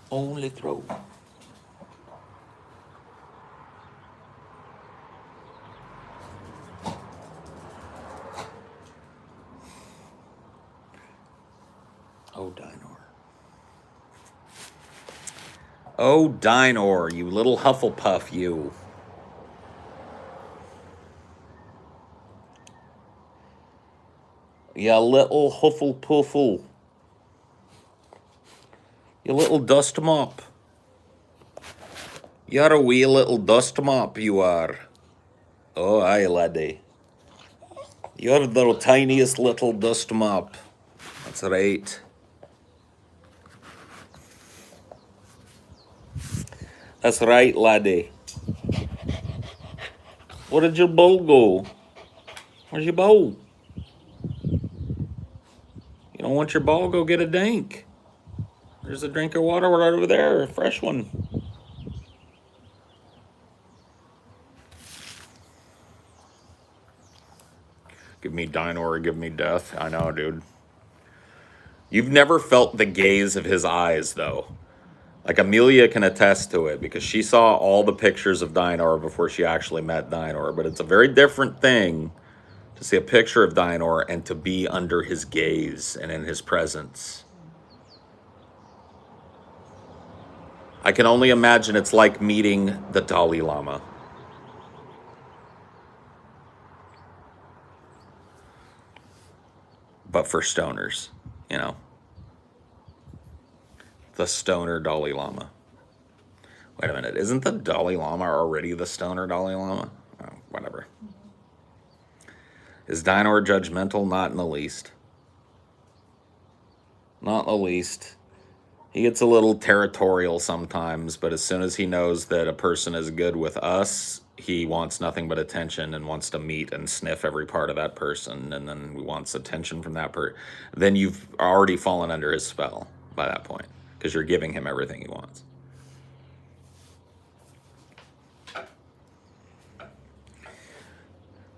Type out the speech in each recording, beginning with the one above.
Only throw. Oh, Dinor. Oh, Dinor, you little Hufflepuff, you. You little Hufflepuffle. You little dust mop. You're a wee little dust mop, you are. Oh, aye, laddie. You're the tiniest little dust mop. That's right. That's right, laddie. Where did your bowl go? Where's your bowl? You don't want your bowl? Go get a drink. There's a drink of water right over there, a fresh one. Give me dino or give me death. I know, dude. You've never felt the gaze of his eyes, though. Like, Amelia can attest to it because she saw all the pictures of Dinor before she actually met Dinor. But it's a very different thing to see a picture of Dinor and to be under his gaze and in his presence. I can only imagine it's like meeting the Dalai Lama. But for stoners, you know. The stoner Dalai Lama. Wait a minute, isn't the Dalai Lama already the stoner Dalai Lama? Oh, whatever. Is Dinor judgmental? Not in the least. Not in the least. He gets a little territorial sometimes, but as soon as he knows that a person is good with us, he wants nothing but attention and wants to meet and sniff every part of that person, and then he wants attention from that person. Then you've already fallen under his spell by that point, because you're giving him everything he wants.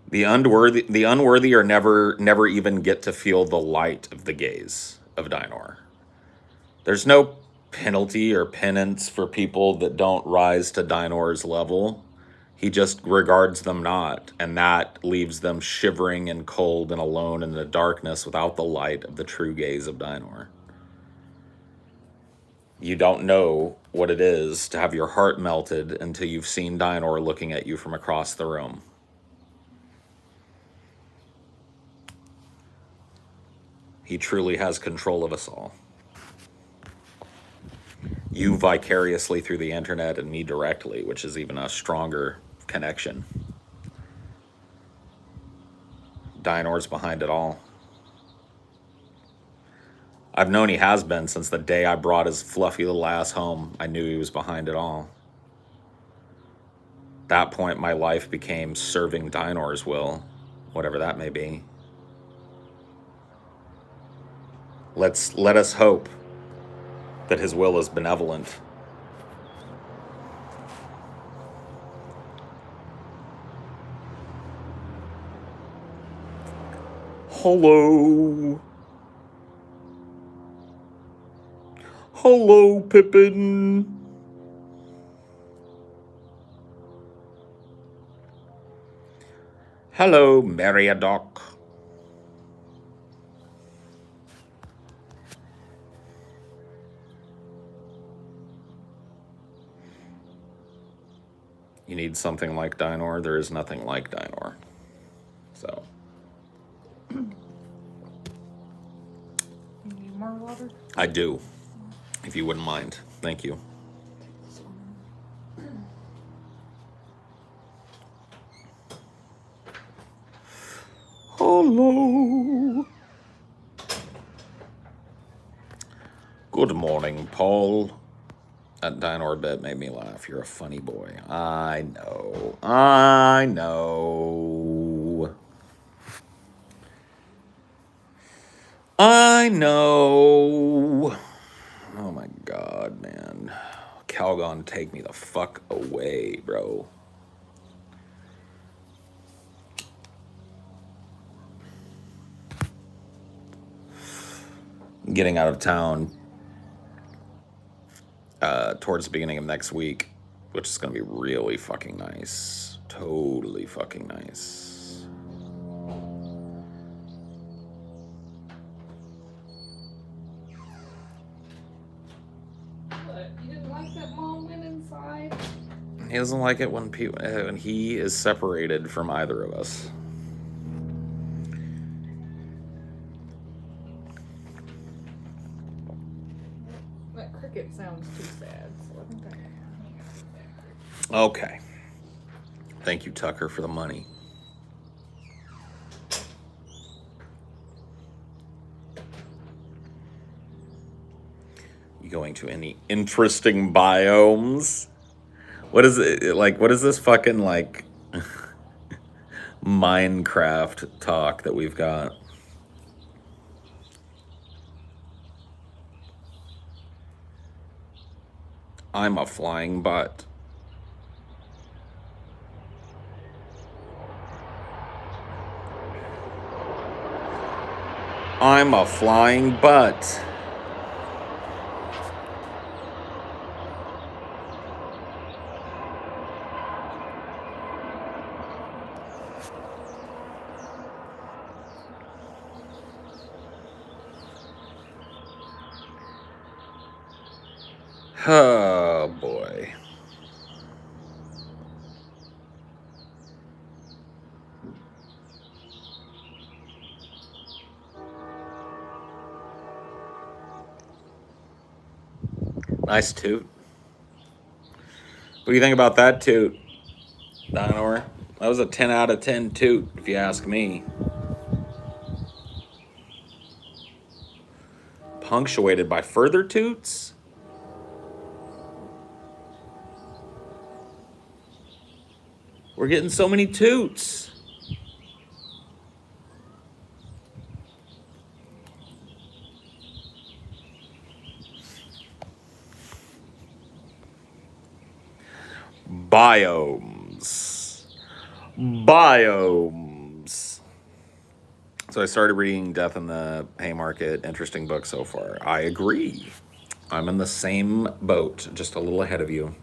The unworthy are never even get to feel the light of the gaze of Dinor. There's no penalty or penance for people that don't rise to Dinor's level. He just regards them not, and that leaves them shivering and cold and alone in the darkness without the light of the true gaze of Dinor. You don't know what it is to have your heart melted until you've seen Dinor looking at you from across the room. He truly has control of us all. You vicariously through the internet and me directly, which is even a stronger connection. Dinor's behind it all. I've known he has been since the day I brought his fluffy little ass home. I knew he was behind it all. At that point, my life became serving Dinor's will, whatever that may be. Let us hope that his will is benevolent. Hello. Hello, Pippin. Hello, Meriadoc. You need something like Dinor. There is nothing like Dinor. So. You need more water? I do, if you wouldn't mind. Thank you. Hello. Good morning, Paul. That Dinor bit made me laugh. You're a funny boy. I know. I know. I know. Oh my God, man. Calgon, take me the fuck away, bro. Getting out of town towards the beginning of next week, which is going to be really fucking nice. Totally fucking nice. But you didn't like that Mom went inside? He doesn't like it when he is separated from either of us. That cricket sounds too sad, so I think I Okay. Thank you, Tucker, for the money. You going to any interesting biomes? What is it like? What is this fucking like Minecraft talk that we've got? I'm a flying butt. I'm a flying butt. Oh boy. Nice toot. What do you think about that toot, Dinor? That was a 10 out of 10 toot, if you ask me. Punctuated by further toots? We're getting so many toots. Biomes. Biomes. So I started reading Death in the Haymarket. Interesting book so far. I agree. I'm in the same boat, just a little ahead of you.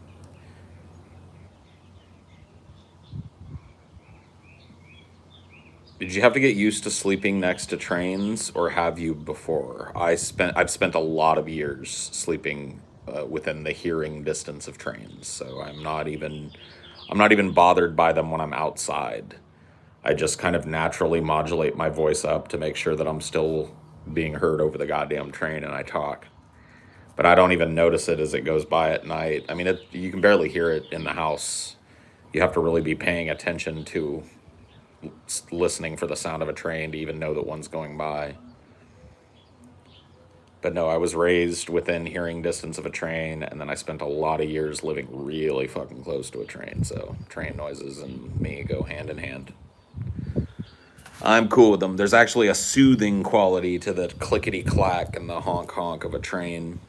Did you have to get used to sleeping next to trains, or have you before? I've spent a lot of years sleeping within the hearing distance of trains, so I'm not even bothered by them when I'm outside. I just kind of naturally modulate my voice up to make sure that I'm still being heard over the goddamn train, and I talk. But I don't even notice it as it goes by at night. I mean, you can barely hear it in the house. You have to really be paying attention to listening for the sound of a train to even know that one's going by. But no, I was raised within hearing distance of a train, and then I spent a lot of years living really fucking close to a train, so train noises and me go hand in hand. I'm cool with them. There's actually a soothing quality to the clickety clack and the honk honk of a train.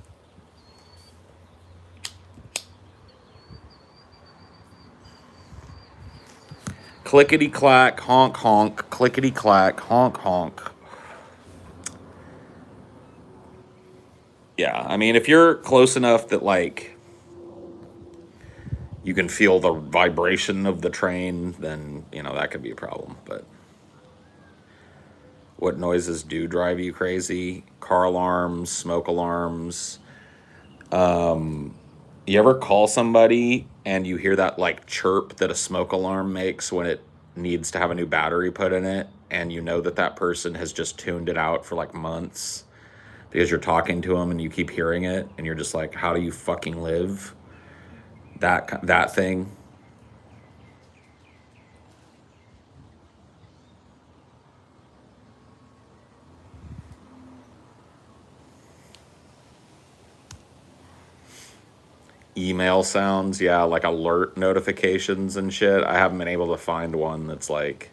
Clickety clack, honk honk, clickety clack, honk honk. Yeah, I mean, if you're close enough that, like, you can feel the vibration of the train, then, that could be a problem. But what noises do drive you crazy? Car alarms, smoke alarms. You ever call somebody and you hear that, like, chirp that a smoke alarm makes when it needs to have a new battery put in it, and you know that that person has just tuned it out for, like, months because you're talking to them and you keep hearing it, and you're just like, how do you fucking live? That thing. Email sounds, yeah, like alert notifications and shit. I haven't been able to find one that's like,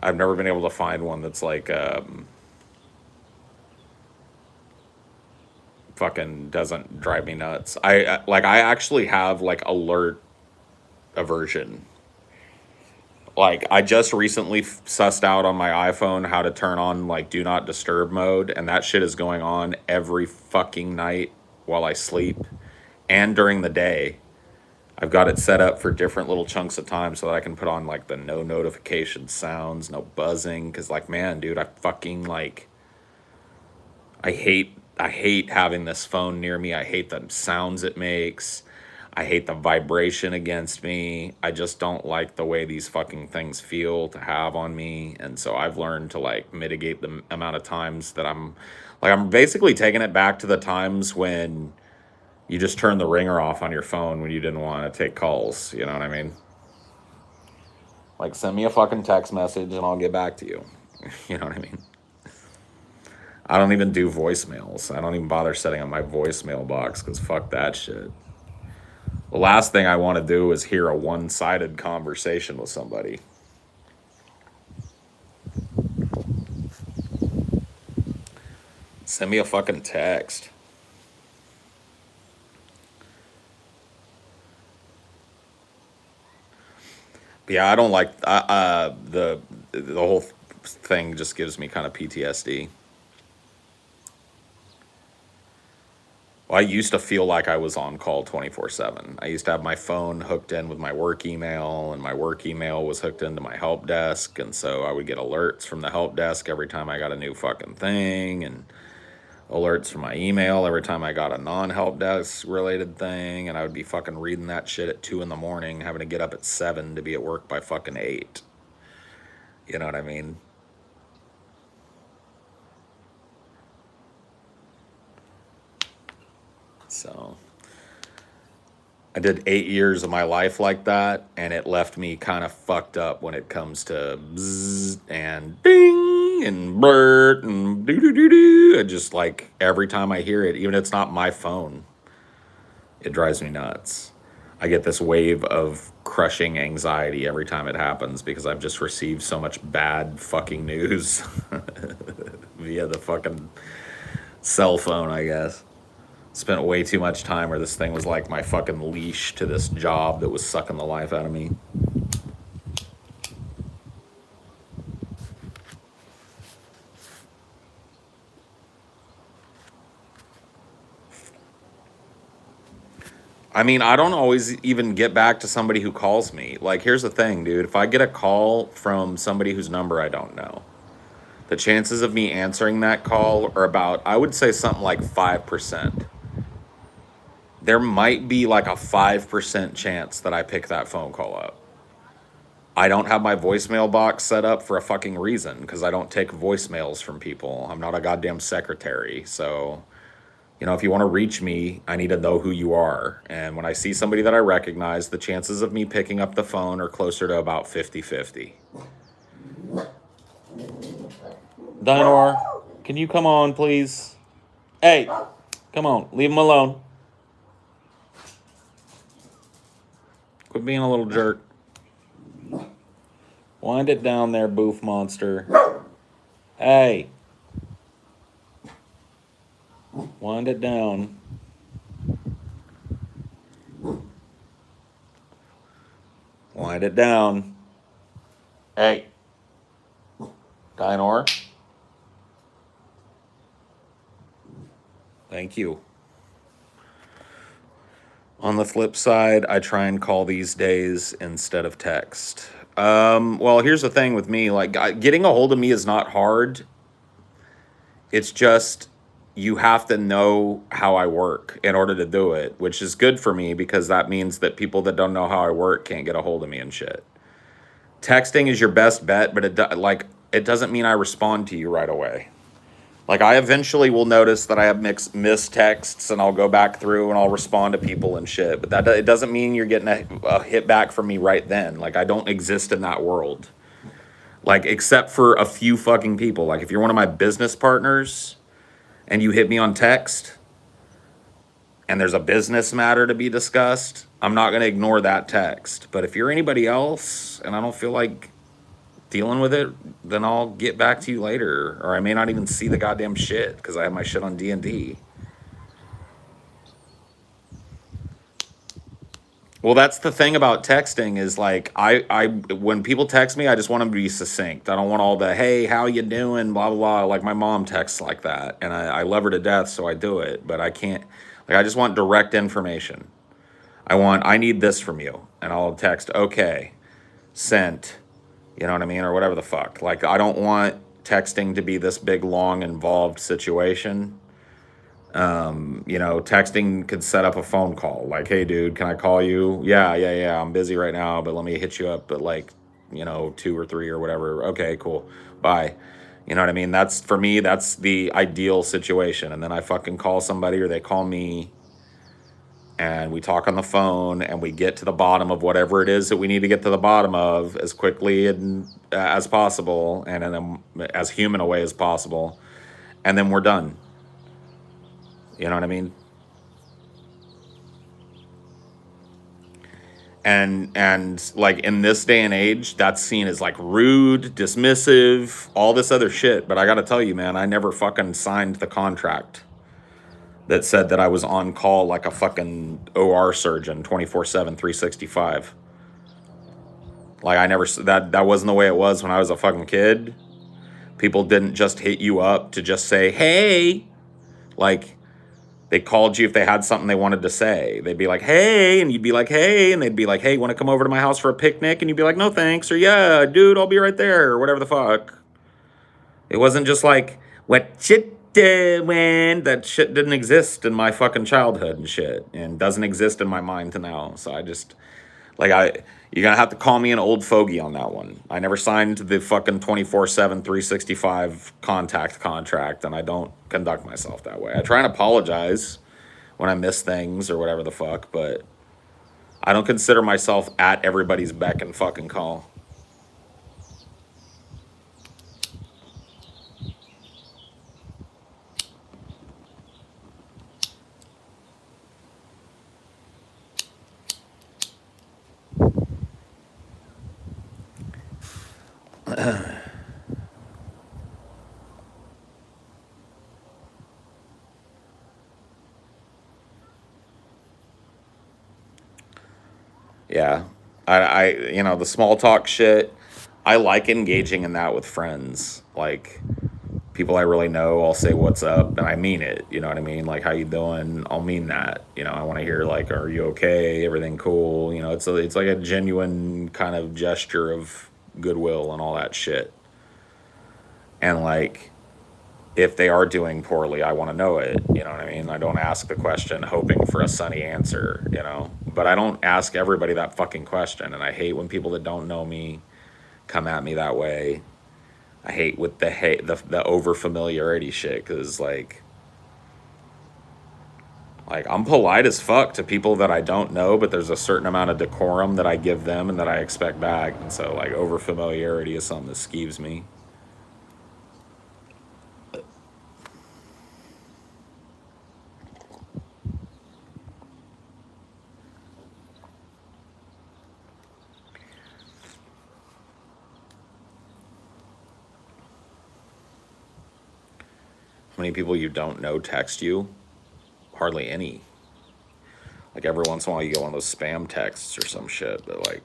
I've never been able to find one that's like fucking doesn't drive me nuts. I actually have like alert aversion. Like, I just recently sussed out on my iPhone how to turn on, like, do not disturb mode, and that shit is going on every fucking night while I sleep and during the day. I've got it set up for different little chunks of time so that I can put on, like, the no notification sounds, no buzzing, because, like, man, dude, I fucking, like, I hate having this phone near me. I hate the sounds it makes. I hate the vibration against me. I just don't like the way these fucking things feel to have on me. And so I've learned to like mitigate the amount of times that I'm basically taking it back to the times when you just turn the ringer off on your phone when you didn't want to take calls. You know what I mean? Like, send me a fucking text message and I'll get back to you. You know what I mean? I don't even do voicemails. I don't even bother setting up my voicemail box because fuck that shit. The last thing I want to do is hear a one-sided conversation with somebody. Send me a fucking text. But yeah, I don't like the whole thing. Just gives me kind of PTSD. Well, I used to feel like I was on call 24/7. I used to have my phone hooked in with my work email, and my work email was hooked into my help desk, and so I would get alerts from the help desk every time I got a new fucking thing, and alerts from my email every time I got a non-help desk related thing, and I would be fucking reading that shit at 2 in the morning, having to get up at 7 to be at work by fucking 8. You know what I mean? So I did 8 years of my life like that, and it left me kind of fucked up when it comes to bzzz and ding and blurt and doo doo doo doo. And just like every time I hear it, even if it's not my phone, it drives me nuts. I get this wave of crushing anxiety every time it happens because I've just received so much bad fucking news via the fucking cell phone, I guess. Spent way too much time where this thing was like my fucking leash to this job that was sucking the life out of me. I mean, I don't always even get back to somebody who calls me. Like, here's the thing, dude. If I get a call from somebody whose number I don't know, the chances of me answering that call are about, I would say something like 5%. There might be like a 5% chance that I pick that phone call up. I don't have my voicemail box set up for a fucking reason because I don't take voicemails from people. I'm not a goddamn secretary. So, you know, if you want to reach me, I need to know who you are. And when I see somebody that I recognize, the chances of me picking up the phone are closer to about 50-50. Dinor, can you come on, please? Hey, come on, leave him alone. Quit being a little jerk. Wind it down there, boof monster. Hey. Wind it down. Wind it down. Hey. Dinor. Thank you. On the flip side, I try and call these days instead of text. Well, here's the thing with me. Like, getting a hold of me is not hard. It's just you have to know how I work in order to do it, which is good for me because that means that people that don't know how I work can't get a hold of me and shit. Texting is your best bet, but it doesn't mean I respond to you right away. Like, I eventually will notice that I have missed texts, and I'll go back through and I'll respond to people and shit. But it doesn't mean you're getting a hit back from me right then. Like, I don't exist in that world. Like, except for a few fucking people. Like, if you're one of my business partners and you hit me on text and there's a business matter to be discussed, I'm not going to ignore that text. But if you're anybody else and I don't feel like dealing with it, then I'll get back to you later, or I may not even see the goddamn shit because I have my shit on D&D. Well, that's the thing about texting is like when people text me, I just want them to be succinct. I don't want all the hey, how you doing, blah blah blah. Like my mom texts like that, and I love her to death, so I do it. But I can't. Like I just want direct information. I need this from you, and I'll text okay, sent. You know what I mean, or whatever the fuck. Like I don't want texting to be this big, long, involved situation. Texting could set up a phone call. Like, hey, dude, can I call you? Yeah, yeah, yeah. I'm busy right now, but let me hit you up at like, 2 or 3 or whatever. Okay, cool. Bye. You know what I mean? That's for me, that's the ideal situation. And then I fucking call somebody or they call me and we talk on the phone and we get to the bottom of whatever it is that we need to get to the bottom of as quickly and as possible and in as human a way as possible. And then we're done. You know what I mean? And like in this day and age, that's seen as like rude, dismissive, all this other shit. But I gotta tell you, man, I never fucking signed the contract that said that I was on call like a fucking OR surgeon 24/7, 365. Like I never, that wasn't the way it was when I was a fucking kid. People didn't just hit you up to just say, hey, like they called you if they had something they wanted to say. They'd be like, hey, and you'd be like, hey, and they'd be like, hey, want to come over to my house for a picnic? And you'd be like, no, thanks. Or yeah, dude, I'll be right there, or whatever the fuck. It wasn't just like, what shit when that shit didn't exist in my fucking childhood and shit, and doesn't exist in my mind to now. So I just, you're gonna have to call me an old fogey on that one. I never signed the fucking 24/7, 365 contact contract, and I don't conduct myself that way. I try and apologize when I miss things or whatever the fuck, but I don't consider myself at everybody's beck and fucking call. Yeah. The small talk shit, I like engaging in that with friends. Like, people I really know, I'll say what's up, and I mean it. You know what I mean? Like, how you doing? I'll mean that. I want to hear like, are you okay? Everything cool? It's like a genuine kind of gesture of goodwill and all that shit. And like, if they are doing poorly, I want to know it. You know what I mean? I don't ask the question hoping for a sunny answer, But I don't ask everybody that fucking question. And I hate when people that don't know me come at me that way. I hate with the over familiarity shit because like I'm polite as fuck to people that I don't know, but there's a certain amount of decorum that I give them and that I expect back. And so like over familiarity is something that skeeves me. How many people you don't know text you? Hardly any. Like every once in a while you get one of those spam texts or some shit, but like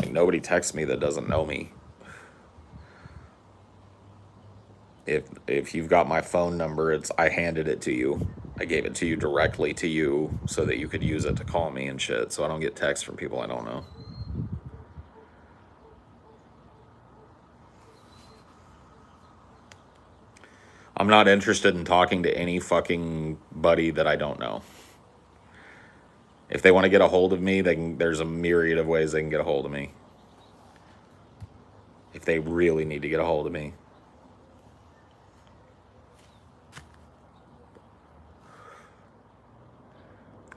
nobody texts me that doesn't know me. If you've got my phone number, I handed it to you. I gave it to you directly to you so that you could use it to call me and shit. So I don't get texts from people I don't know. I'm not interested in talking to any fucking buddy that I don't know. If they want to get a hold of me, there's a myriad of ways they can get a hold of me. If they really need to get a hold of me.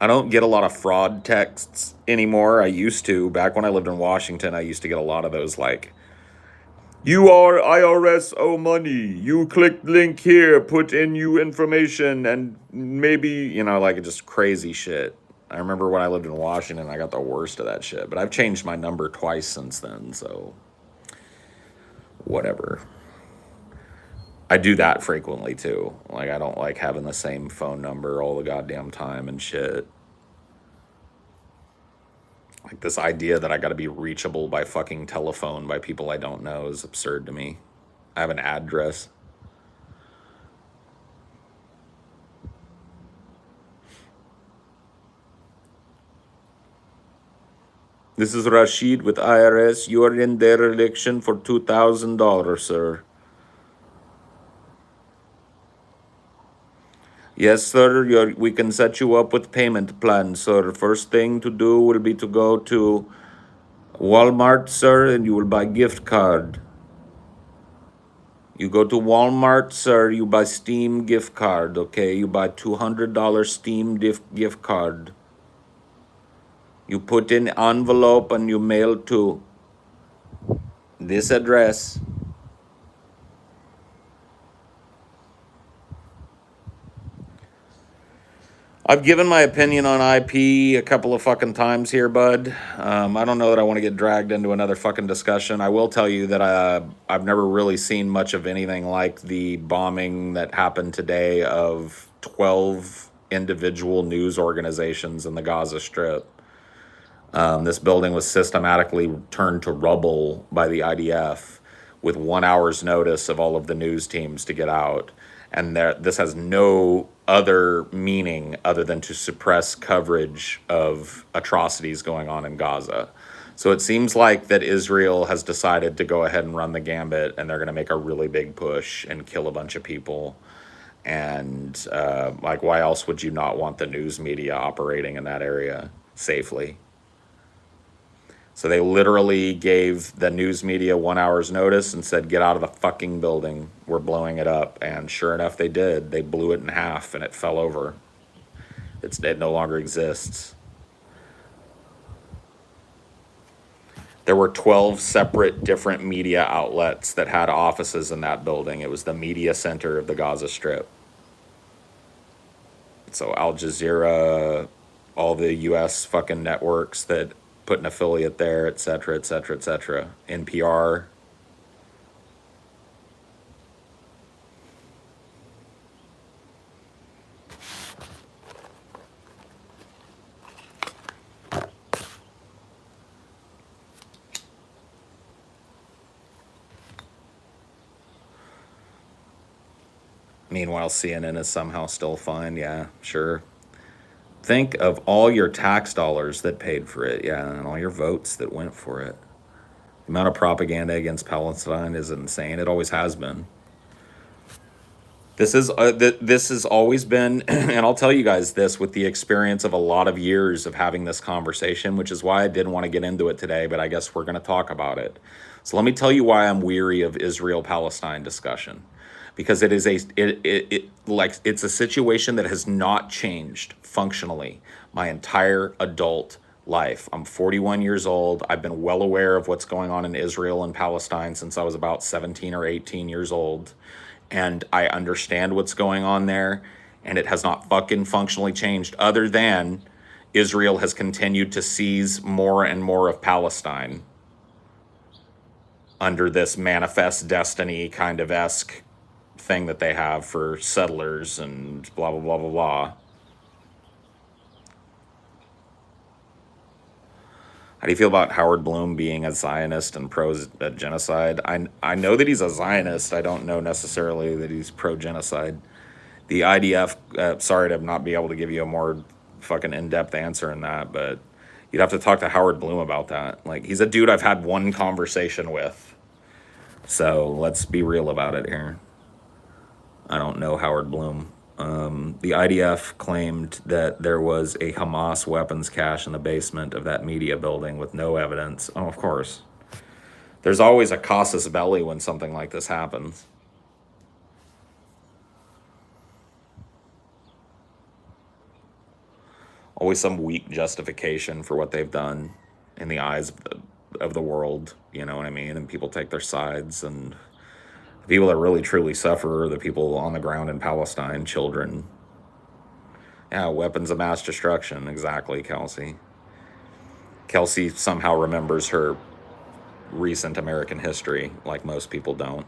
I don't get a lot of fraud texts anymore. I used to. Back when I lived in Washington, I used to get a lot of those like, you are IRS owe money. You click link here, put in you information, and maybe, like just crazy shit. I remember when I lived in Washington, I got the worst of that shit. But I've changed my number twice since then, so whatever. I do that frequently too. Like, I don't like having the same phone number all the goddamn time and shit. Like, this idea that I gotta be reachable by fucking telephone by people I don't know is absurd to me. I have an address. This is Rashid with IRS. You are in dereliction for $2,000, sir. Yes, sir. We can set you up with payment plan, sir. First thing to do will be to go to Walmart, sir, and you will buy gift card. You go to Walmart, sir, you buy Steam gift card, okay? You buy $200 Steam gift card. You put in envelope and you mail to this address. I've given my opinion on IP a couple of fucking times here, bud. I don't know that I want to get dragged into another fucking discussion. I will tell you that I've never really seen much of anything like the bombing that happened today of 12 individual news organizations in the Gaza Strip. This building was systematically turned to rubble by the IDF with 1 hour's notice of all of the news teams to get out. And this has no other meaning other than to suppress coverage of atrocities going on in Gaza. So it seems like that Israel has decided to go ahead and run the gambit, and they're going to make a really big push and kill a bunch of people. And like, why else would you not want the news media operating in that area safely? So they literally gave the news media 1 hour's notice and said, get out of the fucking building. We're blowing it up. And sure enough, they did. They blew it in half and it fell over. It no longer exists. There were 12 separate different media outlets that had offices in that building. It was the media center of the Gaza Strip. So Al Jazeera, all the US fucking networks that put an affiliate there, et cetera, et cetera, et cetera. NPR. Meanwhile, CNN is somehow still fine. Yeah, sure. Think of all your tax dollars that paid for it, yeah, and all your votes that went for it. The amount of propaganda against Palestine is insane. It always has been. This has always been, and I'll tell you guys this with the experience of a lot of years of having this conversation, which is why I didn't want to get into it today, but I guess we're going to talk about it. So let me tell you why I'm weary of Israel-Palestine discussion. Because it is it's a situation that has not changed functionally my entire adult life. I'm 41 years old. I've been well aware of what's going on in Israel and Palestine since I was about 17 or 18 years old. And I understand what's going on there, and it has not fucking functionally changed other than Israel has continued to seize more and more of Palestine under this manifest destiny kind of esque thing that they have for settlers and blah, blah, blah, blah, blah. How do you feel about Howard Bloom being a Zionist and pro-genocide? I know that he's a Zionist. I don't know necessarily that he's pro-genocide. The IDF, sorry to not be able to give you a more fucking in-depth answer in that, but you'd have to talk to Howard Bloom about that. Like, he's a dude I've had one conversation with. So let's be real about it here. I don't know Howard Bloom. The IDF claimed that there was a Hamas weapons cache in the basement of that media building with no evidence. Oh, of course. There's always a casus belli when something like this happens. Always some weak justification for what they've done in the eyes of the world, you know what I mean? And people take their sides, and the people that really truly suffer are the people on the ground in Palestine, children. Yeah, weapons of mass destruction, exactly, Kelsey. Kelsey somehow remembers her recent American history, like most people don't.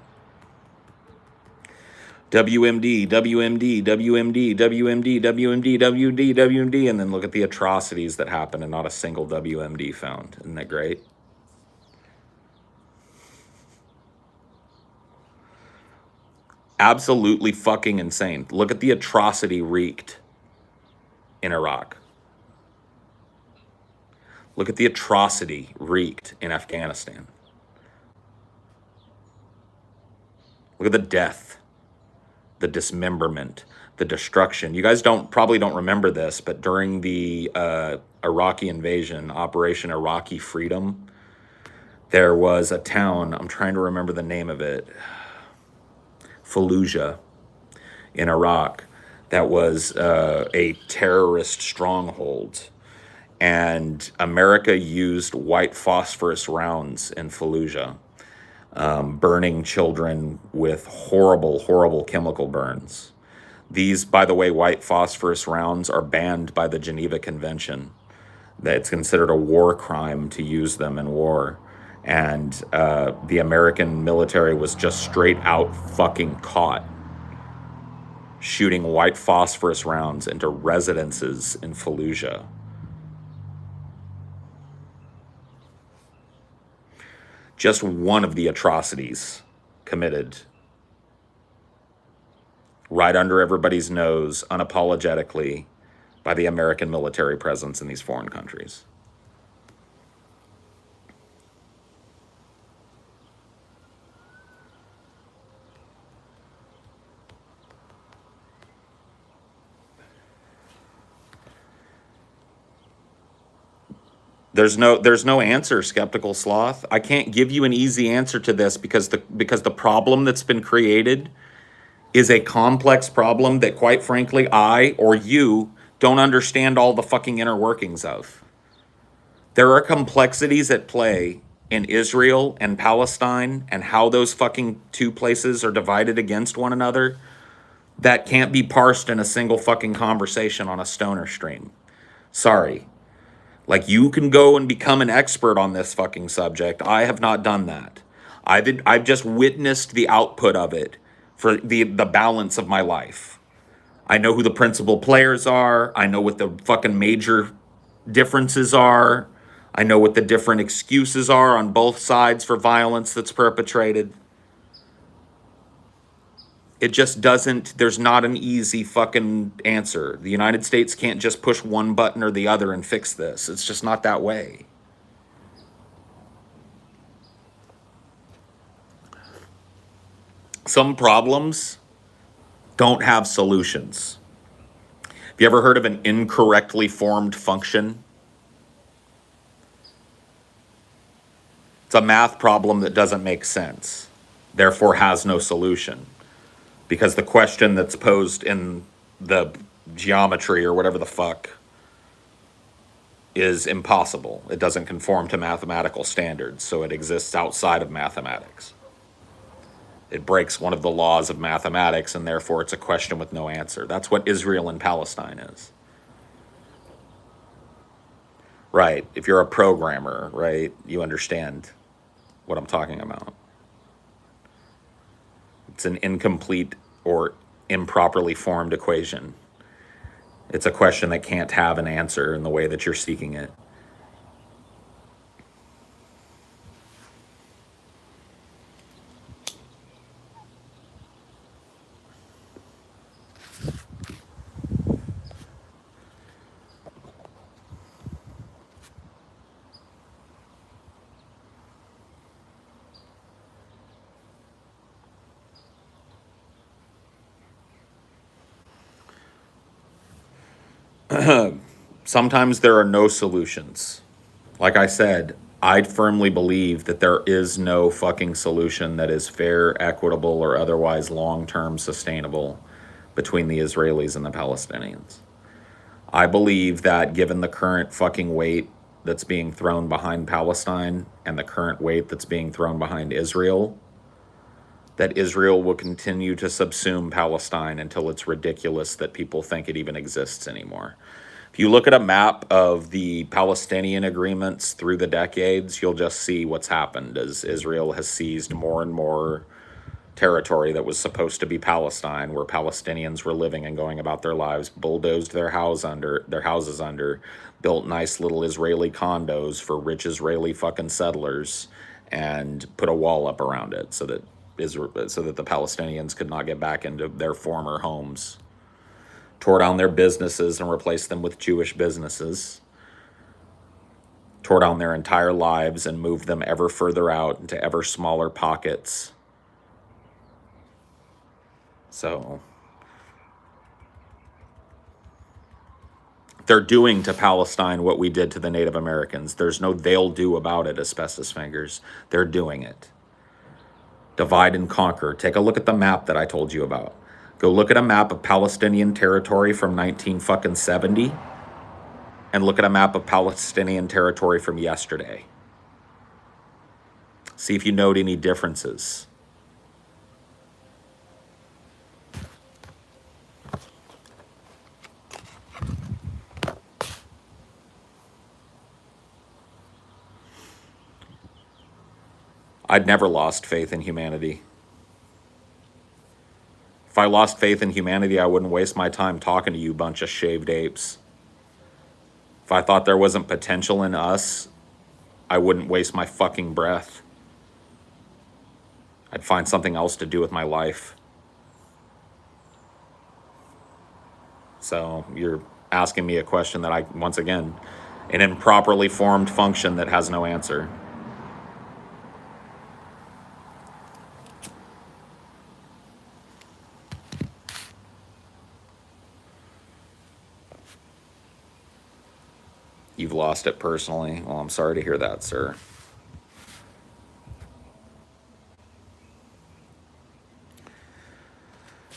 WMD, WMD, WMD, WMD, WMD, WMD, WMD, and then look at the atrocities that happen and not a single WMD found. Isn't that great? Absolutely fucking insane. Look at the atrocity wreaked in Iraq. Look at the atrocity wreaked in Afghanistan. Look at the death, the dismemberment, the destruction. You guys probably don't remember this, but during the Iraqi invasion, Operation Iraqi Freedom, there was a town, I'm trying to remember the name of it, Fallujah in Iraq, that was a terrorist stronghold. And America used white phosphorus rounds in Fallujah, burning children with horrible, horrible chemical burns. These, by the way, white phosphorus rounds are banned by the Geneva Convention. It's considered a war crime to use them in war. And the American military was just straight out fucking caught shooting white phosphorus rounds into residences in Fallujah. Just one of the atrocities committed right under everybody's nose, unapologetically, by the American military presence in these foreign countries. There's no answer, Skeptical Sloth. I can't give you an easy answer to this because the problem that's been created is a complex problem that, quite frankly, I or you don't understand all the fucking inner workings of. There are complexities at play in Israel and Palestine and how those fucking two places are divided against one another that can't be parsed in a single fucking conversation on a stoner stream. Sorry. Like, you can go and become an expert on this fucking subject. I have not done that. I've just witnessed the output of it for the balance of my life. I know who the principal players are. I know what the fucking major differences are. I know what the different excuses are on both sides for violence that's perpetrated. It just doesn't, there's not an easy fucking answer. The United States can't just push one button or the other and fix this. It's just not that way. Some problems don't have solutions. Have you ever heard of an incorrectly formed function? It's a math problem that doesn't make sense, therefore has no solution. Because the question that's posed in the geometry or whatever the fuck is impossible. It doesn't conform to mathematical standards, so it exists outside of mathematics. It breaks one of the laws of mathematics, and therefore it's a question with no answer. That's what Israel and Palestine is. Right. If you're a programmer, right, you understand what I'm talking about. It's an incomplete or improperly formed equation. It's a question that can't have an answer in the way that you're seeking it. Sometimes there are no solutions. Like I said, I firmly believe that there is no fucking solution that is fair, equitable, or otherwise long-term sustainable between the Israelis and the Palestinians. I believe that given the current fucking weight that's being thrown behind Palestine and the current weight that's being thrown behind Israel, that Israel will continue to subsume Palestine until it's ridiculous that people think it even exists anymore. If you look at a map of the Palestinian agreements through the decades, you'll just see what's happened as Israel has seized more and more territory that was supposed to be Palestine, where Palestinians were living and going about their lives, bulldozed their houses under, built nice little Israeli condos for rich Israeli fucking settlers, and put a wall up around it so that the Palestinians could not get back into their former homes. Tore down their businesses and replaced them with Jewish businesses. Tore down their entire lives and moved them ever further out into ever smaller pockets. So they're doing to Palestine what we did to the Native Americans. There's no they'll do about it, asbestos fingers. They're doing it. Divide and conquer. Take a look at the map that I told you about. Go look at a map of Palestinian territory from 1970 and look at a map of Palestinian territory from yesterday. See if you note any differences. I'd never lost faith in humanity. If I lost faith in humanity, I wouldn't waste my time talking to you bunch of shaved apes. If I thought there wasn't potential in us, I wouldn't waste my fucking breath. I'd find something else to do with my life. So you're asking me a question that once again, an improperly formed function that has no answer. You've lost it personally. Well, I'm sorry to hear that, sir.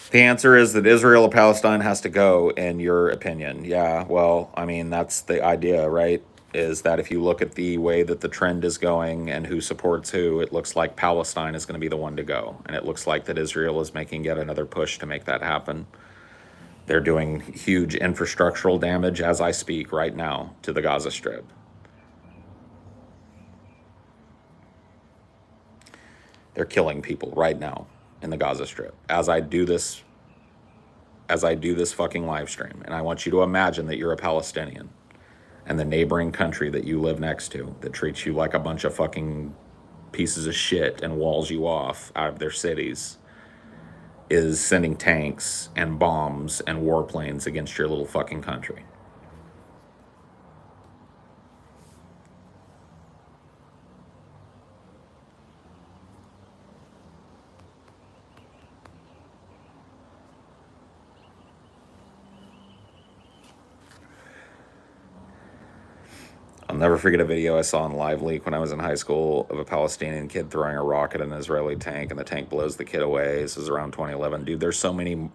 The answer is that Israel or Palestine has to go, in your opinion. Yeah, well, I mean, that's the idea, right? Is that if you look at the way that the trend is going and who supports who, it looks like Palestine is going to be the one to go. And it looks like that Israel is making yet another push to make that happen. They're doing huge infrastructural damage as I speak right now to the Gaza Strip. They're killing people right now in the Gaza Strip as I do this fucking live stream. And I want you to imagine that you're a Palestinian and the neighboring country that you live next to that treats you like a bunch of fucking pieces of shit and walls you off out of their cities is sending tanks and bombs and warplanes against your little fucking country. I'll never forget a video I saw on Live Leak when I was in high school of a Palestinian kid throwing a rocket at an Israeli tank, and the tank blows the kid away. This is around 2011. Dude, there's so many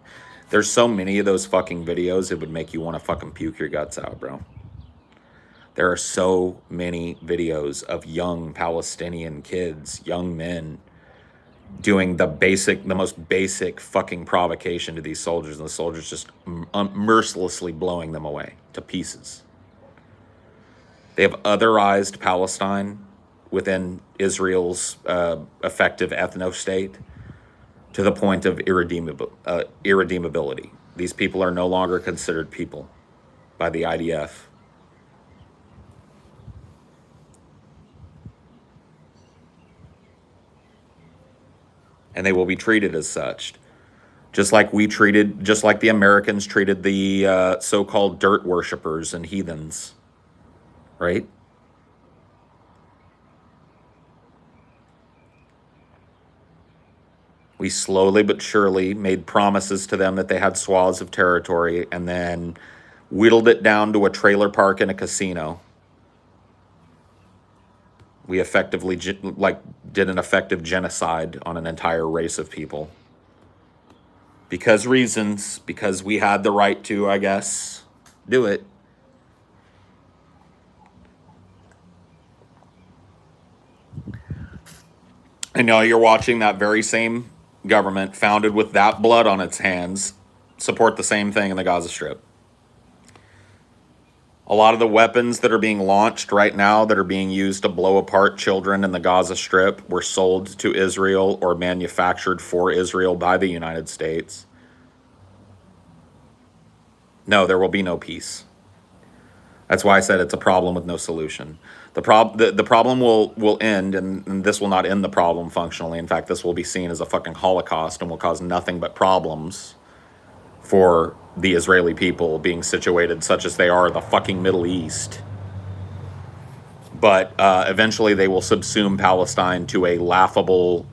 of those fucking videos, it would make you want to fucking puke your guts out, bro. There are so many videos of young Palestinian kids, young men, doing the most basic fucking provocation to these soldiers, and the soldiers just mercilessly blowing them away to pieces. They have otherized Palestine within Israel's effective ethno-state to the point of irredeemability. These people are no longer considered people by the IDF. And they will be treated as such. Just like the Americans treated the so-called dirt worshippers and heathens. Right? We slowly but surely made promises to them that they had swaths of territory and then whittled it down to a trailer park and a casino. We effectively did an effective genocide on an entire race of people. Because we had the right to, I guess, do it. And now you're watching that very same government, founded with that blood on its hands, support the same thing in the Gaza Strip. A lot of the weapons that are being launched right now that are being used to blow apart children in the Gaza Strip were sold to Israel or manufactured for Israel by the United States. No, there will be no peace. That's why I said it's a problem with no solution. The problem will end, and this will not end the problem functionally. In fact, this will be seen as a fucking Holocaust and will cause nothing but problems for the Israeli people being situated such as they are in the fucking Middle East. But eventually they will subsume Palestine to a laughable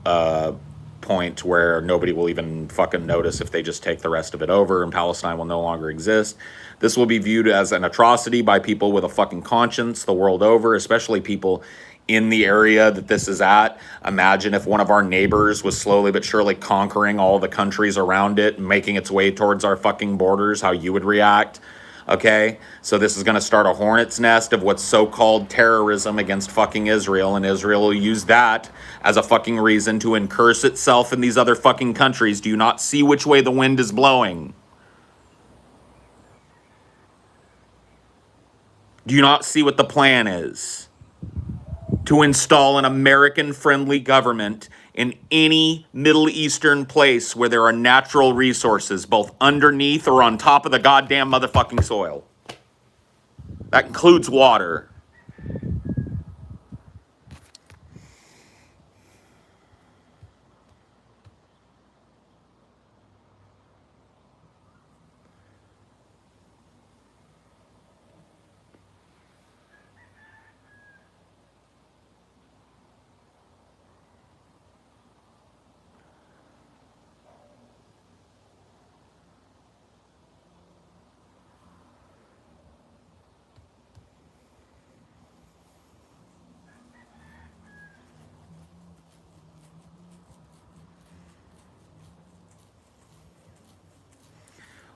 point where nobody will even fucking notice if they just take the rest of it over, and Palestine will no longer exist. This will be viewed as an atrocity by people with a fucking conscience the world over, especially people in the area that this is at. Imagine if one of our neighbors was slowly but surely conquering all the countries around it and making its way towards our fucking borders, how you would react. Okay, so this is going to start a hornet's nest of what's so-called terrorism against fucking Israel, and Israel will use that as a fucking reason to incurse itself in these other fucking countries. Do you not see which way the wind is blowing? Do you not see what the plan is? To install an American-friendly government in any Middle Eastern place where there are natural resources, both underneath or on top of the goddamn motherfucking soil. That includes water.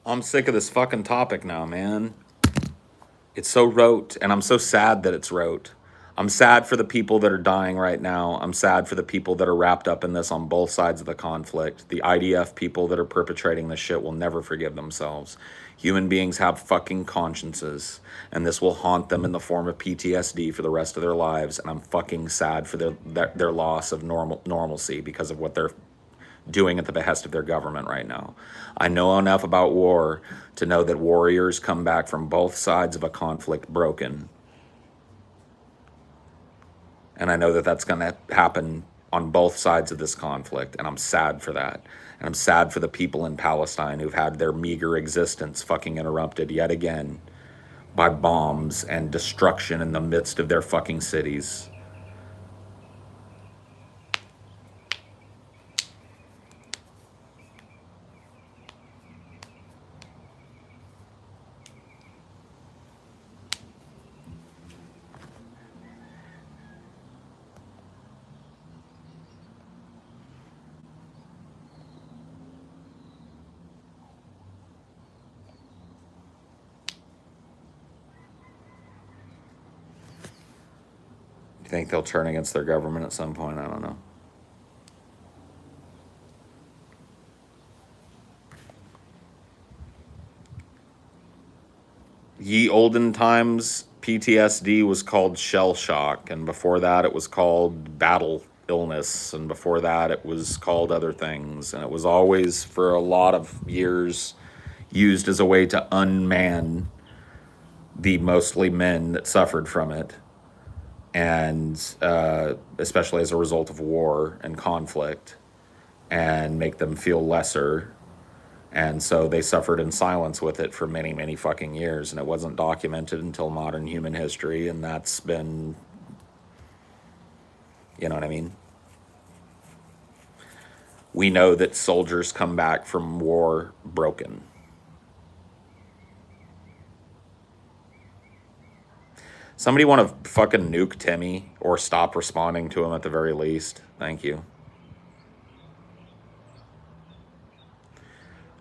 I'm sick of this fucking topic now, man. It's so rote, and I'm so sad that it's rote. I'm sad for the people that are dying right now. I'm sad for the people that are wrapped up in this on both sides of the conflict. The IDF people that are perpetrating this shit will never forgive themselves. Human beings have fucking consciences, and this will haunt them in the form of PTSD for the rest of their lives, and I'm fucking sad for their loss of normalcy because of what they're doing at the behest of their government right now. I know enough about war to know that warriors come back from both sides of a conflict broken. And I know that that's going to happen on both sides of this conflict, and I'm sad for that. And I'm sad for the people in Palestine who've had their meager existence fucking interrupted yet again by bombs and destruction in the midst of their fucking cities. You think they'll turn against their government at some point? I don't know. Ye olden times, PTSD was called shell shock, and before that it was called battle illness, and before that it was called other things, and it was always, for a lot of years, used as a way to unman the mostly men that suffered from it, and especially as a result of war and conflict, and make them feel lesser. And so they suffered in silence with it for many, many fucking years. And it wasn't documented until modern human history. And that's been, you know what I mean? We know that soldiers come back from war broken. Somebody want to fucking nuke Timmy or stop responding to him at the very least? Thank you.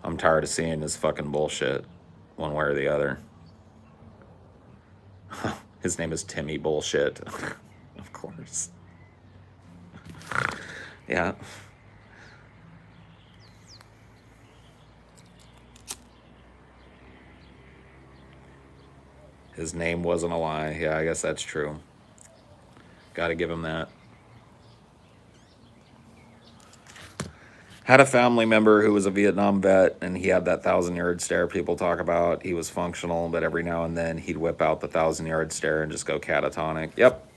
I'm tired of seeing his fucking bullshit one way or the other. His name is Timmy Bullshit. Of course. Yeah. His name wasn't a lie. Yeah, I guess that's true. Got to give him that. Had a family member who was a Vietnam vet, and he had that 1,000-yard stare people talk about. He was functional, but every now and then he'd whip out the 1,000-yard stare and just go catatonic. Yep.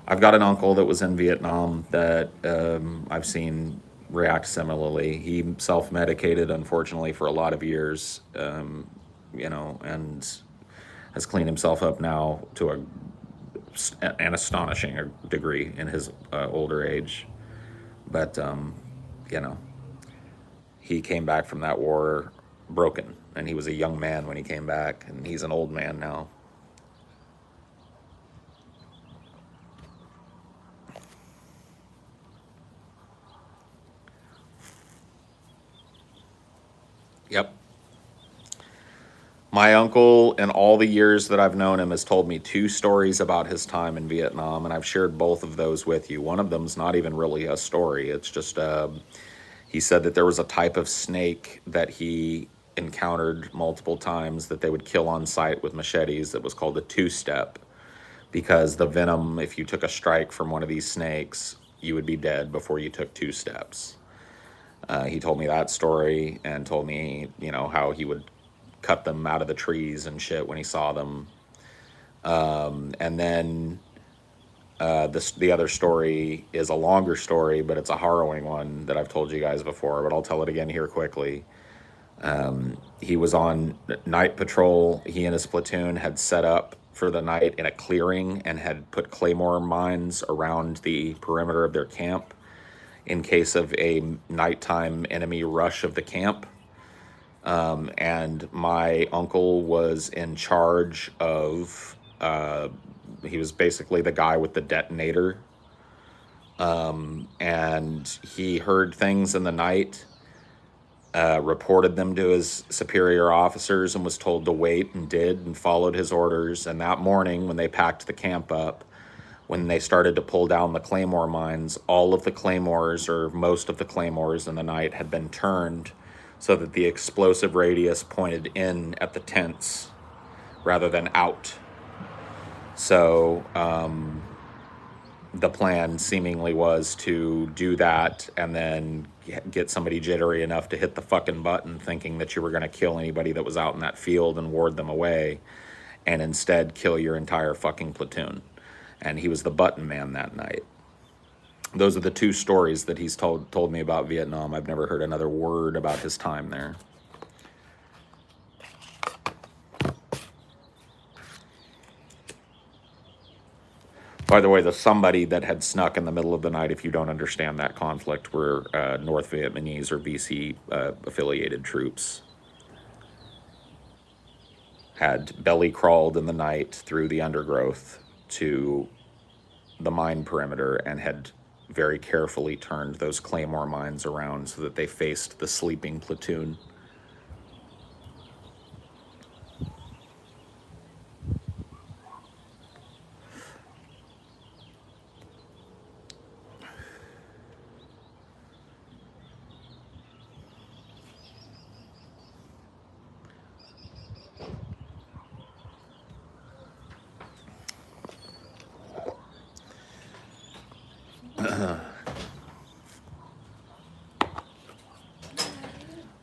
I've got an uncle that was in Vietnam that I've seen react similarly. He self-medicated, unfortunately, for a lot of years, and has cleaned himself up now to an astonishing degree in his older age. But, you know, he came back from that war broken, and he was a young man when he came back, and he's an old man now. Yep. My uncle, in all the years that I've known him, has told me 2 stories about his time in Vietnam, and I've shared both of those with you. One of them's not even really a story. It's just, he said that there was a type of snake that he encountered multiple times that they would kill on sight with machetes that was called a 2-step, because the venom, if you took a strike from one of these snakes, you would be dead before you took 2 steps. He told me that story and told me, how he would cut them out of the trees and shit when he saw them. And then the other story is a longer story, but it's a harrowing one that I've told you guys before, but I'll tell it again here quickly. He was on night patrol. He and his platoon had set up for the night in a clearing and had put claymore mines around the perimeter of their camp in case of a nighttime enemy rush of the camp. And my uncle was in charge of, he was basically the guy with the detonator. And he heard things in the night, reported them to his superior officers and was told to wait, and did, and followed his orders. And that morning when they packed the camp up, when they started to pull down the claymore mines, all of the claymores, or most of the claymores in the night, had been turned so that the explosive radius pointed in at the tents rather than out. So the plan seemingly was to do that and then get somebody jittery enough to hit the fucking button thinking that you were going to kill anybody that was out in that field and ward them away, and instead kill your entire fucking platoon. And he was the button man that night. Those are the 2 stories that he's told me about Vietnam. I've never heard another word about his time there. By the way, the somebody that had snuck in the middle of the night, if you don't understand that conflict, were North Vietnamese or VC affiliated troops. Had belly crawled in the night through the undergrowth to the mine perimeter and had very carefully turned those claymore mines around so that they faced the sleeping platoon.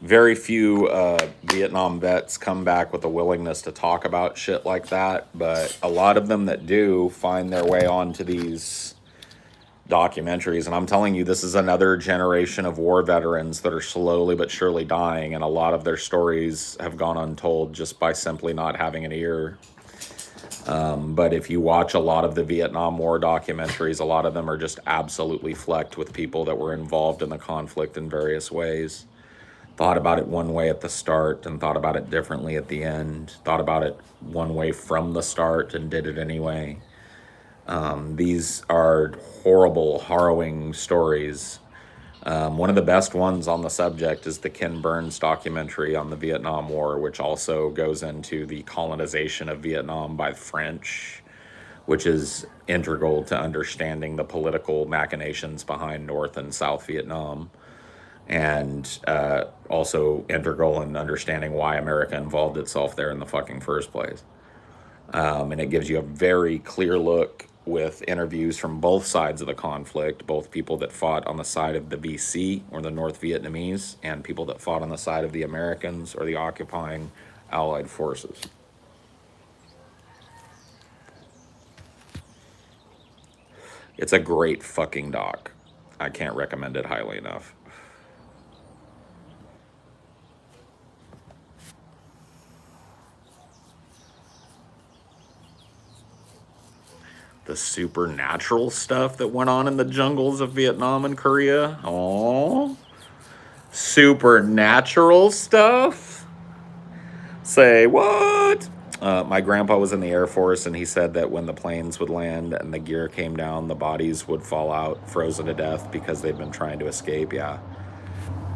Very few Vietnam vets come back with a willingness to talk about shit like that, but a lot of them that do find their way onto these documentaries. And I'm telling you, this is another generation of war veterans that are slowly but surely dying, and a lot of their stories have gone untold just by simply not having an ear. But if you watch a lot of the Vietnam War documentaries, a lot of them are just absolutely flecked with people that were involved in the conflict in various ways. Thought about it one way at the start and thought about it differently at the end. Thought about it one way from the start and did it anyway. These are horrible, harrowing stories. One of the best ones on the subject is the Ken Burns documentary on the Vietnam War, which also goes into the colonization of Vietnam by the French, which is integral to understanding the political machinations behind North and South Vietnam, and also integral in understanding why America involved itself there in the fucking first place. And it gives you a very clear look with interviews from both sides of the conflict, both people that fought on the side of the VC or the North Vietnamese and people that fought on the side of the Americans or the occupying Allied forces. It's a great fucking doc. I can't recommend it highly enough. The supernatural stuff that went on in the jungles of Vietnam and Korea. Oh, supernatural stuff? Say what? My grandpa was in the Air Force, and he said that when the planes would land and the gear came down, the bodies would fall out frozen to death because they'd been trying to escape. Yeah.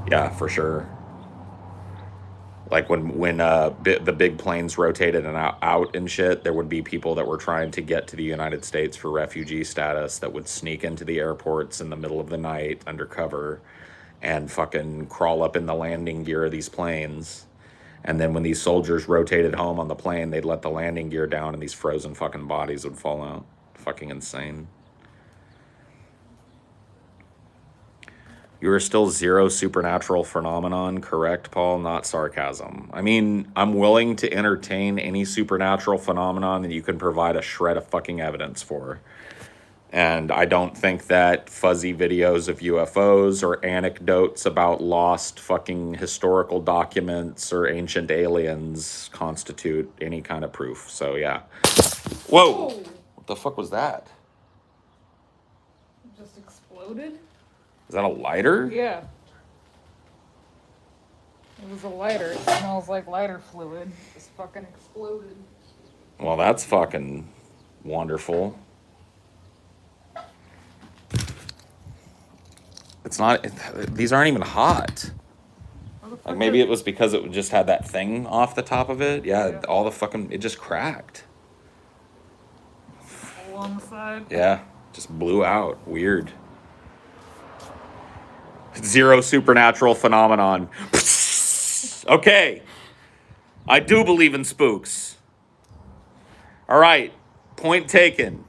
Yeah, for sure. Like when the big planes rotated and out and shit, there would be people that were trying to get to the United States for refugee status that would sneak into the airports in the middle of the night undercover and fucking crawl up in the landing gear of these planes. And then when these soldiers rotated home on the plane, they'd let the landing gear down and these frozen fucking bodies would fall out. Fucking insane. You are still zero supernatural phenomenon, correct, Paul? Not sarcasm. I mean, I'm willing to entertain any supernatural phenomenon that you can provide a shred of fucking evidence for. And I don't think that fuzzy videos of UFOs or anecdotes about lost fucking historical documents or ancient aliens constitute any kind of proof. So, yeah. Whoa! What the fuck was that? It just exploded? Is that a lighter? Yeah. It was a lighter. It smells like lighter fluid. It just fucking exploded. Well, that's fucking wonderful. It's not, these aren't even hot. Like maybe it was because it just had that thing off the top of it. Yeah, all the fucking, it just cracked. Hole on the side? Yeah, just blew out. Weird. Zero supernatural phenomenon. Okay. I do believe in spooks. All right. Point taken.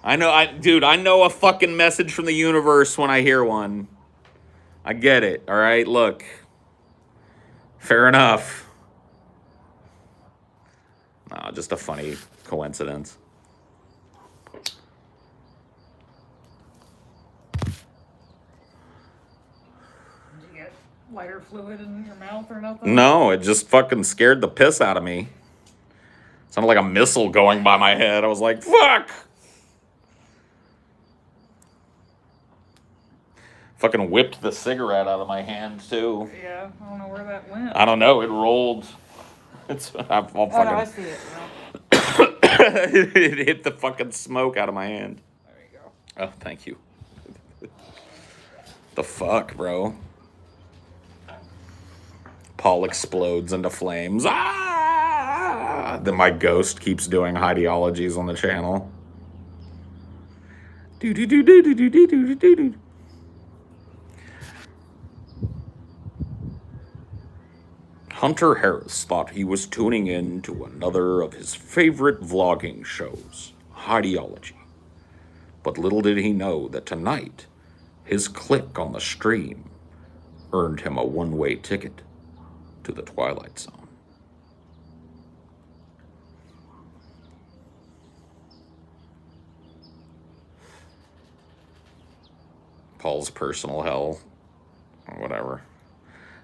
I know a fucking message from the universe when I hear one. I get it. All right. Look. Fair enough. No, just a funny coincidence. Lighter fluid in your mouth or nothing? No, it just fucking scared the piss out of me. Sounded like a missile going by my head. I was like, fuck! Fucking whipped the cigarette out of my hand, too. Yeah, I don't know where that went. I don't know, it rolled. I'll fucking... Oh, no, I see it now. It hit the fucking smoke out of my hand. There you go. Oh, thank you. The fuck, bro? Paul explodes into flames. Ah! Then my ghost keeps doing Highdeologies on the channel. Hunter Harris thought he was tuning in to another of his favorite vlogging shows, Highdeology. But little did he know that tonight, his click on the stream earned him a one-way ticket to the Twilight Zone. Paul's personal hell, or whatever.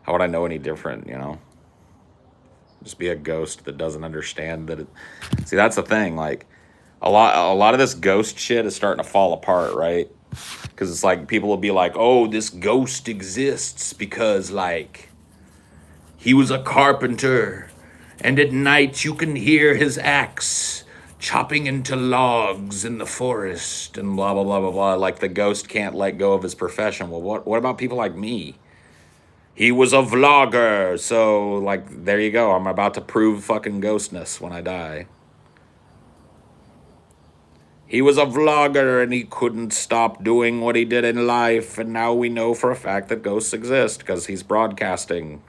How would I know any different, you know? Just be a ghost that doesn't understand that it... See, that's the thing, like, a lot of this ghost shit is starting to fall apart, right? Because it's like, people will be like, oh, this ghost exists because, like, he was a carpenter, and at night you can hear his axe chopping into logs in the forest, and blah, blah, blah, blah, blah. Like, the ghost can't let go of his profession. Well, what about people like me? He was a vlogger, so, like, there you go. I'm about to prove fucking ghostness when I die. He was a vlogger, and he couldn't stop doing what he did in life, and now we know for a fact that ghosts exist, because he's broadcasting.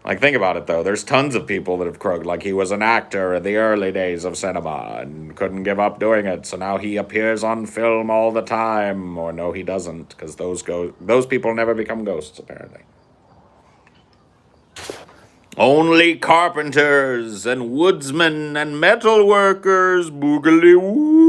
Like, think about it, though. There's tons of people that have croaked. Like, he was an actor in the early days of cinema and couldn't give up doing it, so now he appears on film all the time. Or no, he doesn't, because those people never become ghosts, apparently. Only carpenters and woodsmen and metal workers, boogly woo.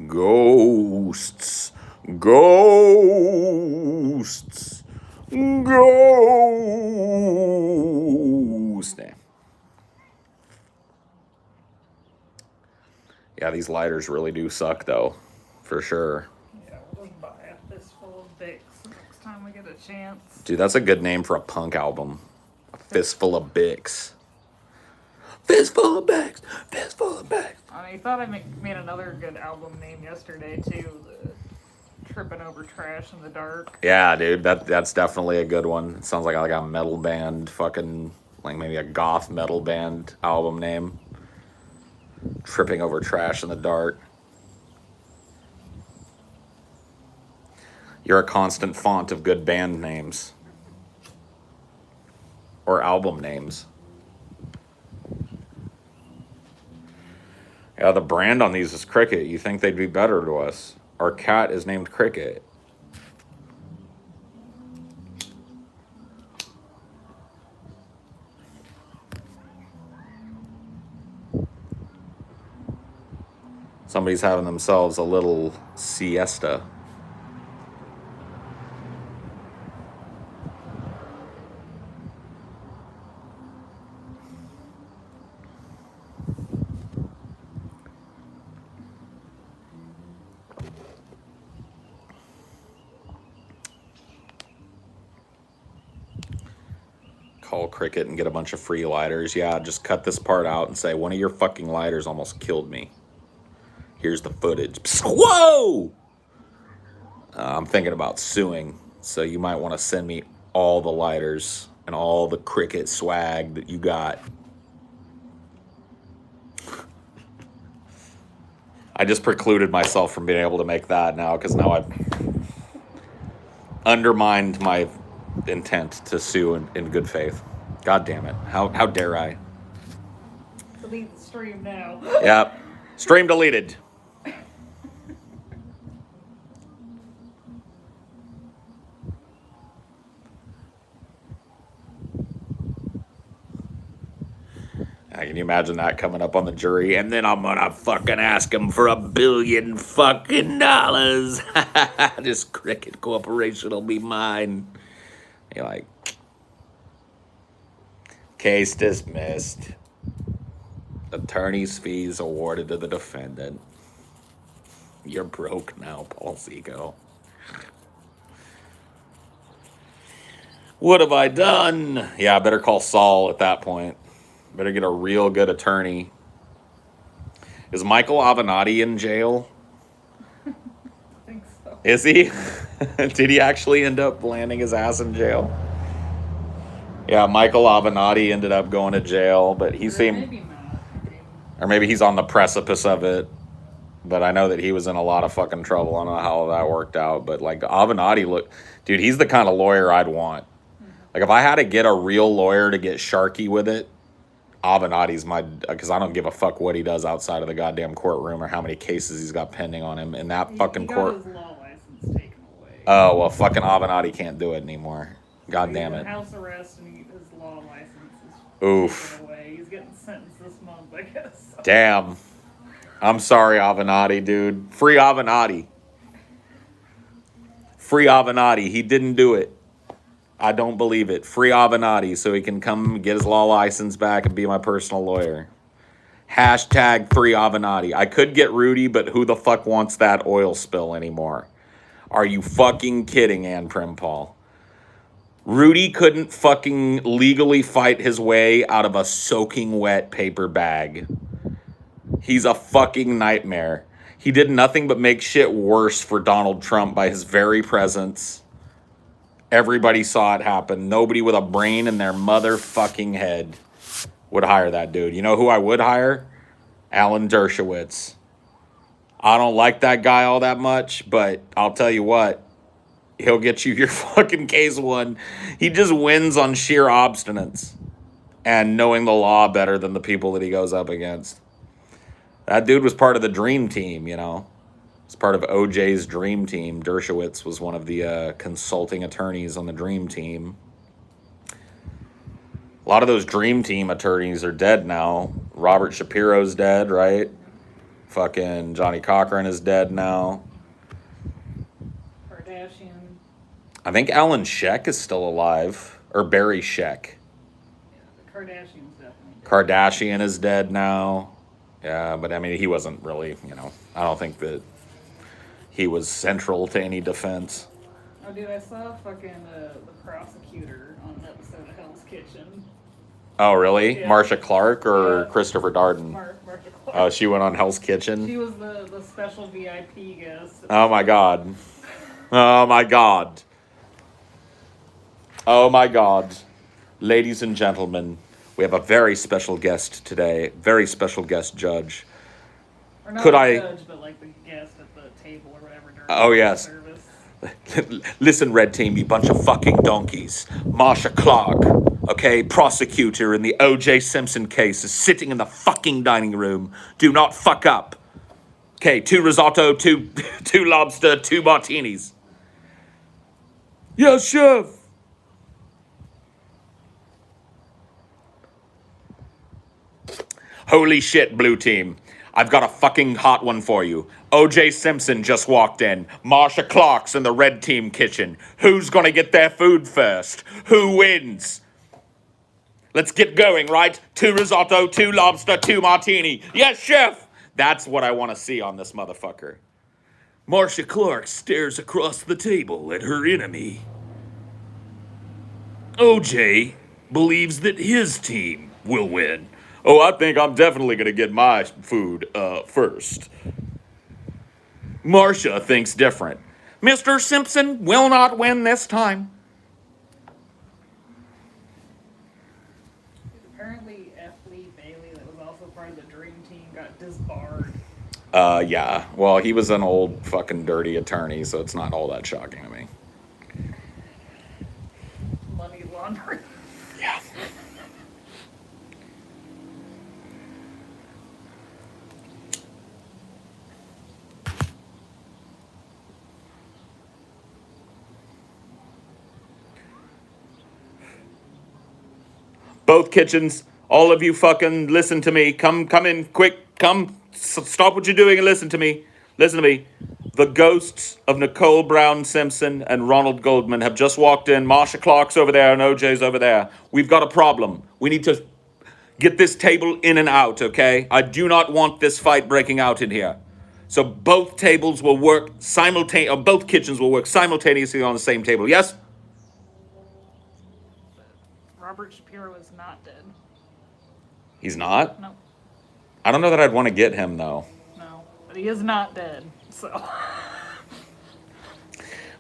Ghosts, ghosts, ghosts. Yeah, these lighters really do suck, though, for sure. Yeah, we'll just buy a fistful of Vicks next time we get a chance. Dude, that's a good name for a punk album. A fistful of Bicks. Fistful of Bicks, fistful of Bicks. I thought I made another good album name yesterday, too. The Tripping Over Trash in the Dark. Yeah, dude, that's definitely a good one. It sounds like a metal band, fucking, like maybe a goth metal band album name. Tripping Over Trash in the Dark. You're a constant font of good band names. Or album names. Yeah, the brand on these is Cricket. You think they'd be better to us. Our cat is named Cricket. Somebody's having themselves a little siesta. Call Cricket and get a bunch of free lighters. Yeah, just cut this part out and say, one of your fucking lighters almost killed me. Here's the footage. Whoa! I'm thinking about suing, so you might want to send me all the lighters and all the Cricket swag that you got. I just precluded myself from being able to make that now, because now I've undermined my intent to sue in good faith. God damn it. How dare I? Delete the stream now. Yep. Stream deleted. Can you imagine that coming up on the jury? And then I'm gonna fucking ask him for $1 billion fucking dollars. This Cricket Corporation will be mine. You're like, case dismissed. Attorney's fees awarded to the defendant. You're broke now, Paul Seco. What have I done? Yeah, I better call Saul at that point. Better get a real good attorney. Is Michael Avenatti in jail? I think so. Is he? Did he actually end up landing his ass in jail? Yeah, Michael Avenatti ended up going to jail, but he seemed... Maybe not. Or maybe he's on the precipice of it. But I know that he was in a lot of fucking trouble. I don't know how that worked out. But, like, Avenatti, dude, he's the kind of lawyer I'd want. Like, if I had to get a real lawyer to get sharky with it, Avenatti's my... Because I don't give a fuck what he does outside of the goddamn courtroom or how many cases he's got pending on him. In that fucking court... He got his law license taken away. Oh, well, fucking Avenatti can't do it anymore. God damn it. House arrest and his law license is Oof. taken away. He's getting sentenced this month, I guess. Damn. I'm sorry, Avenatti, dude. Free Avenatti. Free Avenatti. He didn't do it. I don't believe it. Free Avenatti so he can come get his law license back and be my personal lawyer. Hashtag free Avenatti. I could get Rudy, but who the fuck wants that oil spill anymore? Are you fucking kidding, Ann Primpall? Rudy couldn't fucking legally fight his way out of a soaking wet paper bag. He's a fucking nightmare. He did nothing but make shit worse for Donald Trump by his very presence. Everybody saw it happen. Nobody with a brain in their motherfucking head would hire that dude. You know who I would hire? Alan Dershowitz. I don't like that guy all that much, but I'll tell you what, he'll get you your fucking case won. He just wins on sheer obstinance and knowing the law better than the people that he goes up against. That dude was part of the dream team, you know. It's part of OJ's dream team. Dershowitz was one of the consulting attorneys on the dream team. A lot of those dream team attorneys are dead now. Robert Shapiro's dead, right? Fucking Johnny Cochran is dead now. Kardashian. I think Alan Sheck is still alive. Or Barry Sheck. Yeah, the Kardashian's definitely dead. Kardashian is dead now. Yeah, but I mean, he wasn't really, you know, I don't think that he was central to any defense. Oh, dude, I saw fucking the prosecutor on an episode of Hell's Kitchen. Oh, really? Yeah. Marcia Clark or Yeah. Christopher Darden? Marcia Clark. Oh, she went on Hell's Kitchen? She was the special VIP guest. Oh, my God. Oh, my God. Oh, my God. Ladies and gentlemen, we have a very special guest today. Very special guest judge. Or not Could the I- judge, but like the guest at the table or whatever during Oh, the yes. service. Listen, Red Team, you bunch of fucking donkeys. Marcia Clark, okay, prosecutor in the O.J. Simpson case, is sitting in the fucking dining room. Do not fuck up. Okay, 2 risotto, 2 lobster, 2 martinis. Yes, chef. Holy shit, Blue Team. I've got a fucking hot one for you. O.J. Simpson just walked in. Marcia Clark's in the Red Team kitchen. Who's gonna get their food first? Who wins? Let's get going, right? 2 risotto, 2 lobster, 2 martini. Yes, chef! That's what I want to see on this motherfucker. Marcia Clark stares across the table at her enemy. O.J. believes that his team will win. Oh, I think I'm definitely going to get my food first. Marcia thinks different. Mr. Simpson will not win this time. Apparently, F. Lee Bailey, that was also part of the Dream Team, got disbarred. Yeah. Well, he was an old fucking dirty attorney, so it's not all that shocking to me. Money laundering. Yeah. Both kitchens, all of you fucking listen to me. Come in, quick. Come, stop what you're doing and listen to me. Listen to me. The ghosts of Nicole Brown Simpson and Ronald Goldman have just walked in. Marcia Clark's over there and OJ's over there. We've got a problem. We need to get this table in and out, okay? I do not want this fight breaking out in here. So both tables will work simultaneously, both kitchens will work simultaneously on the same table. Yes? Robert Shapiro is not dead. He's not? No, I don't know that I'd want to get him, though. no. But he is not dead, so.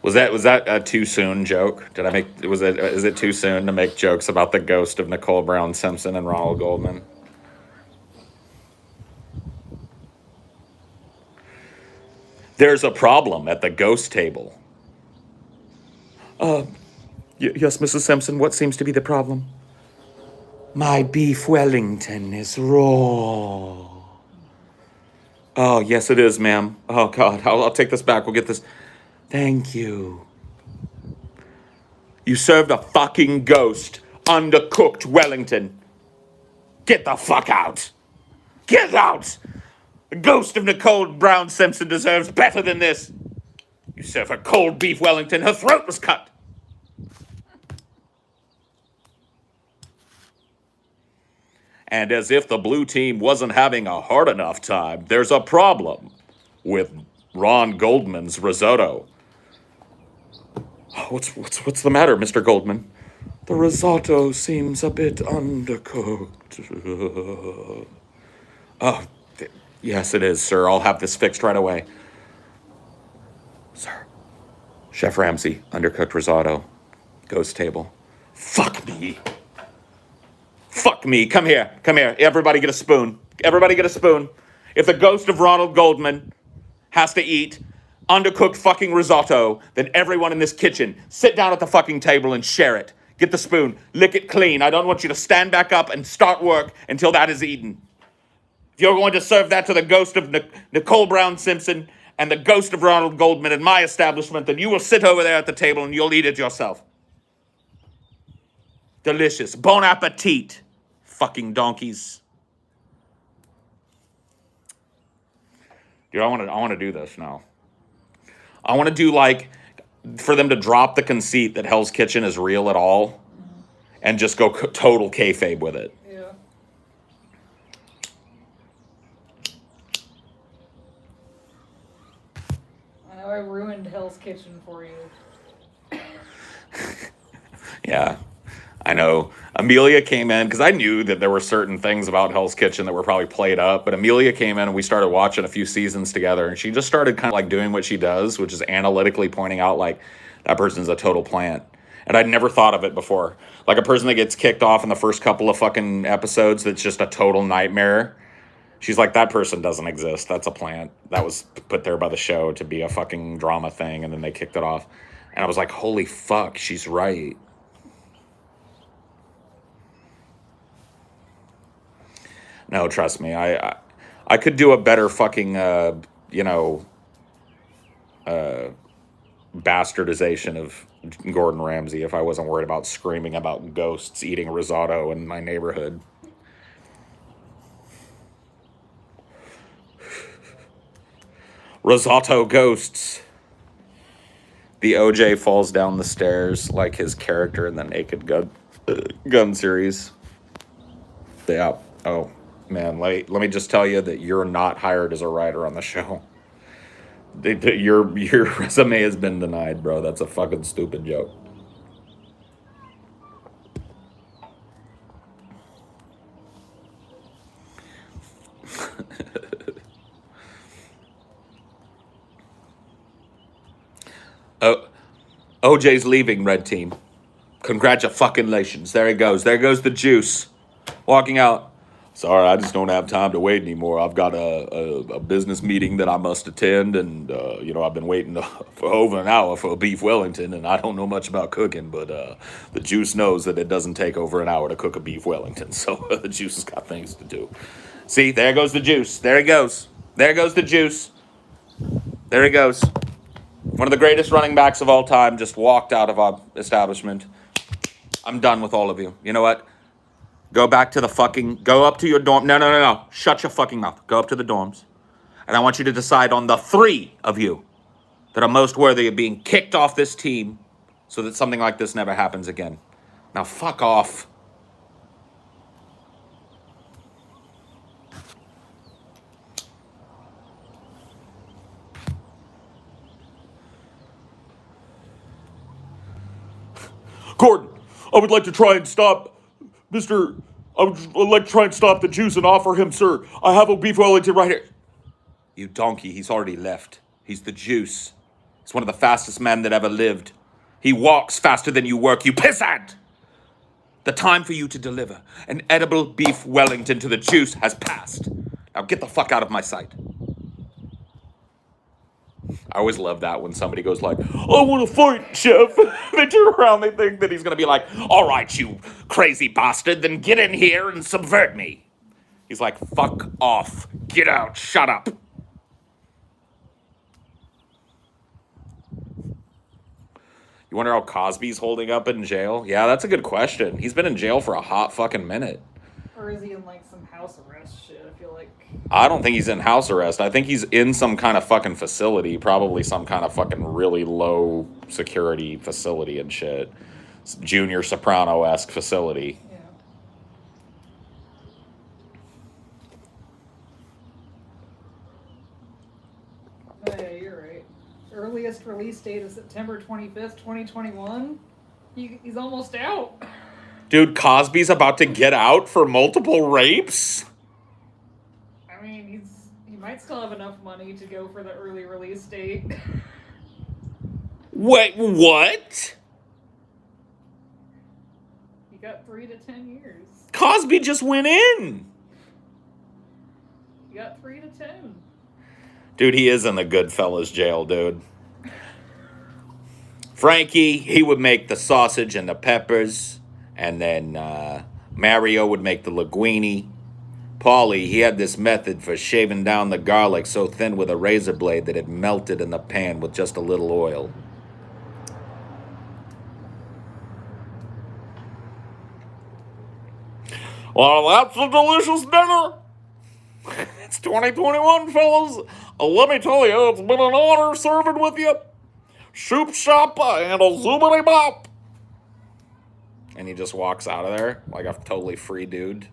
Was that a too soon joke? Is it too soon to make jokes about the ghost of Nicole Brown Simpson and Ronald Goldman? There's a problem at the ghost table. Yes, Mrs. Simpson, what seems to be the problem? My beef Wellington is raw. Oh, yes, it is, ma'am. Oh, God, I'll take this back. We'll get this. Thank you. You served a fucking ghost undercooked Wellington. Get the fuck out. Get out. The ghost of Nicole Brown Simpson deserves better than this. You serve her cold beef Wellington. Her throat was cut. And as if the blue team wasn't having a hard enough time, there's a problem with Ron Goldman's risotto. What's the matter, Mr. Goldman? The risotto seems a bit undercooked. Oh, Yes, it is, sir. I'll have this fixed right away. Sir. Chef Ramsay, undercooked risotto. Ghost table. Fuck me. Fuck me. Come here. Come here. Everybody get a spoon. Everybody get a spoon. If the ghost of Ronald Goldman has to eat undercooked fucking risotto, then everyone in this kitchen, sit down at the fucking table and share it. Get the spoon. Lick it clean. I don't want you to stand back up and start work until that is eaten. If you're going to serve that to the ghost of Nicole Brown Simpson and the ghost of Ronald Goldman in my establishment, then you will sit over there at the table and you'll eat it yourself. Delicious. Bon appetit. Fucking donkeys. Dude, I want to do this now. I want to do like for them to drop the conceit that Hell's Kitchen is real at all, and just go total kayfabe with it. Yeah. I know I ruined Hell's Kitchen for you. Yeah, I know. Amelia came in because I knew that there were certain things about Hell's Kitchen that were probably played up, but Amelia came in and we started watching a few seasons together, and she just started kind of like doing what she does, which is analytically pointing out like that person's a total plant. And I'd never thought of it before. Like a person that gets kicked off in the first couple of fucking episodes that's just a total nightmare. She's like, that person doesn't exist. That's a plant. That was put there by the show to be a fucking drama thing, and then they kicked it off. And I was like, holy fuck, she's right. No, trust me. I could do a better fucking, bastardization of Gordon Ramsay if I wasn't worried about screaming about ghosts eating risotto in my neighborhood. Risotto ghosts. The OJ falls down the stairs like his character in the Naked Gun series. Yeah. Oh, man. Let me just tell you that you're not hired as a writer on the show. Your resume has been denied, bro. That's a fucking stupid joke. Oh, OJ's leaving, Red Team. Congratulations. There he goes. There goes the juice. Walking out. Sorry, I just don't have time to wait anymore. I've got a business meeting that I must attend, and, I've been waiting for over an hour for a beef Wellington, and I don't know much about cooking, but the juice knows that it doesn't take over an hour to cook a beef Wellington, so the juice has got things to do. See, there goes the juice. There he goes. There goes the juice. There he goes. One of the greatest running backs of all time just walked out of our establishment. I'm done with all of you. You know what? Go back to go up to your dorm. No. Shut your fucking mouth. Go up to the dorms. And I want you to decide on the 3 of you that are most worthy of being kicked off this team so that something like this never happens again. Now fuck off. Gordon, I would like to try and stop I would like to try and stop the juice and offer him, sir. I have a beef Wellington right here. You donkey, he's already left. He's the juice. He's one of the fastest men that ever lived. He walks faster than you work, you pissant! The time for you to deliver an edible beef Wellington to the juice has passed. Now get the fuck out of my sight. I always love that when somebody goes like, I want to fight, chef. They turn around, they think that he's going to be like, all right, you crazy bastard, then get in here and subvert me. He's like, fuck off. Get out. Shut up. You wonder how Cosby's holding up in jail? Yeah, that's a good question. He's been in jail for a hot fucking minute. Or is he in like some house arrest shit? I feel like. I don't think he's in house arrest. I think he's in some kind of fucking facility, probably some kind of fucking really low security facility and shit. Junior Soprano-esque facility. Yeah. Oh, yeah, you're right. Earliest release date is September 25th, 2021. He's almost out. Dude, Cosby's about to get out for multiple rapes? I mean, he might still have enough money to go for the early release date. Wait, what? You got 3 to 10 years. Cosby just went in. You got 3 to 10. Dude, he is in the Goodfellas jail, dude. Frankie, he would make the sausage and the peppers. And then Mario would make the linguine. Paulie, he had this method for shaving down the garlic so thin with a razor blade that it melted in the pan with just a little oil. Well, that's a delicious dinner. It's 2021, fellas. Let me tell you, it's been an honor serving with you. Shoop shop and a zoomity bop. And he just walks out of there like a totally free dude.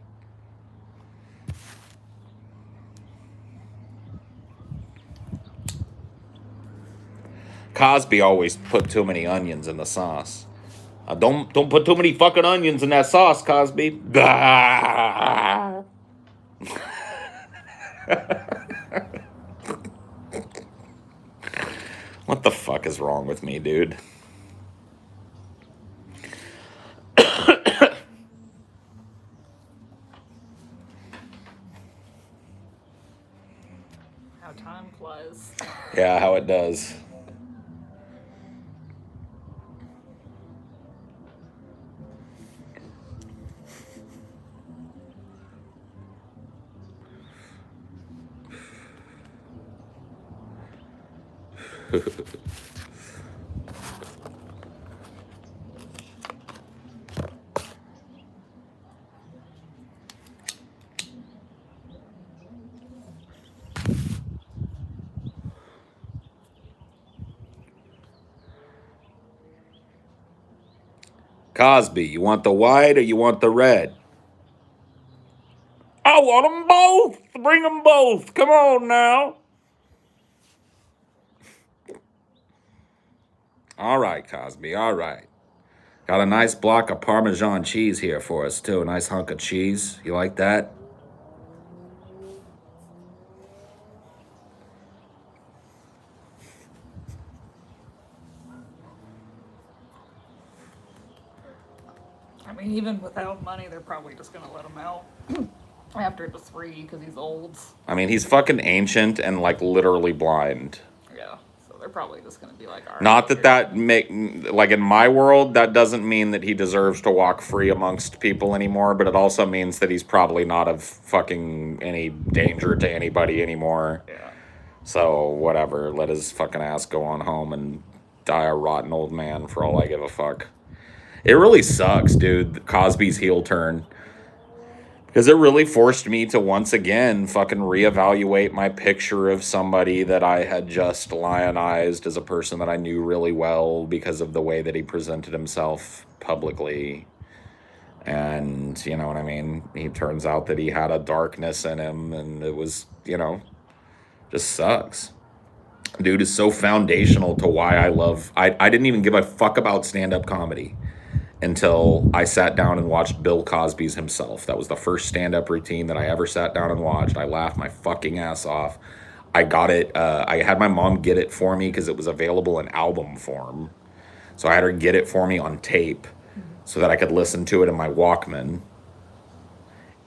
Cosby always put too many onions in the sauce. Don't put too many fucking onions in that sauce, Cosby. What the fuck is wrong with me, dude? How time flies. Yeah, how it does. Cosby, you want the white or you want the red? I want them both. Bring them both. Come on now. All right, Cosby. All right. Got a nice block of Parmesan cheese here for us, too. A nice hunk of cheese. You like that? I mean, even without money, they're probably just gonna let him out after the 3 because he's old. I mean, he's fucking ancient and, like, literally blind. Yeah, so they're probably just gonna be like, all right. Not that like, in my world, that doesn't mean that he deserves to walk free amongst people anymore, but it also means that he's probably not of fucking any danger to anybody anymore. Yeah. So, whatever. Let his fucking ass go on home and die a rotten old man for all I give a fuck. It really sucks, dude, Cosby's heel turn. Because it really forced me to once again fucking reevaluate my picture of somebody that I had just lionized as a person that I knew really well because of the way that he presented himself publicly. And, you know what I mean? He turns out that he had a darkness in him, and it was, just sucks. Dude is so foundational to why I didn't even give a fuck about stand-up comedy until I sat down and watched Bill Cosby's himself. That was the first stand-up routine that I ever sat down and watched. I laughed my fucking ass off. I got it. I had my mom get it for me because it was available in album form. So I had her get it for me on tape so that I could listen to it in my Walkman.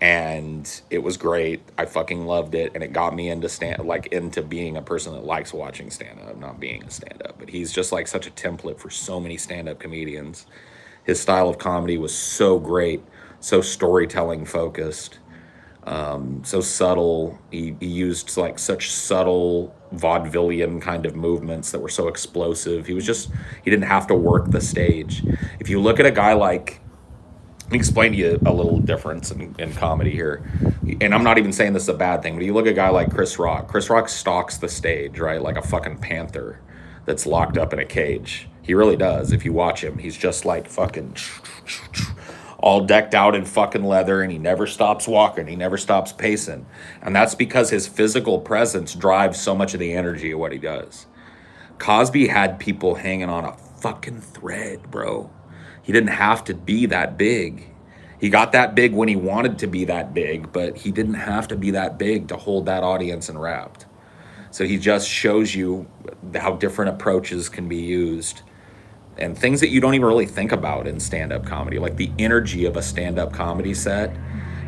And it was great. I fucking loved it. And it got me into being a person that likes watching stand-up, not being a stand-up. But he's just like such a template for so many stand-up comedians. His style of comedy was so great, so storytelling focused, so subtle. He used like such subtle vaudevillian kind of movements that were so explosive. He didn't have to work the stage. If you look at a guy like, let me explain to you a little difference in comedy here. And I'm not even saying this is a bad thing, but you look at a guy like Chris Rock. Chris Rock stalks the stage, right? Like a fucking panther that's locked up in a cage. He really does. If you watch him, he's just like fucking all decked out in fucking leather, and he never stops walking. He never stops pacing. And that's because his physical presence drives so much of the energy of what he does. Cosby had people hanging on a fucking thread, bro. He didn't have to be that big. He got that big when he wanted to be that big, but he didn't have to be that big to hold that audience enwrapped. So he just shows you how different approaches can be used and things that you don't even really think about in stand-up comedy. Like the energy of a stand-up comedy set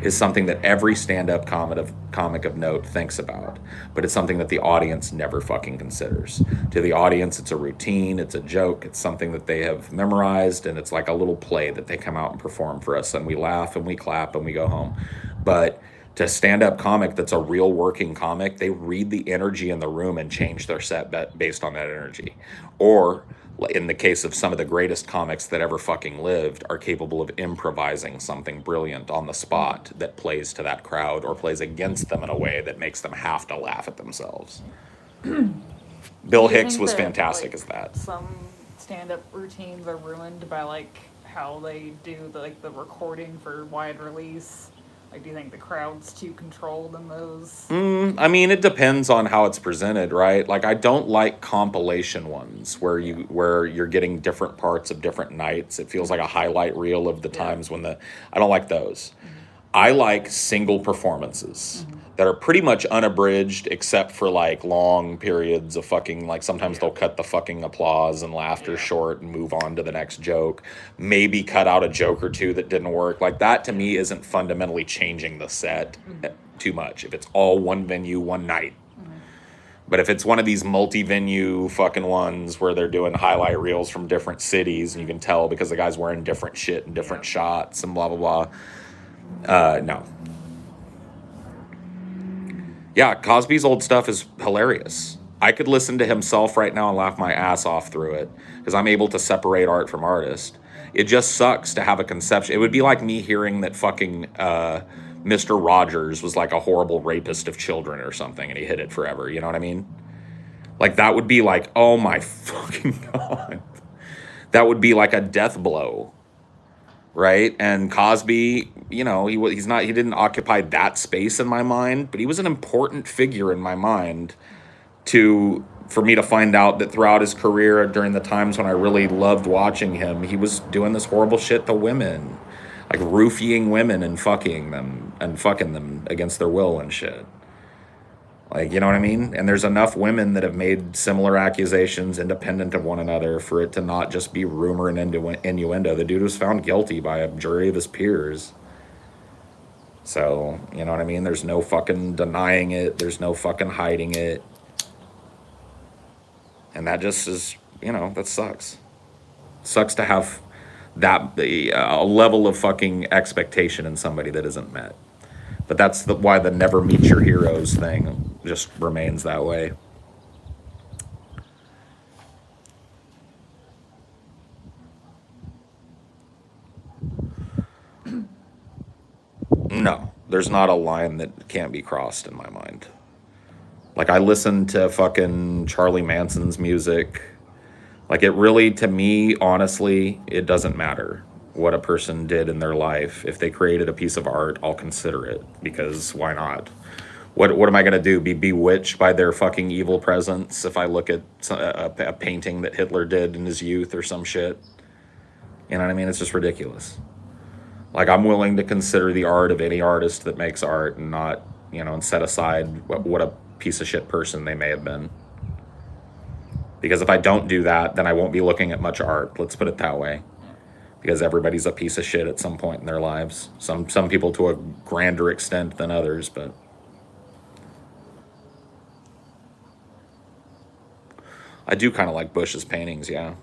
is something that every stand-up comic of note thinks about, but it's something that the audience never fucking considers. To the audience, it's a routine, it's a joke, it's something that they have memorized, and it's like a little play that they come out and perform for us, and we laugh and we clap and we go home. But to stand-up comic that's a real working comic, they read the energy in the room and change their set based on that energy. Or in the case of some of the greatest comics that ever fucking lived, are capable of improvising something brilliant on the spot that plays to that crowd or plays against them in a way that makes them have to laugh at themselves. Bill Do you Hicks think was that, fantastic like, as that. some stand-up routines are ruined by like how they do the recording for wide release? Like, do you think the crowd's too controlled in those? I mean, it depends on how it's presented, right? Like, I don't like compilation ones where Yeah. you're getting different parts of different nights. It feels like a highlight reel of the Yeah. times when I don't like those. I like single performances that are pretty much unabridged except for like long periods of fucking, like sometimes they'll cut the fucking applause and laughter Yeah. short and move on to the next joke. Maybe cut out a joke or two that didn't work. Like that to me isn't fundamentally changing the set too much. If it's all one venue, one night. But if it's one of these multi-venue fucking ones where they're doing highlight reels from different cities and you can tell because the guy's wearing different shit and different shots and blah, blah, blah. No. Yeah, Cosby's old stuff is hilarious. I could listen to himself right now and laugh my ass off through it because I'm able to separate art from artist. It just sucks to have a conception. It would be like me hearing that fucking Mr. Rogers was like a horrible rapist of children or something and he hid it forever. You know what I mean? Like that would be like, oh my fucking God. That would be like a death blow. Right? And Cosby, you know, he didn't occupy that space in my mind, but he was an important figure in my mind for me to find out that throughout his career, during the times when I really loved watching him, he was doing this horrible shit to women, like roofying women and fucking them against their will and shit. Like, you know what I mean? And there's enough women that have made similar accusations independent of one another for it to not just be rumor and innuendo. The dude was found guilty by a jury of his peers. So, you know what I mean? There's no fucking denying it. There's no fucking hiding it. And that just is, you know, that sucks. Sucks to have a level of fucking expectation in somebody that isn't met. But that's why the never meet your heroes thing just remains that way. No, there's not a line that can't be crossed in my mind. Like, I listen to fucking Charlie Manson's music. Like, it really, to me, honestly, it doesn't matter what a person did in their life. If they created a piece of art, I'll consider it, because why not? What am I going to do? Be bewitched by their fucking evil presence if I look at a painting that Hitler did in his youth or some shit? You know what I mean? It's just ridiculous. Like, I'm willing to consider the art of any artist that makes art and not, you know, and set aside what a piece of shit person they may have been. Because if I don't do that, then I won't be looking at much art. Let's put it that way. Because everybody's a piece of shit at some point in their lives. Some people to a grander extent than others, but I do kind of like Bush's paintings, yeah.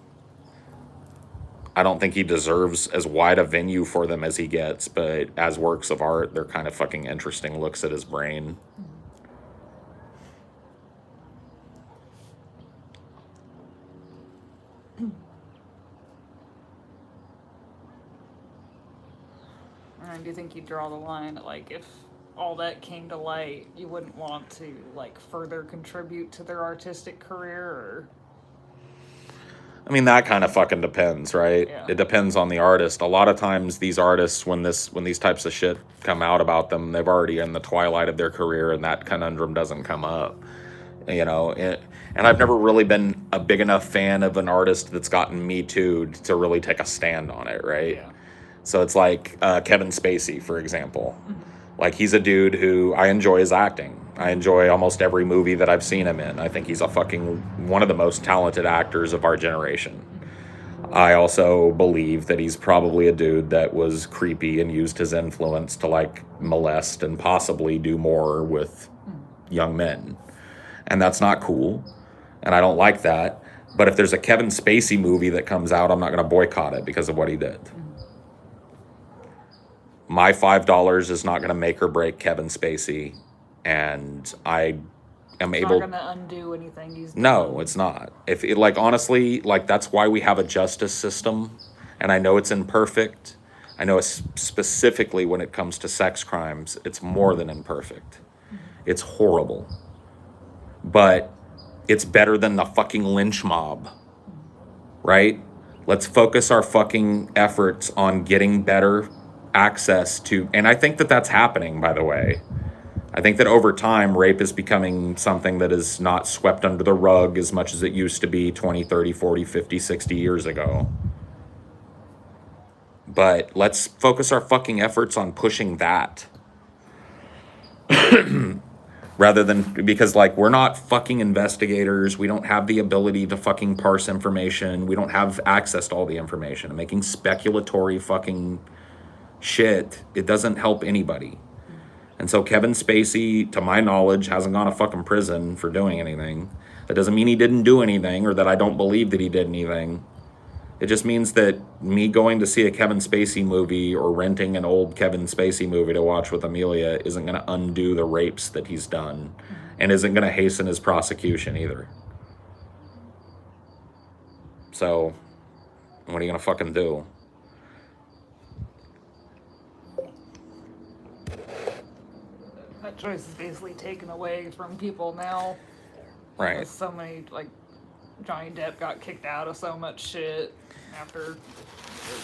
I don't think he deserves as wide a venue for them as he gets, but as works of art, they're kind of fucking interesting looks at his brain. And do you think you draw the line at, like, if all that came to light, you wouldn't want to, like, further contribute to their artistic career, or? I mean, that kind of fucking depends, right? Yeah. It depends on the artist. A lot of times these artists, when these types of shit come out about them, they've already in the twilight of their career and that conundrum doesn't come up. You know, and I've never really been a big enough fan of an artist that's gotten Me Too'd to really take a stand on it, right? Yeah. So it's like Kevin Spacey, for example. Like, he's a dude who I enjoy his acting. I enjoy almost every movie that I've seen him in. I think he's a fucking one of the most talented actors of our generation. I also believe that he's probably a dude that was creepy and used his influence to like molest and possibly do more with young men. And that's not cool. And I don't like that. But if there's a Kevin Spacey movie that comes out, I'm not going to boycott it because of what he did. My $5 is not going to make or break Kevin Spacey. And I am It's able... not going to undo anything he's done. No, it's not. If it, like, honestly, like, that's why we have a justice system. And I know it's imperfect. I know it's specifically when it comes to sex crimes, it's more than imperfect. It's horrible. But it's better than the fucking lynch mob, right? Let's focus our fucking efforts on getting better access to, and I think that that's happening, by the way. I think that over time, rape is becoming something that is not swept under the rug as much as it used to be 20, 30, 40, 50, 60 years ago. But let's focus our fucking efforts on pushing that. Rather than, because like, we're not fucking investigators. We don't have the ability to fucking parse information. We don't have access to all the information. Making speculatory fucking shit, it doesn't help anybody. And so Kevin Spacey, to my knowledge, hasn't gone to fucking prison for doing anything. That doesn't mean he didn't do anything or that I don't believe that he did anything. It just means that me going to see a Kevin Spacey movie or renting an old Kevin Spacey movie to watch with Amelia isn't going to undo the rapes that he's done and isn't going to hasten his prosecution either. So, what are you going to fucking do? That choice is basically taken away from people now. Right. There's so many, like, Johnny Depp got kicked out of so much shit after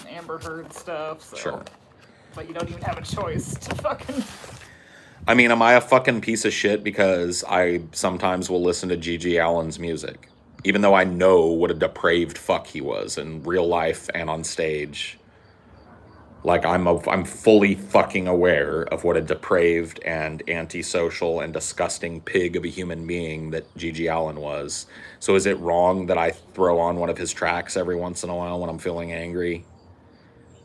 the Amber Heard stuff. So. Sure. But you don't even have a choice to fucking... I mean, am I a fucking piece of shit because I sometimes will listen to Gigi Allen's music? Even though I know what a depraved fuck he was in real life and on stage. Like, I'm fully fucking aware of what a depraved and antisocial and disgusting pig of a human being that Gigi Allen was. So is it wrong that I throw on one of his tracks every once in a while when I'm feeling angry?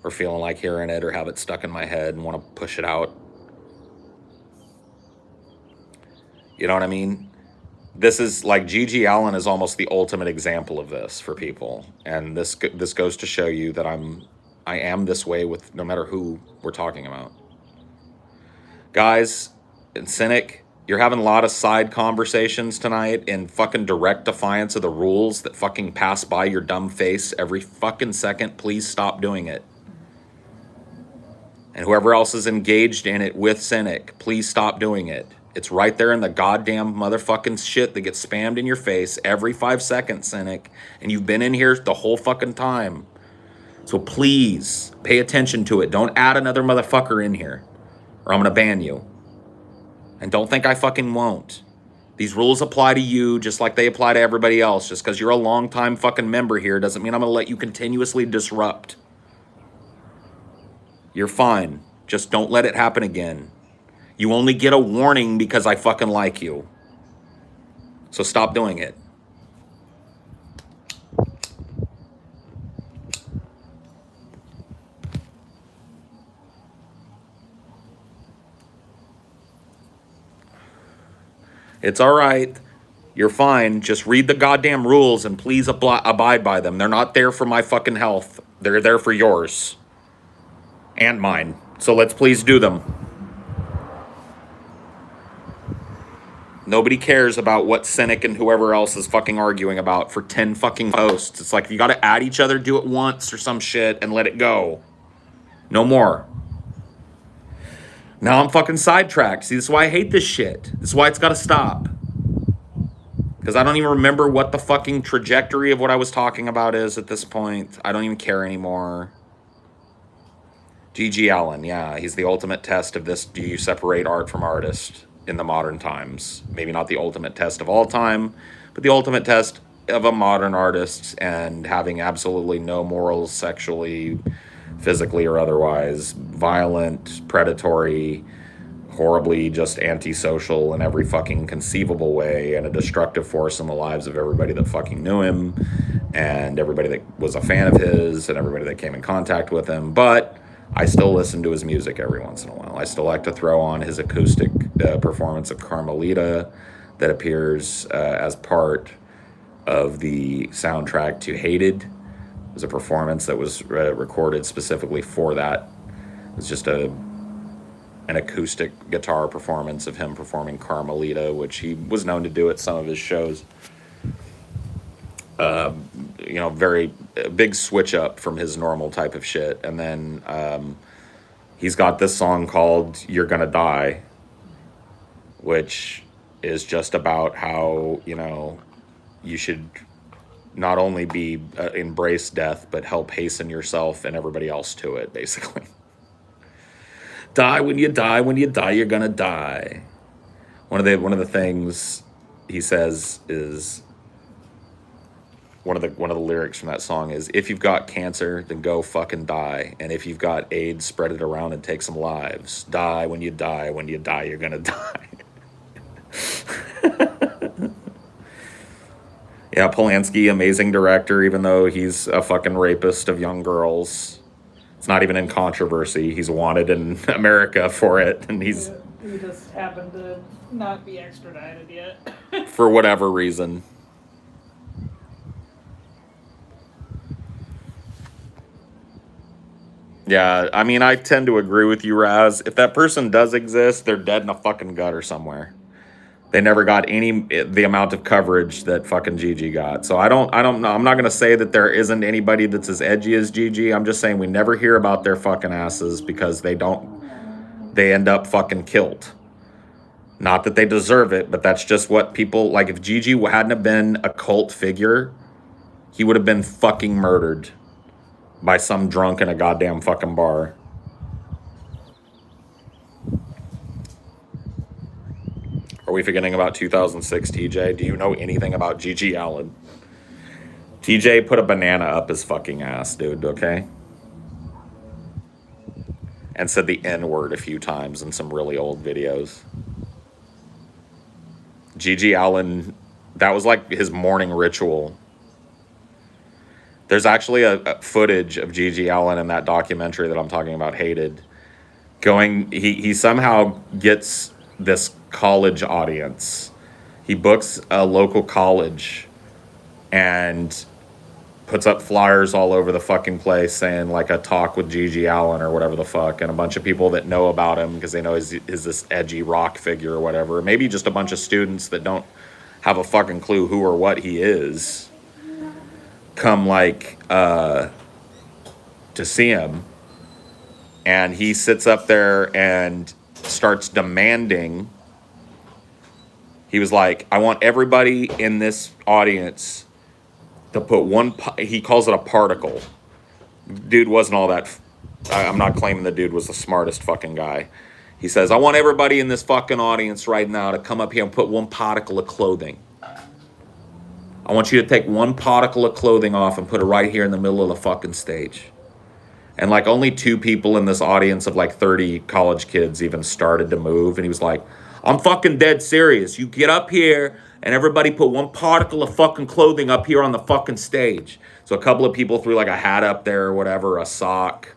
Or feeling like hearing it or have it stuck in my head and want to push it out? You know what I mean? This is like, Gigi Allen is almost the ultimate example of this for people. And this goes to show you that I am this way with no matter who we're talking about. Guys, and Cynic, you're having a lot of side conversations tonight in fucking direct defiance of the rules that fucking pass by your dumb face every fucking second. Please stop doing it. And whoever else is engaged in it with Cynic, please stop doing it. It's right there in the goddamn motherfucking shit that gets spammed in your face every 5 seconds, Cynic. And you've been in here the whole fucking time. So please pay attention to it. Don't add another motherfucker in here or I'm going to ban you. And don't think I fucking won't. These rules apply to you just like they apply to everybody else. Just because you're a long-time fucking member here doesn't mean I'm going to let you continuously disrupt. You're fine. Just don't let it happen again. You only get a warning because I fucking like you. So stop doing it. It's all right. You're fine. Just read the goddamn rules and please abide by them. They're not there for my fucking health. They're there for yours. And mine. So let's please do them. Nobody cares about what Cynic and whoever else is fucking arguing about for 10 fucking posts. It's like, if you gotta add each other, do it once or some shit and let it go. No more. Now I'm fucking sidetracked. See, this is why I hate this shit. This is why it's gotta stop. Because I don't even remember what the fucking trajectory of what I was talking about is at this point. I don't even care anymore. Gigi Allen, yeah, he's the ultimate test of this. Do you separate art from artist in the modern times? Maybe not the ultimate test of all time, but the ultimate test of a modern artist and having absolutely no morals sexually, physically or otherwise, violent, predatory, horribly just antisocial in every fucking conceivable way, and a destructive force in the lives of everybody that fucking knew him and everybody that was a fan of his and everybody that came in contact with him. But I still listen to his music every once in a while. I still like to throw on his acoustic performance of Carmelita that appears as part of the soundtrack to Hated. It was a performance that was recorded specifically for that. It was just an acoustic guitar performance of him performing Carmelita, which he was known to do at some of his shows. Very big switch up from his normal type of shit. And then he's got this song called You're Gonna Die, which is just about how, you should not only be embrace death, but help hasten yourself and everybody else to it, basically. Die when you die, you're gonna die. One of the things he says is one of the lyrics from that song is, if you've got cancer, then go fucking die. And if you've got AIDS, spread it around and take some lives. Die when you die, you're gonna die. Yeah, Polanski, amazing director, even though he's a fucking rapist of young girls. It's not even in controversy. He's wanted in America for it, and he just happened to not be extradited yet. For whatever reason. Yeah, I mean, I tend to agree with you, Raz. If that person does exist, they're dead in a fucking gutter somewhere. They never got the amount of coverage that fucking Gigi got. So I don't know. I'm not going to say that there isn't anybody that's as edgy as Gigi. I'm just saying we never hear about their fucking asses because they end up fucking killed. Not that they deserve it, but that's just what people, like, if Gigi hadn't have been a cult figure, he would have been fucking murdered by some drunk in a goddamn fucking bar. Are we forgetting about 2006 TJ? Do you know anything about Gigi Allin? TJ put a banana up his fucking ass, dude, okay? And said the N-word a few times in some really old videos. Gigi Allin, that was like his morning ritual. There's actually a footage of Gigi Allin in that documentary that I'm talking about, Hated. He somehow gets this college audience. He books a local college and puts up flyers all over the fucking place saying, like, a talk with Gigi Allin or whatever the fuck, and a bunch of people that know about him because they know he's this edgy rock figure or whatever. Maybe just a bunch of students that don't have a fucking clue who or what he is come, like, to see him, and he sits up there and starts demanding. He was like, I want everybody in this audience to put he calls it a particle. Dude wasn't all that, I'm not claiming the dude was the smartest fucking guy. He says, I want everybody in this fucking audience right now to come up here and put one particle of clothing. I want you to take one particle of clothing off and put it right here in the middle of the fucking stage. And like only 2 people in this audience of like 30 college kids even started to move. And he was like, I'm fucking dead serious. You get up here and everybody put one particle of fucking clothing up here on the fucking stage. So a couple of people threw like a hat up there or whatever, a sock.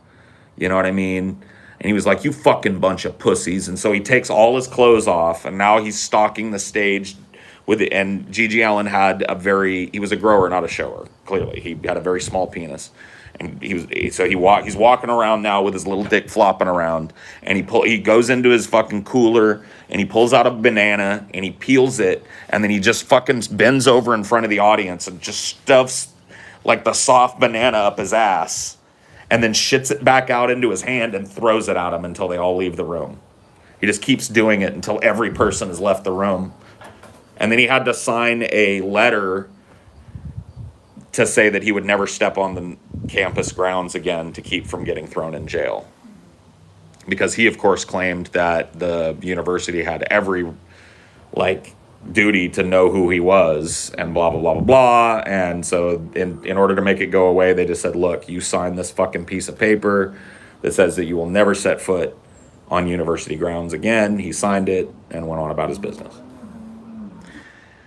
You know what I mean? And he was like, you fucking bunch of pussies. And so he takes all his clothes off and now he's stalking the stage with it. And Gigi Allin he was a grower, not a shower, clearly. He had a very small penis. And he's walking around now with his little dick flopping around, and he goes into his fucking cooler and he pulls out a banana and he peels it, and then he just fucking bends over in front of the audience and just stuffs like the soft banana up his ass, and then shits it back out into his hand and throws it at him until they all leave the room. He just keeps doing it until every person has left the room, and then he had to sign a letter to say that he would never step on the campus grounds again to keep from getting thrown in jail. Because he, of course, claimed that the university had every, like, duty to know who he was, and blah blah blah blah blah. And so in order to make it go away, they just said, look, you sign this fucking piece of paper that says that you will never set foot on university grounds again. He signed it and went on about his business.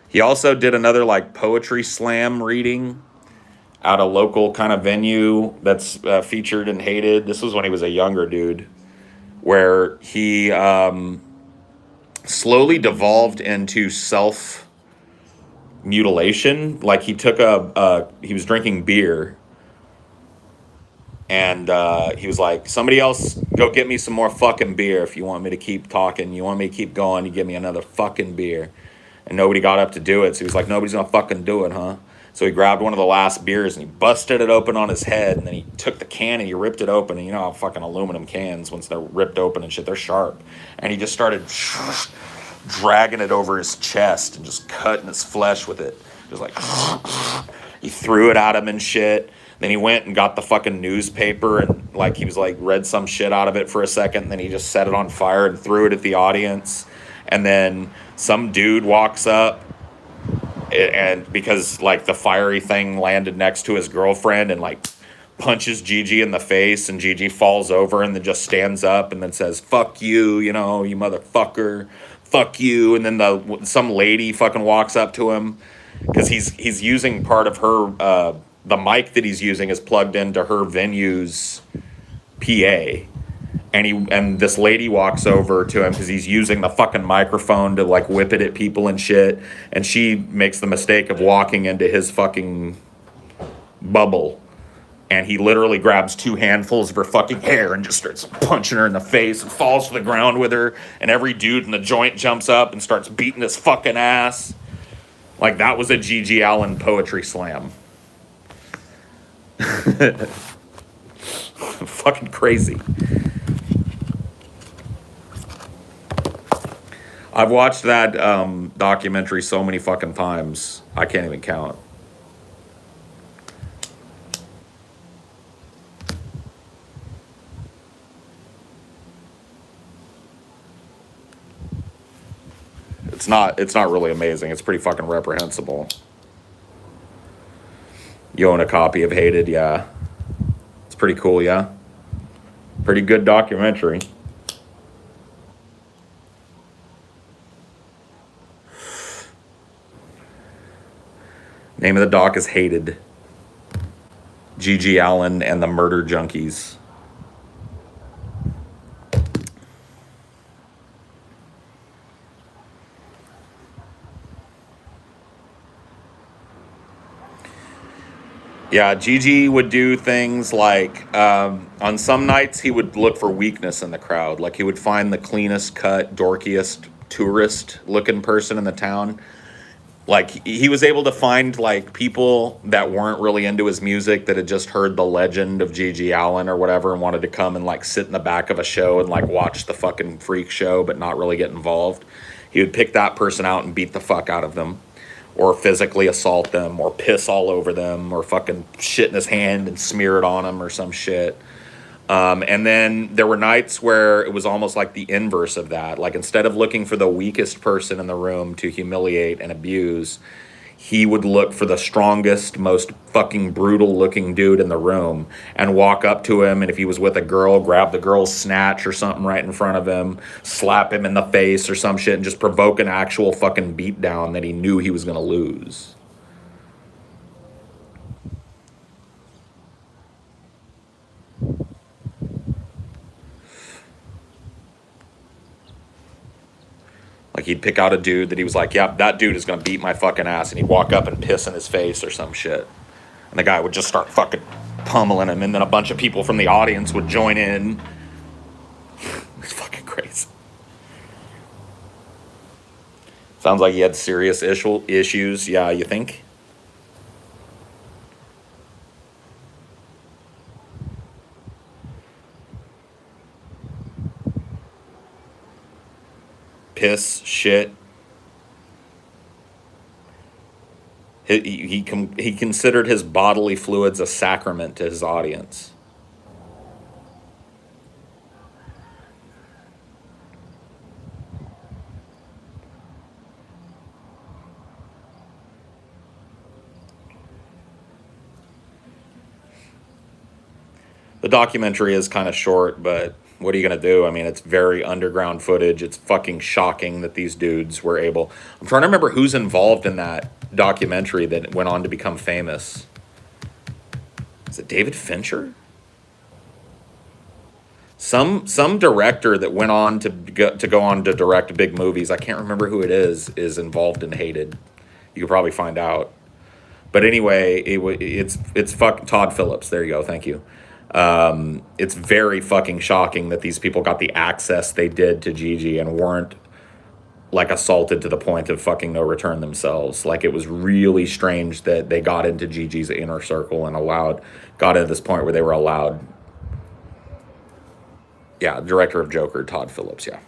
He also did another like poetry slam reading at a local kind of venue that's featured and hated. This was when he was a younger dude, where he slowly devolved into self mutilation. Like he took he was drinking beer, and he was like, somebody else go get me some more fucking beer if you want me to keep talking. You want me to keep going, you give me another fucking beer. And nobody got up to do it, so he was like, nobody's gonna fucking do it, huh? So he grabbed one of the last beers and he busted it open on his head, and then he took the can and he ripped it open. And you know how fucking aluminum cans, once they're ripped open and shit, they're sharp. And he just started dragging it over his chest and just cutting his flesh with it. Just like, he threw it at him and shit. Then he went and got the fucking newspaper and like he was like read some shit out of it for a second. And then he just set it on fire and threw it at the audience. And then some dude walks up, and because like the fiery thing landed next to his girlfriend, and like punches Gigi in the face, and Gigi falls over and then just stands up and then says, fuck you, you know, you motherfucker, fuck you. And then some lady fucking walks up to him because he's using part of her the mic that he's using is plugged into her venue's PA. And this lady walks over to him because he's using the fucking microphone to like whip it at people and shit. And she makes the mistake of walking into his fucking bubble. And he literally grabs 2 handfuls of her fucking hair and just starts punching her in the face and falls to the ground with her. And every dude in the joint jumps up and starts beating his fucking ass. Like that was a G.G. Allin poetry slam. Fucking crazy. I've watched that documentary so many fucking times, I can't even count. It's not really amazing. It's pretty fucking reprehensible. You own a copy of Hated, yeah. It's pretty cool, yeah. Pretty good documentary. Name of the doc is Hated. G.G. Allin and the Murder Junkies. Yeah, Gigi would do things like, on some nights he would look for weakness in the crowd. Like he would find the cleanest cut, dorkiest, tourist-looking person in the town. Like he was able to find like people that weren't really into his music, that had just heard the legend of G.G. Allin or whatever and wanted to come and like sit in the back of a show and like watch the fucking freak show but not really get involved. He would pick that person out and beat the fuck out of them, or physically assault them, or piss all over them, or fucking shit in his hand and smear it on them or some shit. And then there were nights where it was almost like the inverse of that. Like instead of looking for the weakest person in the room to humiliate and abuse, he would look for the strongest, most fucking brutal looking dude in the room and walk up to him. And if he was with a girl, grab the girl's snatch or something right in front of him, slap him in the face or some shit, and just provoke an actual fucking beatdown that he knew he was going to lose. Like he'd pick out a dude that he was like, yep, that dude is going to beat my fucking ass. And he'd walk up and piss in his face or some shit. And the guy would just start fucking pummeling him. And then a bunch of people from the audience would join in. It's fucking crazy. Sounds like he had serious issues. Yeah, you think? Piss, shit. He considered his bodily fluids a sacrament to his audience. The documentary is kind of short, but what are you going to do? I mean, it's very underground footage. It's fucking shocking that these dudes were able. I'm trying to remember who's involved in that documentary that went on to become famous. Is it David Fincher? Some director that went on to go on to direct big movies. I can't remember who it is involved in Hated. You could probably find out. But anyway, it's fucking Todd Phillips. There you go. Thank you. It's very fucking shocking that these people got the access they did to Gigi and weren't like assaulted to the point of fucking no return themselves. Like, it was really strange that they got into Gigi's inner circle and got into this point where they were allowed. Yeah, director of Joker, Todd Phillips. Yeah.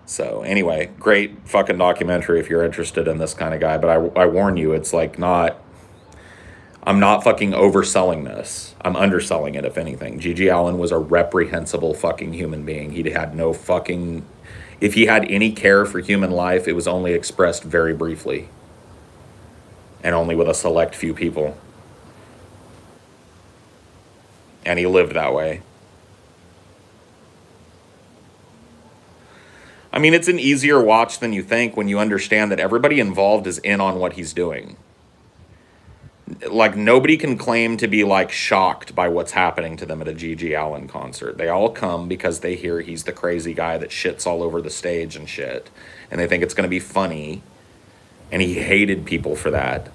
So anyway, great fucking documentary if you're interested in this kind of guy. But I warn you, it's like not. I'm not fucking overselling this. I'm underselling it, if anything. Gigi Allin was a reprehensible fucking human being. He had no fucking. If he had any care for human life, it was only expressed very briefly. And only with a select few people. And he lived that way. I mean, it's an easier watch than you think when you understand that everybody involved is in on what he's doing. Like, nobody can claim to be, like, shocked by what's happening to them at a Gigi Allin concert. They all come because they hear he's the crazy guy that shits all over the stage and shit. And they think it's going to be funny. And he hated people for that.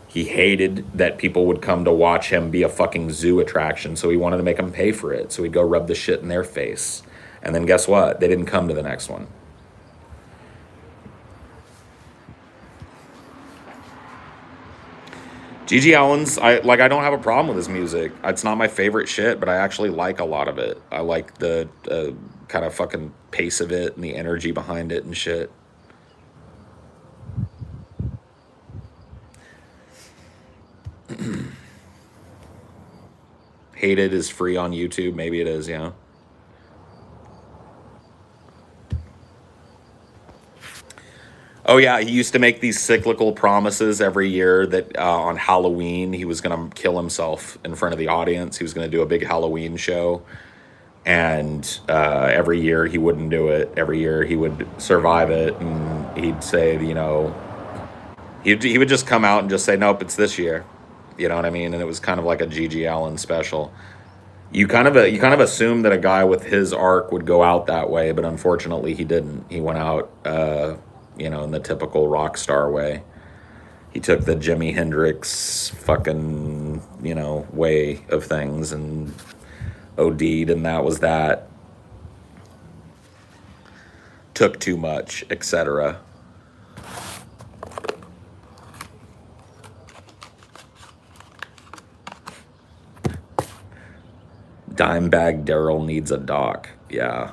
He hated that people would come to watch him be a fucking zoo attraction, so he wanted to make them pay for it. So he'd go rub the shit in their face. And then guess what? They didn't come to the next one. Gigi Allen's, I don't have a problem with his music. It's not my favorite shit, but I actually like a lot of it. I like the kind of fucking pace of it and the energy behind it and shit. Hated is free on YouTube. Maybe it is, yeah. Oh yeah, he used to make these cyclical promises every year that on Halloween he was going to kill himself in front of the audience. He was going to do a big Halloween show, and every year he wouldn't do it. Every year he would survive it, and he'd say, he would just come out and just say, "Nope, it's this year." You know what I mean? And it was kind of like a Gigi Allen special. You kind of assume that a guy with his arc would go out that way, but unfortunately he didn't. He went out, in the typical rock star way. He took the Jimi Hendrix fucking, way of things and OD'd, and that was that. Took too much, etc. Dimebag Daryl needs a doc. Yeah.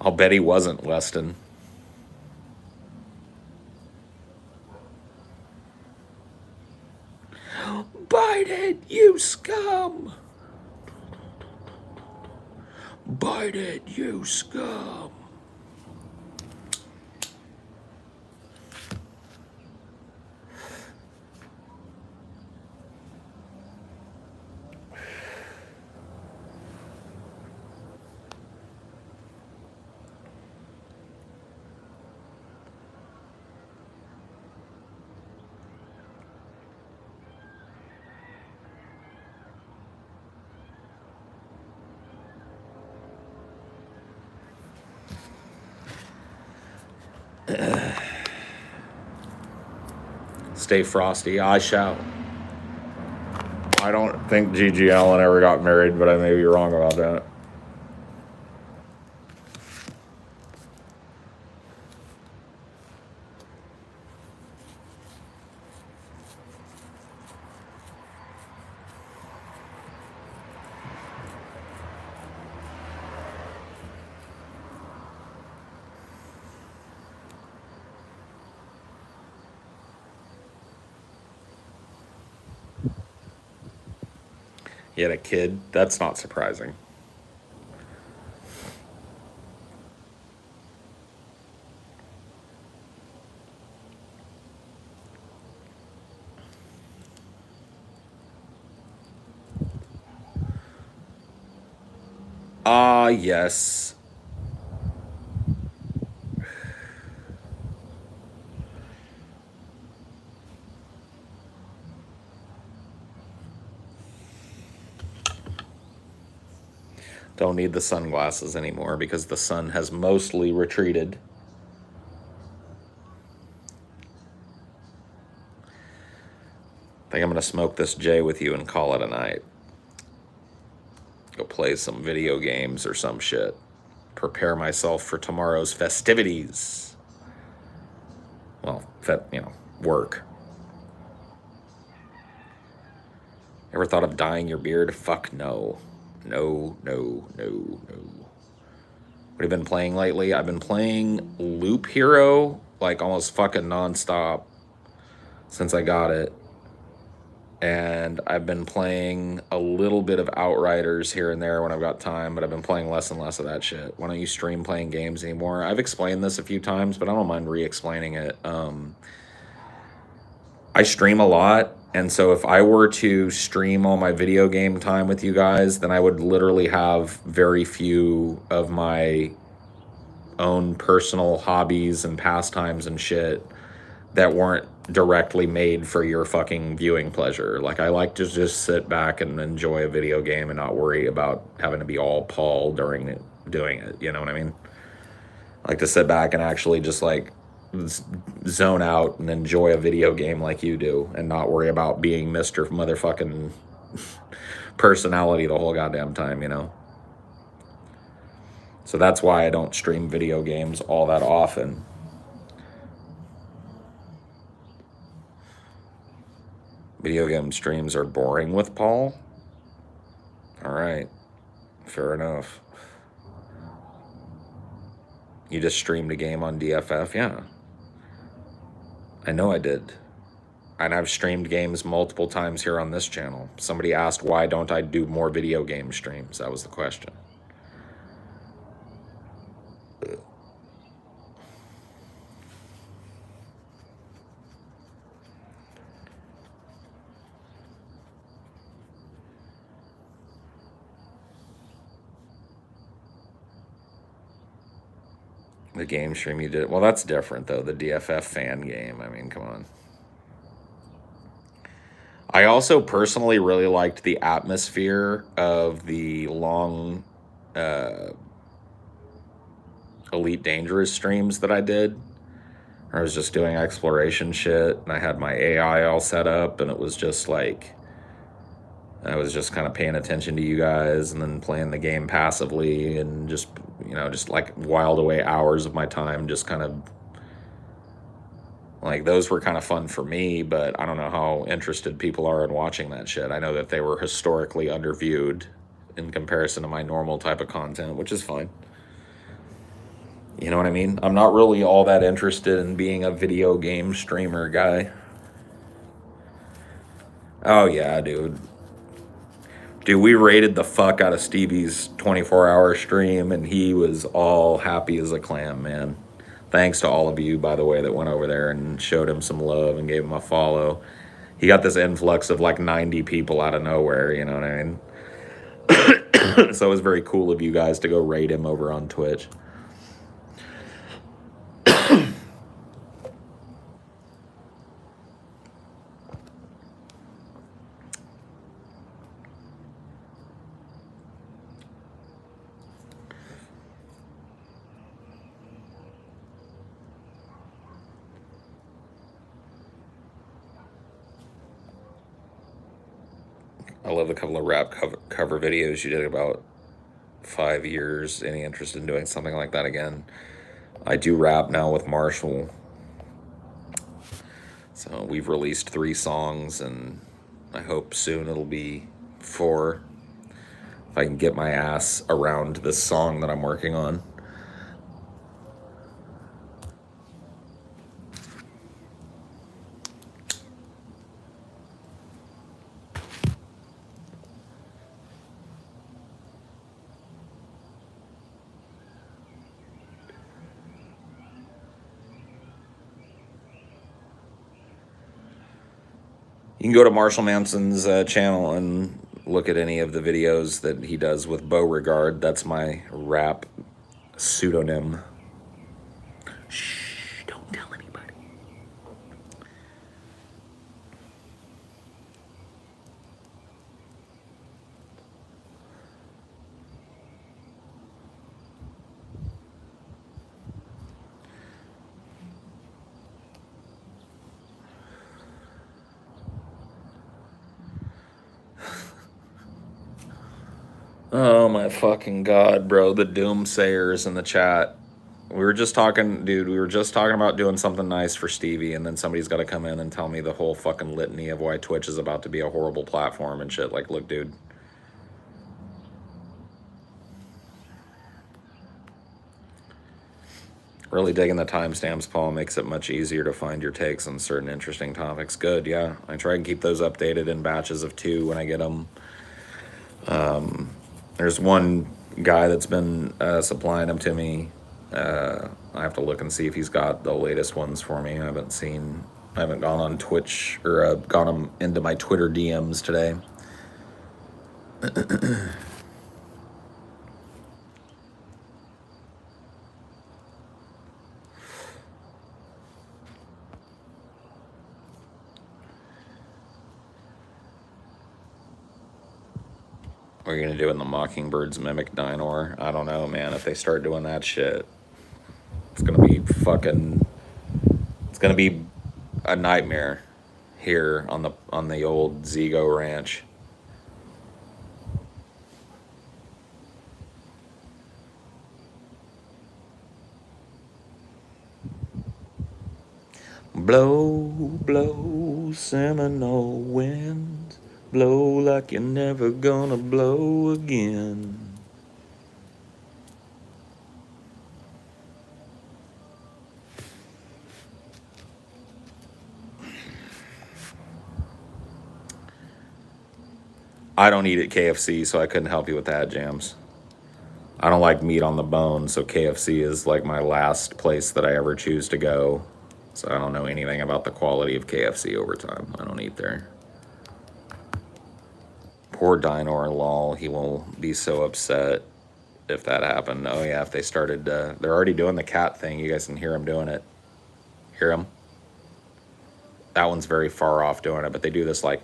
I'll bet he wasn't, Weston. Bite it, you scum! Bite it, you scum! Stay frosty. I shall. I don't think Gigi Allen ever got married, but I may be wrong about that. He had a kid. That's not surprising. Yes. Don't need the sunglasses anymore because the sun has mostly retreated. I think I'm going to smoke this J with you and call it a night. Go play some video games or some shit. Prepare myself for tomorrow's festivities. Well, work. Ever thought of dyeing your beard? Fuck no. No, no, no, no. What have you been playing lately? I've been playing Loop Hero like almost fucking nonstop since I got it. And I've been playing a little bit of Outriders here and there when I've got time, but I've been playing less and less of that shit. Why don't you stream playing games anymore? I've explained this a few times, but I don't mind re-explaining it. I stream a lot, and so if I were to stream all my video game time with you guys, then I would literally have very few of my own personal hobbies and pastimes and shit that weren't directly made for your fucking viewing pleasure. Like, I like to just sit back and enjoy a video game and not worry about having to be all Paul during it, doing it. You know what I mean? I like to sit back and actually just like zone out and enjoy a video game like you do and not worry about being Mr. motherfucking personality the whole goddamn time, you know? So that's why I don't stream video games all that often. Video game streams are boring with Paul? All right. Fair enough. You just streamed a game on DFF? Yeah. I know I did. And I've streamed games multiple times here on this channel. Somebody asked, why don't I do more video game streams? That was the question. The game stream you did. Well, that's different, though. The DFF fan game. I mean, come on. I also personally really liked the atmosphere of the long Elite Dangerous streams that I did. I was just doing exploration shit, and I had my AI all set up, and it was just like, I was just kind of paying attention to you guys and then playing the game passively and just, just like wiled away hours of my time, just kind of like, those were kind of fun for me, but I don't know how interested people are in watching that shit. I know that they were historically underviewed in comparison to my normal type of content, which is fine. You know what I mean? I'm not really all that interested in being a video game streamer guy. Oh, yeah, dude. Dude, we rated the fuck out of Stevie's 24-hour stream, and he was all happy as a clam, man. Thanks to all of you, by the way, that went over there and showed him some love and gave him a follow. He got this influx of like 90 people out of nowhere, you know what I mean? So it was very cool of you guys to go raid him over on Twitch. I love the couple of rap cover videos you did about 5 years. Any interest in doing something like that again? I do rap now with Marshall. So we've released 3 songs, and I hope soon it'll be 4. If I can get my ass around this song that I'm working on. You can go to Marshall Manson's channel and look at any of the videos that he does with Beauregard. That's my rap pseudonym. Shh, don't tell anybody. Oh my fucking god, bro. The doomsayers in the chat. We were just talking, dude, we were just talking about doing something nice for Stevie, and then somebody's got to come in and tell me the whole fucking litany of why Twitch is about to be a horrible platform and shit. Like, look, dude. Really digging the timestamps, Paul. Makes it much easier to find your takes on certain interesting topics. Good, yeah. I try and keep those updated in batches of 2 when I get them. There's one guy that's been supplying them to me. I have to look and see if he's got the latest ones for me. I haven't gone on Twitch or gone into my Twitter DMs today. What are you gonna do when the mockingbirds mimic Dinor? I don't know, man. If they start doing that shit, it's gonna be a nightmare here on the old Zigo Ranch. Blow, blow, Seminole winds, blow like you're never gonna blow again. I don't eat at KFC, so I couldn't help you with that, Jams. I don't like meat on the bone, so KFC is like my last place that I ever choose to go. So I don't know anything about the quality of KFC over time. I don't eat there. Poor Dinor, lol. He will be so upset if that happened. Oh yeah, if they started, they're already doing the cat thing. You guys can hear him doing it. Hear him? That one's very far off doing it, but they do this like,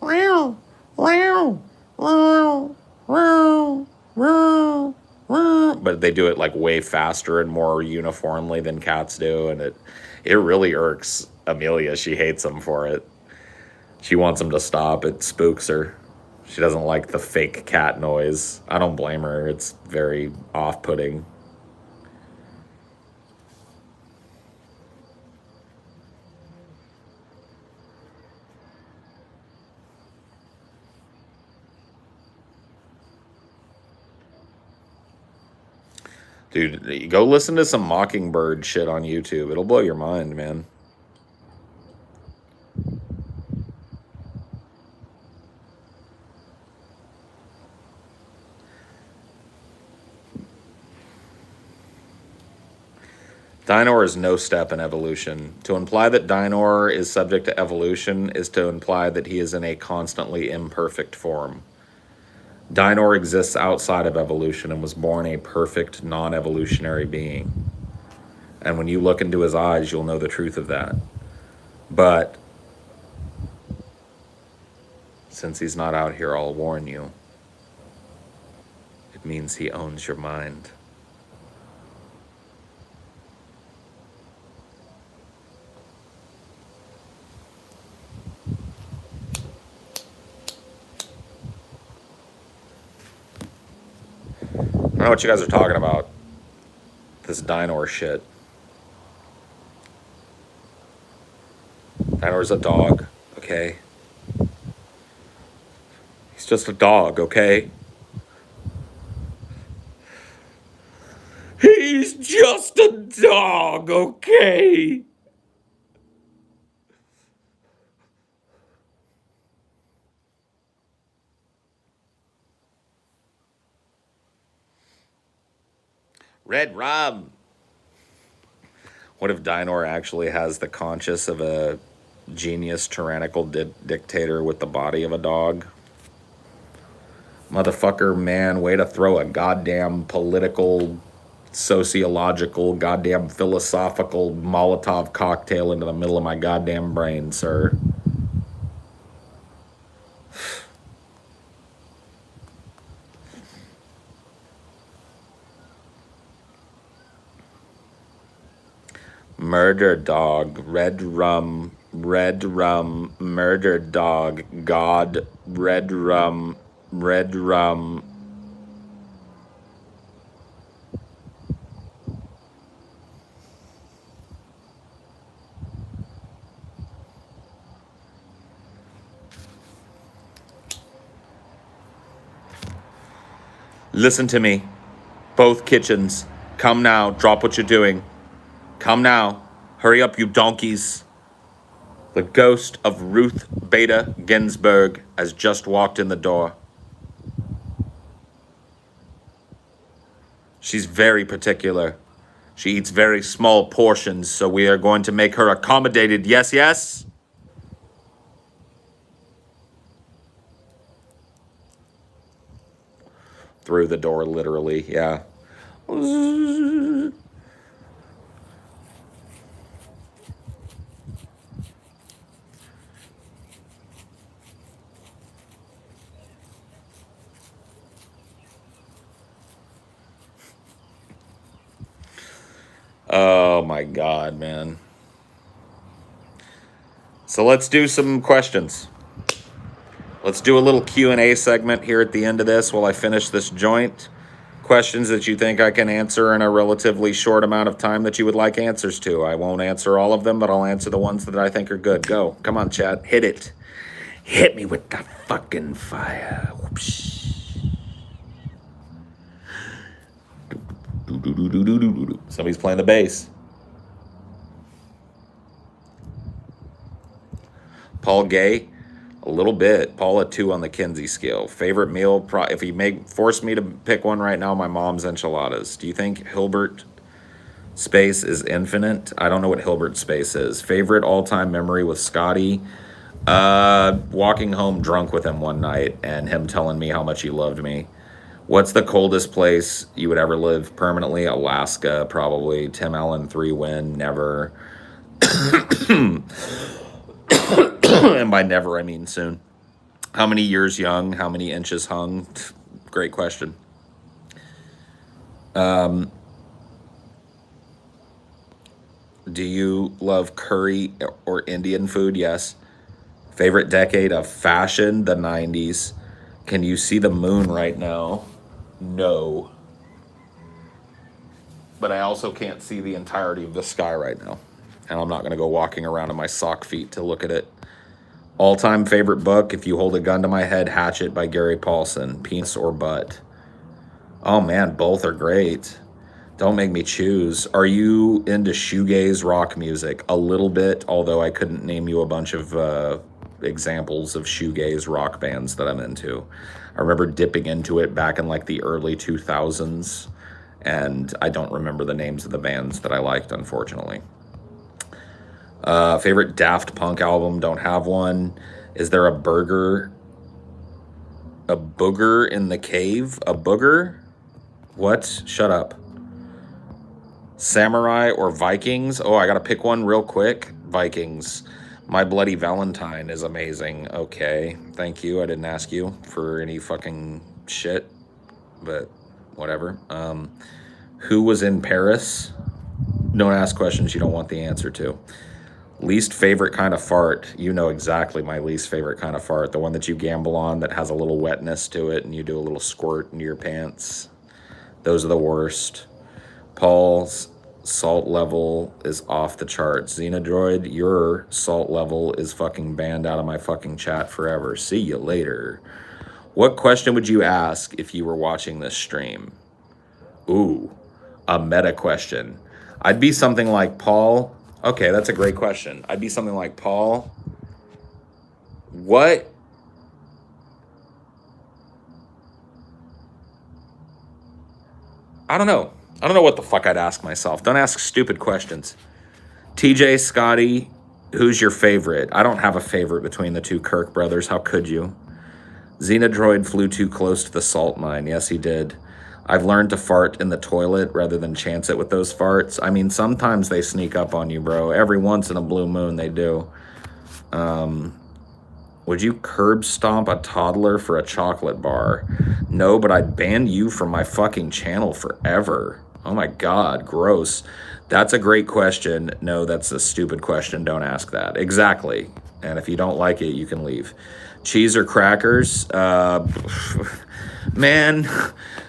wow, wow, wow, wow, wow, wow. But they do it like way faster and more uniformly than cats do, and it really irks Amelia. She hates him for it. She wants him to stop. It spooks her. She doesn't like the fake cat noise. I don't blame her. It's very off-putting. Dude, go listen to some Mockingbird shit on YouTube. It'll blow your mind, man. Dinor is no step in evolution. To imply that Dinor is subject to evolution is to imply that he is in a constantly imperfect form. Dinor exists outside of evolution and was born a perfect, non-evolutionary being. And when you look into his eyes, you'll know the truth of that. But since he's not out here, I'll warn you. It means he owns your mind. I don't know what you guys are talking about. This Dinor shit. Dinor's a dog, okay? He's just a dog, okay? He's just a dog, okay? Red Rob. What if Dinor actually has the conscience of a genius tyrannical dictator with the body of a dog? Motherfucker, man, way to throw a goddamn political, sociological, goddamn philosophical Molotov cocktail into the middle of my goddamn brain, sir. Murder dog, red rum, murder dog, God, red rum. Listen to me. Both kitchens. Come now. Drop what you're doing. Come now. Hurry up, you donkeys. The ghost of Ruth Bader Ginsburg has just walked in the door. She's very particular. She eats very small portions, so we are going to make her accommodated. Yes, yes? Through the door, literally, yeah. Oh my God, man. So let's do some questions. Let's do a little Q&A segment here at the end of this while I finish this joint. Questions that you think I can answer in a relatively short amount of time that you would like answers to. I won't answer all of them, but I'll answer the ones that I think are good. Go. Come on, chat. Hit it. Hit me with the fucking fire. Whoops. Somebody's playing the bass. Paul Gay, a little bit. Paul a 2 on the Kinsey scale. Favorite meal? If he forced me to pick one right now, my mom's enchiladas. Do you think Hilbert space is infinite? I don't know what Hilbert space is. Favorite all-time memory with Scotty? Walking home drunk with him one night and him telling me how much he loved me. What's the coldest place you would ever live permanently? Alaska, probably. Tim Allen 3 win, never. And by never, I mean soon. How many years young? How many inches hung? Great question. Do you love curry or Indian food? Yes. Favorite decade of fashion? The 90s. Can you see the moon right now? No. But I also can't see the entirety of the sky right now. And I'm not going to go walking around in my sock feet to look at it. All-time favorite book, If You Hold a Gun to My Head, Hatchet by Gary Paulson. Penis or butt? Oh man, both are great. Don't make me choose. Are you into shoegaze rock music? A little bit, although I couldn't name you a bunch of examples of shoegaze rock bands that I'm into. I remember dipping into it back in like the early 2000s, and I don't remember the names of the bands that I liked, unfortunately. Favorite Daft Punk album? Don't have one. Is there a booger in the cave? A booger? What? Shut up. Samurai or Vikings? Oh, I gotta pick one real quick. Vikings. My Bloody Valentine is amazing. Okay, thank you. I didn't ask you for any fucking shit, but whatever. Who was in Paris? Don't ask questions you don't want the answer to. Least favorite kind of fart? You know exactly my least favorite kind of fart. The one that you gamble on that has a little wetness to it and you do a little squirt into your pants. Those are the worst. Paul's salt level is off the charts. Xenodroid, your salt level is fucking banned out of my fucking chat forever. See you later. What question would you ask if you were watching this stream? Ooh, a meta question. I'd be something like, Paul... Okay, that's a great question. I'd be something like, Paul, what... I don't know. I don't know what the fuck I'd ask myself. Don't ask stupid questions. TJ, Scotty, who's your favorite? I don't have a favorite between the two Kirk brothers. How could you? Xenodroid flew too close to the salt mine. Yes, he did. I've learned to fart in the toilet rather than chance it with those farts. I mean, sometimes they sneak up on you, bro. Every once in a blue moon, they do. Would you curb stomp a toddler for a chocolate bar? No, but I'd ban you from my fucking channel forever. Oh my God, gross. That's a great question. No, that's a stupid question. Don't ask that. Exactly. And if you don't like it, you can leave. Cheese or crackers? Man,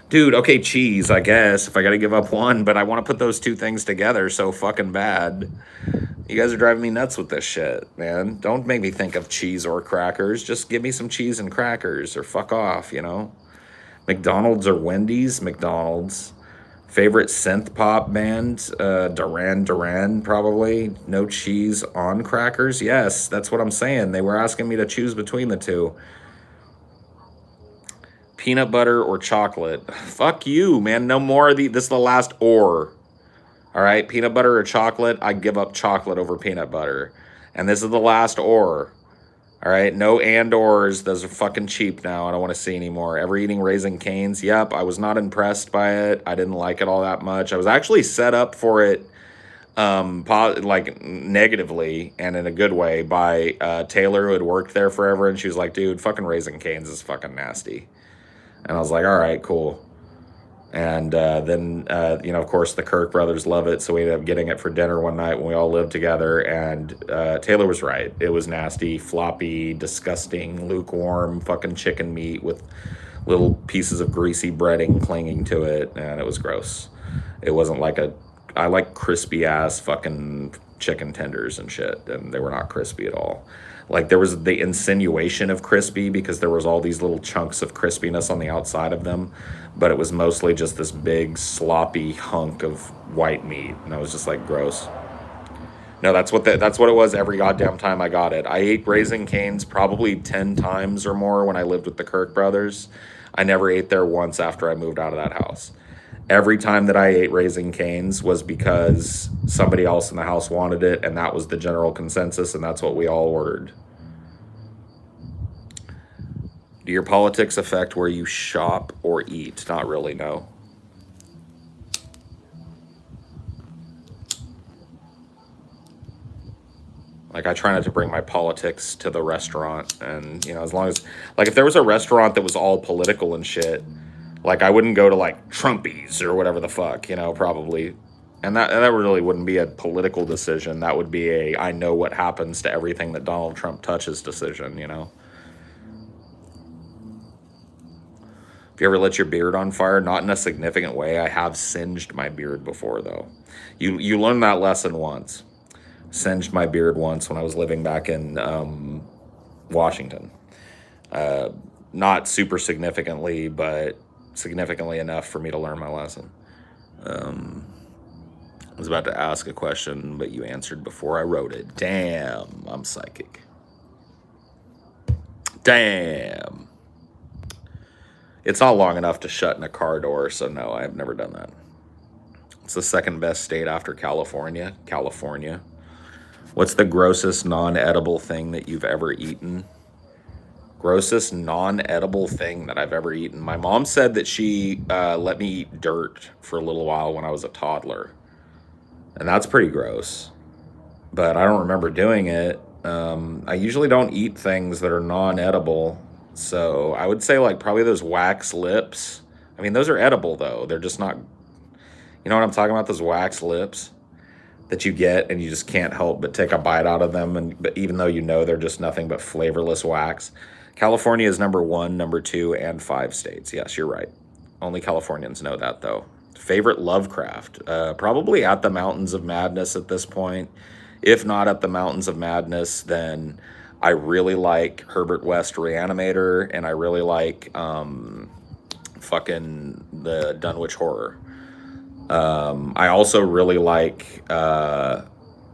dude, okay, cheese, I guess, if I gotta give up one, but I want to put those two things together so fucking bad. You guys are driving me nuts with this shit, man. Don't make me think of cheese or crackers. Just give me some cheese and crackers or fuck off, you know? McDonald's or Wendy's? McDonald's. Favorite synth pop band? Duran Duran, probably. No cheese on crackers? Yes, that's what I'm saying. They were asking me to choose between the two. Peanut butter or chocolate? Fuck you, man. No more of the... This is the last or. All right, peanut butter or chocolate? I give up chocolate over peanut butter. And this is the last or. All right, no and ors. Those are fucking cheap now. I don't want to see anymore. Ever eating Raisin Canes? Yep, I was not impressed by it. I didn't like it all that much. I was actually set up for it like negatively and in a good way by Taylor, who had worked there forever. And she was like, dude, fucking Raisin Canes is fucking nasty. And I was like, all right, cool. And then, of course, the Kirk brothers love it. So we ended up getting it for dinner one night when we all lived together. And Taylor was right. It was nasty, floppy, disgusting, lukewarm, fucking chicken meat with little pieces of greasy breading clinging to it. And it was gross. It wasn't like I like crispy ass fucking chicken tenders and shit. And they were not crispy at all. Like there was the insinuation of crispy because there was all these little chunks of crispiness on the outside of them, but it was mostly just this big sloppy hunk of white meat, and I was just like, gross. No, that's what it was every goddamn time I got it. I ate Raisin Canes probably 10 times or more when I lived with the Kirk brothers. I never ate there once after I moved out of that house. Every time that I ate Raisin Canes was because somebody else in the house wanted it, and that was the general consensus, and that's what we all ordered. Do your politics affect where you shop or eat? Not really, no. Like, I try not to bring my politics to the restaurant, and, as long as, like, if there was a restaurant that was all political and shit, like, I wouldn't go to, like, Trumpies or whatever the fuck, probably. And that really wouldn't be a political decision. That would be I know what happens to everything that Donald Trump touches decision, Have you ever lit your beard on fire? Not in a significant way. I have singed my beard before, though. You learn that lesson once. Singed my beard once when I was living back in Washington. Not super significantly, but significantly enough for me to learn my lesson. I was about to ask a question, but you answered before I wrote it. Damn, I'm psychic. Damn. It's not long enough to shut in a car door, so no, I've never done that. It's the second best state after California. California. What's the grossest non-edible thing that you've ever eaten? Grossest non-edible thing that I've ever eaten. My mom said that she let me eat dirt for a little while when I was a toddler. And that's pretty gross. But I don't remember doing it. I usually don't eat things that are non-edible. So I would say like probably those wax lips. I mean, those are edible though. They're just not, you know what I'm talking about? Those wax lips that you get and you just can't help but take a bite out of them. But even though they're just nothing but flavorless wax. California is number 1, number 2, and 5 states. Yes, you're right. Only Californians know that though. Favorite Lovecraft? Probably At the Mountains of Madness at this point. If not At the Mountains of Madness, then I really like Herbert West Reanimator, and I really like fucking the Dunwich Horror. I also really like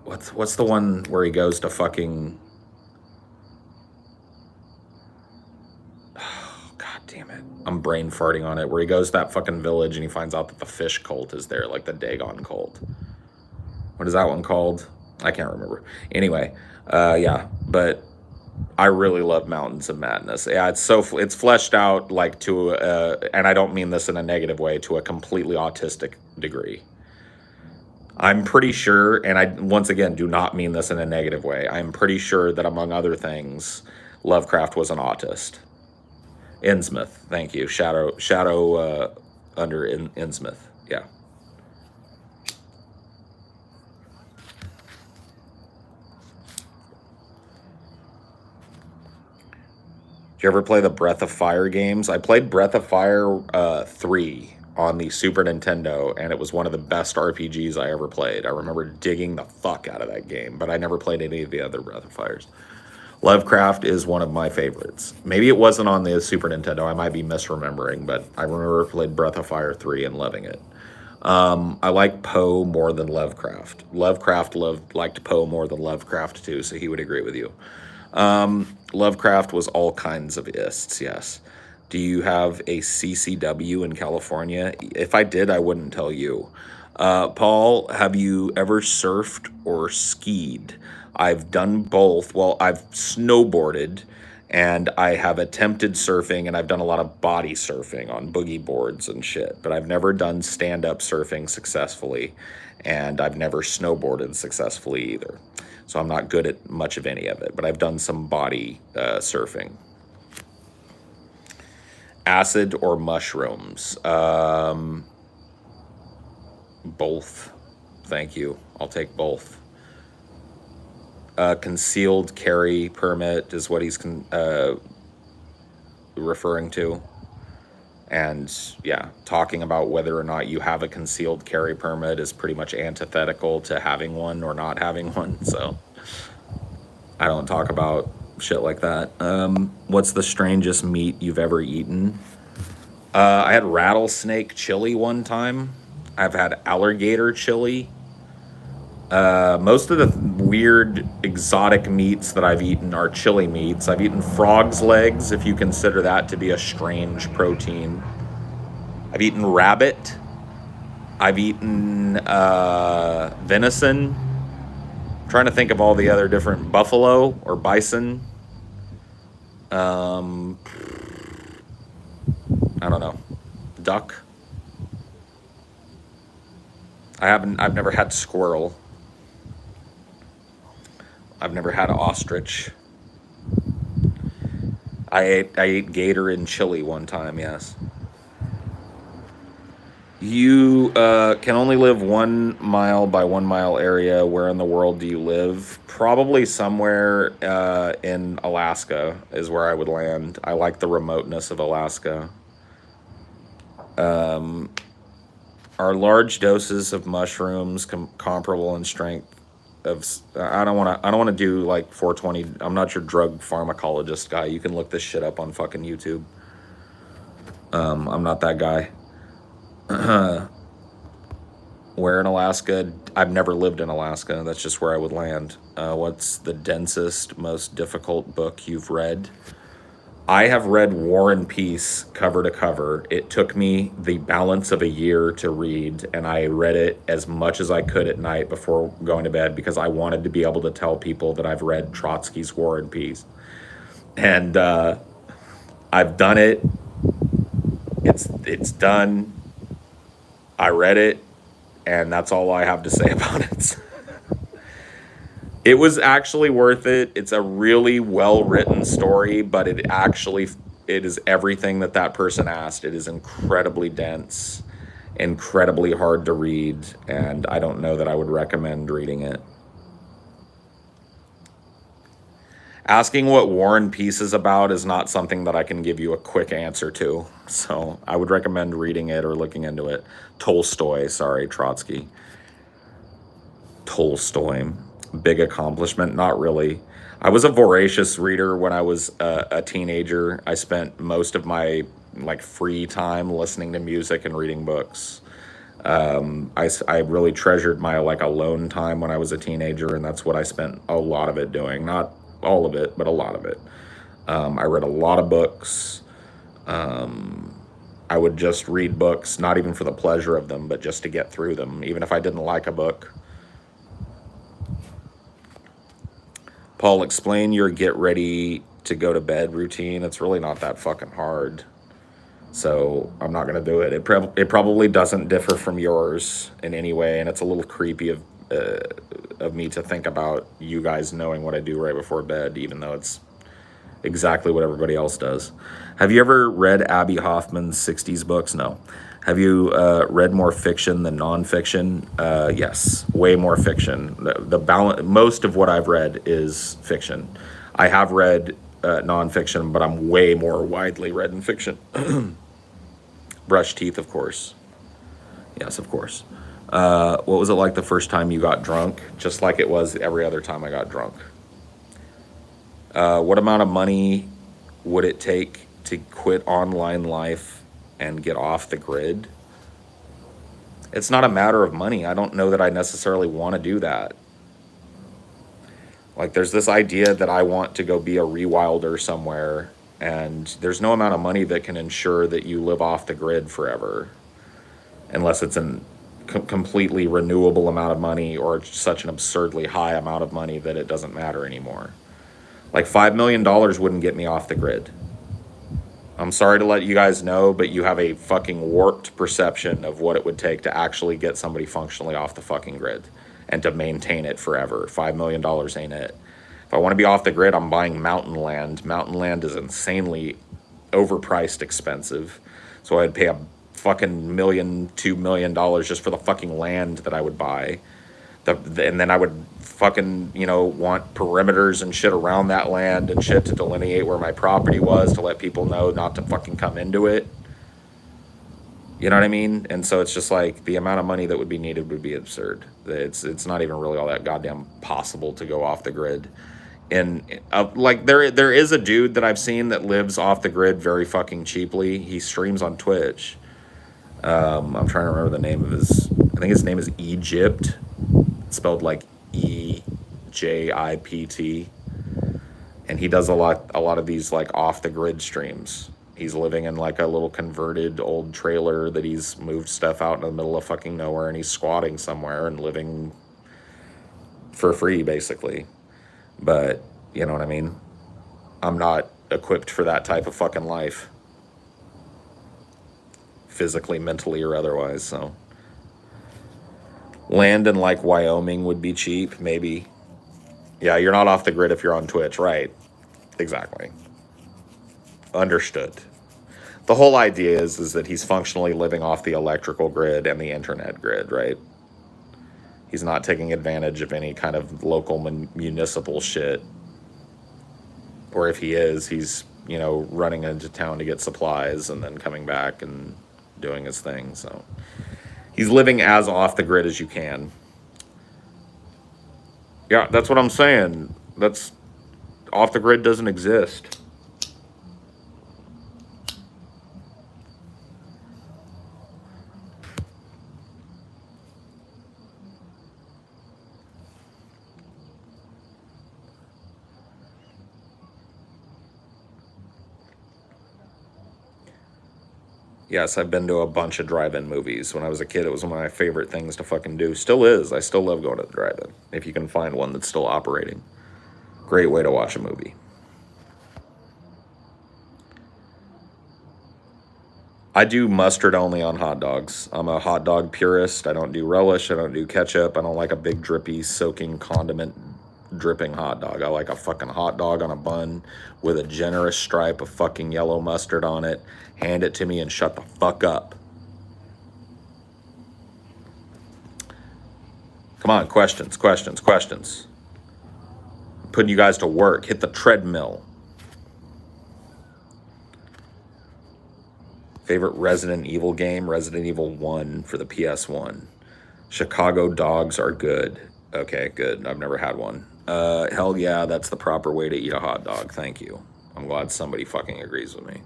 what's the one where he goes to fucking God damn it. I'm brain farting on it. Where he goes to that fucking village and he finds out that the fish cult is there, like the Dagon cult. What is that one called? I can't remember. Anyway, yeah, but I really love Mountains of Madness. Yeah, it's fleshed out like to and I don't mean this in a negative way, to a completely autistic degree. I'm pretty sure, and I once again do not mean this in a negative way. I'm pretty sure that among other things, Lovecraft was an autist. Innsmouth, thank you. Shadow under Innsmouth. Yeah. Did you ever play the Breath of Fire games? I played Breath of Fire 3 on the Super Nintendo, and it was one of the best RPGs I ever played. I remember digging the fuck out of that game, but I never played any of the other Breath of Fires. Lovecraft is one of my favorites. Maybe it wasn't on the Super Nintendo. I might be misremembering, but I remember I played Breath of Fire 3 and loving it. I like Poe more than Lovecraft. Lovecraft liked Poe more than Lovecraft too, so he would agree with you. Lovecraft was all kinds of ists, yes. Do you have a CCW in California? If I did, I wouldn't tell you. Paul, have you ever surfed or skied? I've done both. Well, I've snowboarded and I have attempted surfing, and I've done a lot of body surfing on boogie boards and shit, but I've never done stand-up surfing successfully, and I've never snowboarded successfully either. So I'm not good at much of any of it, but I've done some body surfing. Acid or mushrooms? Both. Thank you. I'll take both. Concealed carry permit is what he's referring to. And yeah, talking about whether or not you have a concealed carry permit is pretty much antithetical to having one or not having one. So I don't talk about shit like that. What's the strangest meat you've ever eaten? I had rattlesnake chili one time. I've had alligator chili. Most of the weird exotic meats that I've eaten are chili meats. I've eaten frog's legs, if you consider that to be a strange protein. I've eaten rabbit. I've eaten venison. I'm trying to think of all the other different buffalo or bison. I don't know. Duck. I've never had squirrel. I've never had ostrich. I ate gator in Chile one time, yes. You can only live 1 mile by 1 mile area. Where in the world do you live? Probably somewhere in Alaska is where I would land. I like the remoteness of Alaska. Are large doses of mushrooms comparable in strength of? I don't want to do like 420. I'm not your drug pharmacologist guy. You can look this shit up on fucking YouTube. I'm not that guy. Where in Alaska? I've never lived in Alaska. That's just where I would land. What's the densest, most difficult book you've read? I have read War and Peace cover to cover. It took me the balance of a year to read, and I read it as much as I could at night before going to bed because I wanted to be able to tell people that I've read Trotsky's War and Peace. And I've done it. It's done. I read it, and that's all I have to say about it. It was actually worth it. It's a really well-written story, but it is everything that person asked. It is incredibly dense, incredibly hard to read, and I don't know that I would recommend reading it. Asking what War and Peace is about is not something that I can give you a quick answer to, so I would recommend reading it or looking into it. Trotsky. Tolstoy. Big accomplishment? Not really. I was a voracious reader when I was a teenager. I spent most of my free time listening to music and reading books. I really treasured my alone time when I was a teenager, and that's what I spent a lot of it doing. Not all of it, but a lot of it. I read a lot of books. I would just read books, not even for the pleasure of them, but just to get through them, even if I didn't like a book. Paul, explain your get ready to go to bed routine. It's really not that fucking hard. So I'm not going to do it. It probably doesn't differ from yours in any way, and it's a little creepy of me to think about you guys knowing what I do right before bed, even though it's exactly what everybody else does. Have you ever read Abby Hoffman's 60s books? No. Have you read more fiction than nonfiction? Yes, way more fiction. The balance, most of what I've read is fiction. I have read nonfiction, but I'm way more widely read in fiction. Brush teeth, of course. Yes, of course. What was it like the first time you got drunk? Just like it was every other time I got drunk. What amount of money would it take to quit online life and get off the grid? It's not a matter of money. I don't know that I necessarily want to do that. Like, there's this idea that I want to go be a rewilder somewhere, and there's no amount of money that can ensure that you live off the grid forever, unless it's a completely renewable amount of money or such an absurdly high amount of money that it doesn't matter anymore. Like $5 million wouldn't get me off the grid. I'm sorry to let you guys know, but you have a fucking warped perception of what it would take to actually get somebody functionally off the fucking grid and to maintain it forever. $5 million ain't it. If I want to be off the grid, I'm buying mountain land. Mountain land is insanely overpriced expensive. So I'd pay a fucking $2 million just for the fucking land that I would buy. And then I would fucking, want perimeters and shit around that land and shit to delineate where my property was, to let people know not to fucking come into it. You know what I mean? And so it's just like the amount of money that would be needed would be absurd. It's not even really all that goddamn possible to go off the grid. And like there is a dude that I've seen that lives off the grid very fucking cheaply. He streams on Twitch. I'm trying to remember the name of I think his name is Egypt. It's spelled like EJIPT. And he does a lot of these like off the grid streams. He's living in like a little converted old trailer that he's moved stuff out in the middle of fucking nowhere, and he's squatting somewhere and living for free basically. But you know what I mean? I'm not equipped for that type of fucking life. Physically, mentally, or otherwise, so. Land in like Wyoming would be cheap, maybe. Yeah, you're not off the grid if you're on Twitch, right? Exactly. Understood. The whole idea is that he's functionally living off the electrical grid and the internet grid, right? He's not taking advantage of any kind of local municipal shit. Or if he is, he's, running into town to get supplies and then coming back and doing his thing, so. He's living as off the grid as you can. Yeah, that's what I'm saying. That's off the grid doesn't exist. Yes, I've been to a bunch of drive-in movies. When I was a kid, it was one of my favorite things to fucking do. Still is. I still love going to the drive-in. If you can find one that's still operating. Great way to watch a movie. I do mustard only on hot dogs. I'm a hot dog purist. I don't do relish. I don't do ketchup. I don't like a big drippy, soaking condiment dripping hot dog. I like a fucking hot dog on a bun with a generous stripe of fucking yellow mustard on it. Hand it to me and shut the fuck up. Come on, questions. I'm putting you guys to work. Hit the treadmill. Favorite Resident Evil game? Resident Evil 1 for the PS1. Chicago dogs are good. Okay, good. I've never had one. Hell yeah, that's the proper way to eat a hot dog. Thank you. I'm glad somebody fucking agrees with me.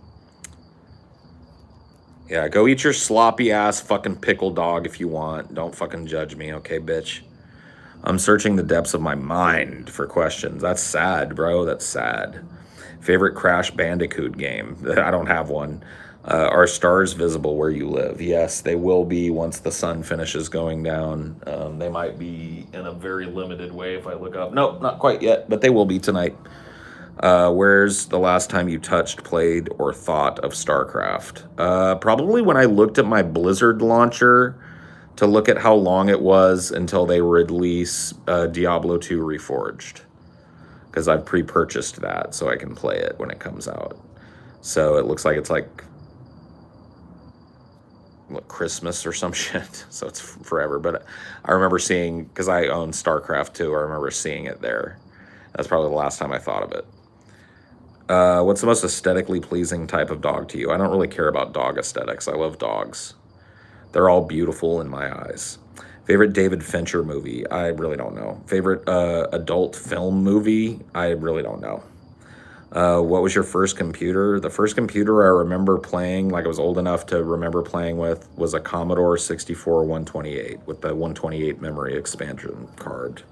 Yeah, go eat your sloppy ass fucking pickle dog if you want. Don't fucking judge me, okay, bitch? I'm searching the depths of my mind for questions. That's sad, bro. That's sad. Favorite Crash Bandicoot game? I don't have one. Are stars visible where you live? Yes, they will be once the sun finishes going down. They might be in a very limited way if I look up. Nope, not quite yet, but they will be tonight. Where's the last time you touched, played, or thought of StarCraft? Probably when I looked at my Blizzard launcher to look at how long it was until they release Diablo 2 Reforged. Because I've pre-purchased that so I can play it when it comes out. So it looks like it's like Christmas or some shit. So it's forever. But I remember seeing, because I own StarCraft 2, I remember seeing it there. That's probably the last time I thought of it. What's the most aesthetically pleasing type of dog to you? I don't really care about dog aesthetics. I love dogs. They're all beautiful in my eyes. Favorite David Fincher movie? I really don't know. Favorite adult film movie? I really don't know. What was your first computer? The first computer I remember playing, like I was old enough to remember playing with, was a Commodore 64 128 with the 128 memory expansion card.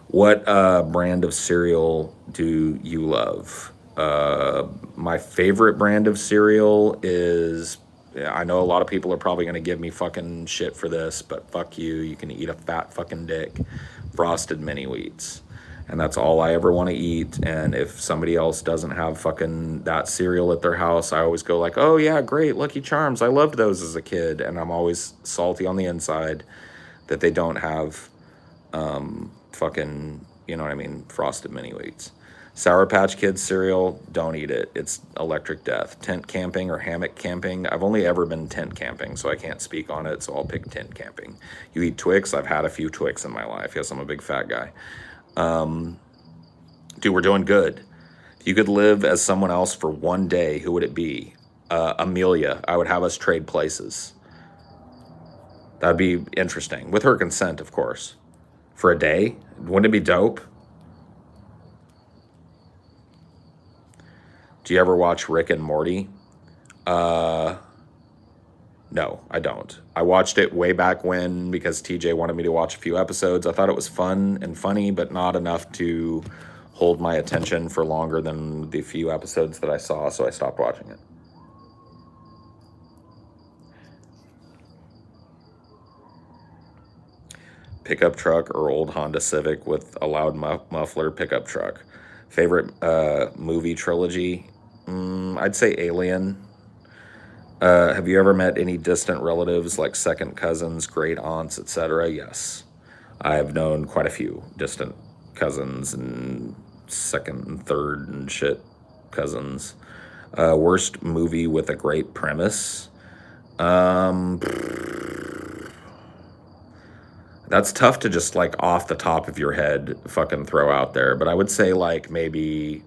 What brand of cereal do you love? My favorite brand of cereal is, I know a lot of people are probably going to give me fucking shit for this, but fuck you. You can eat a fat fucking dick. Frosted Mini Wheats. And that's all I ever want to eat. And if somebody else doesn't have fucking that cereal at their house, I always go like, oh yeah, great, Lucky Charms. I loved those as a kid. And I'm always salty on the inside that they don't have fucking, you know what I mean, Frosted Mini Wheats. Sour Patch Kids cereal, don't eat it. It's electric death. Tent camping or hammock camping. I've only ever been tent camping, so I can't speak on it, so I'll pick tent camping. You eat Twix? I've had a few Twix in my life. Yes, I'm a big fat guy. Dude, we're doing good. If you could live as someone else for one day, who would it be? Amelia. I would have us trade places. That'd be interesting. With her consent, of course. For a day? Wouldn't it be dope? Do you ever watch Rick and Morty? No, I don't. I watched it way back when because TJ wanted me to watch a few episodes. I thought it was fun and funny, but not enough to hold my attention for longer than the few episodes that I saw, so I stopped watching it. Pickup truck or old Honda Civic with a loud muffler? Pickup truck. Favorite movie trilogy? I'd say Alien. Have you ever met any distant relatives like second cousins, great aunts, etc.? Yes. I have known quite a few distant cousins and second and third and shit cousins. Worst movie with a great premise? That's tough to just like off the top of your head fucking throw out there, but I would say like maybe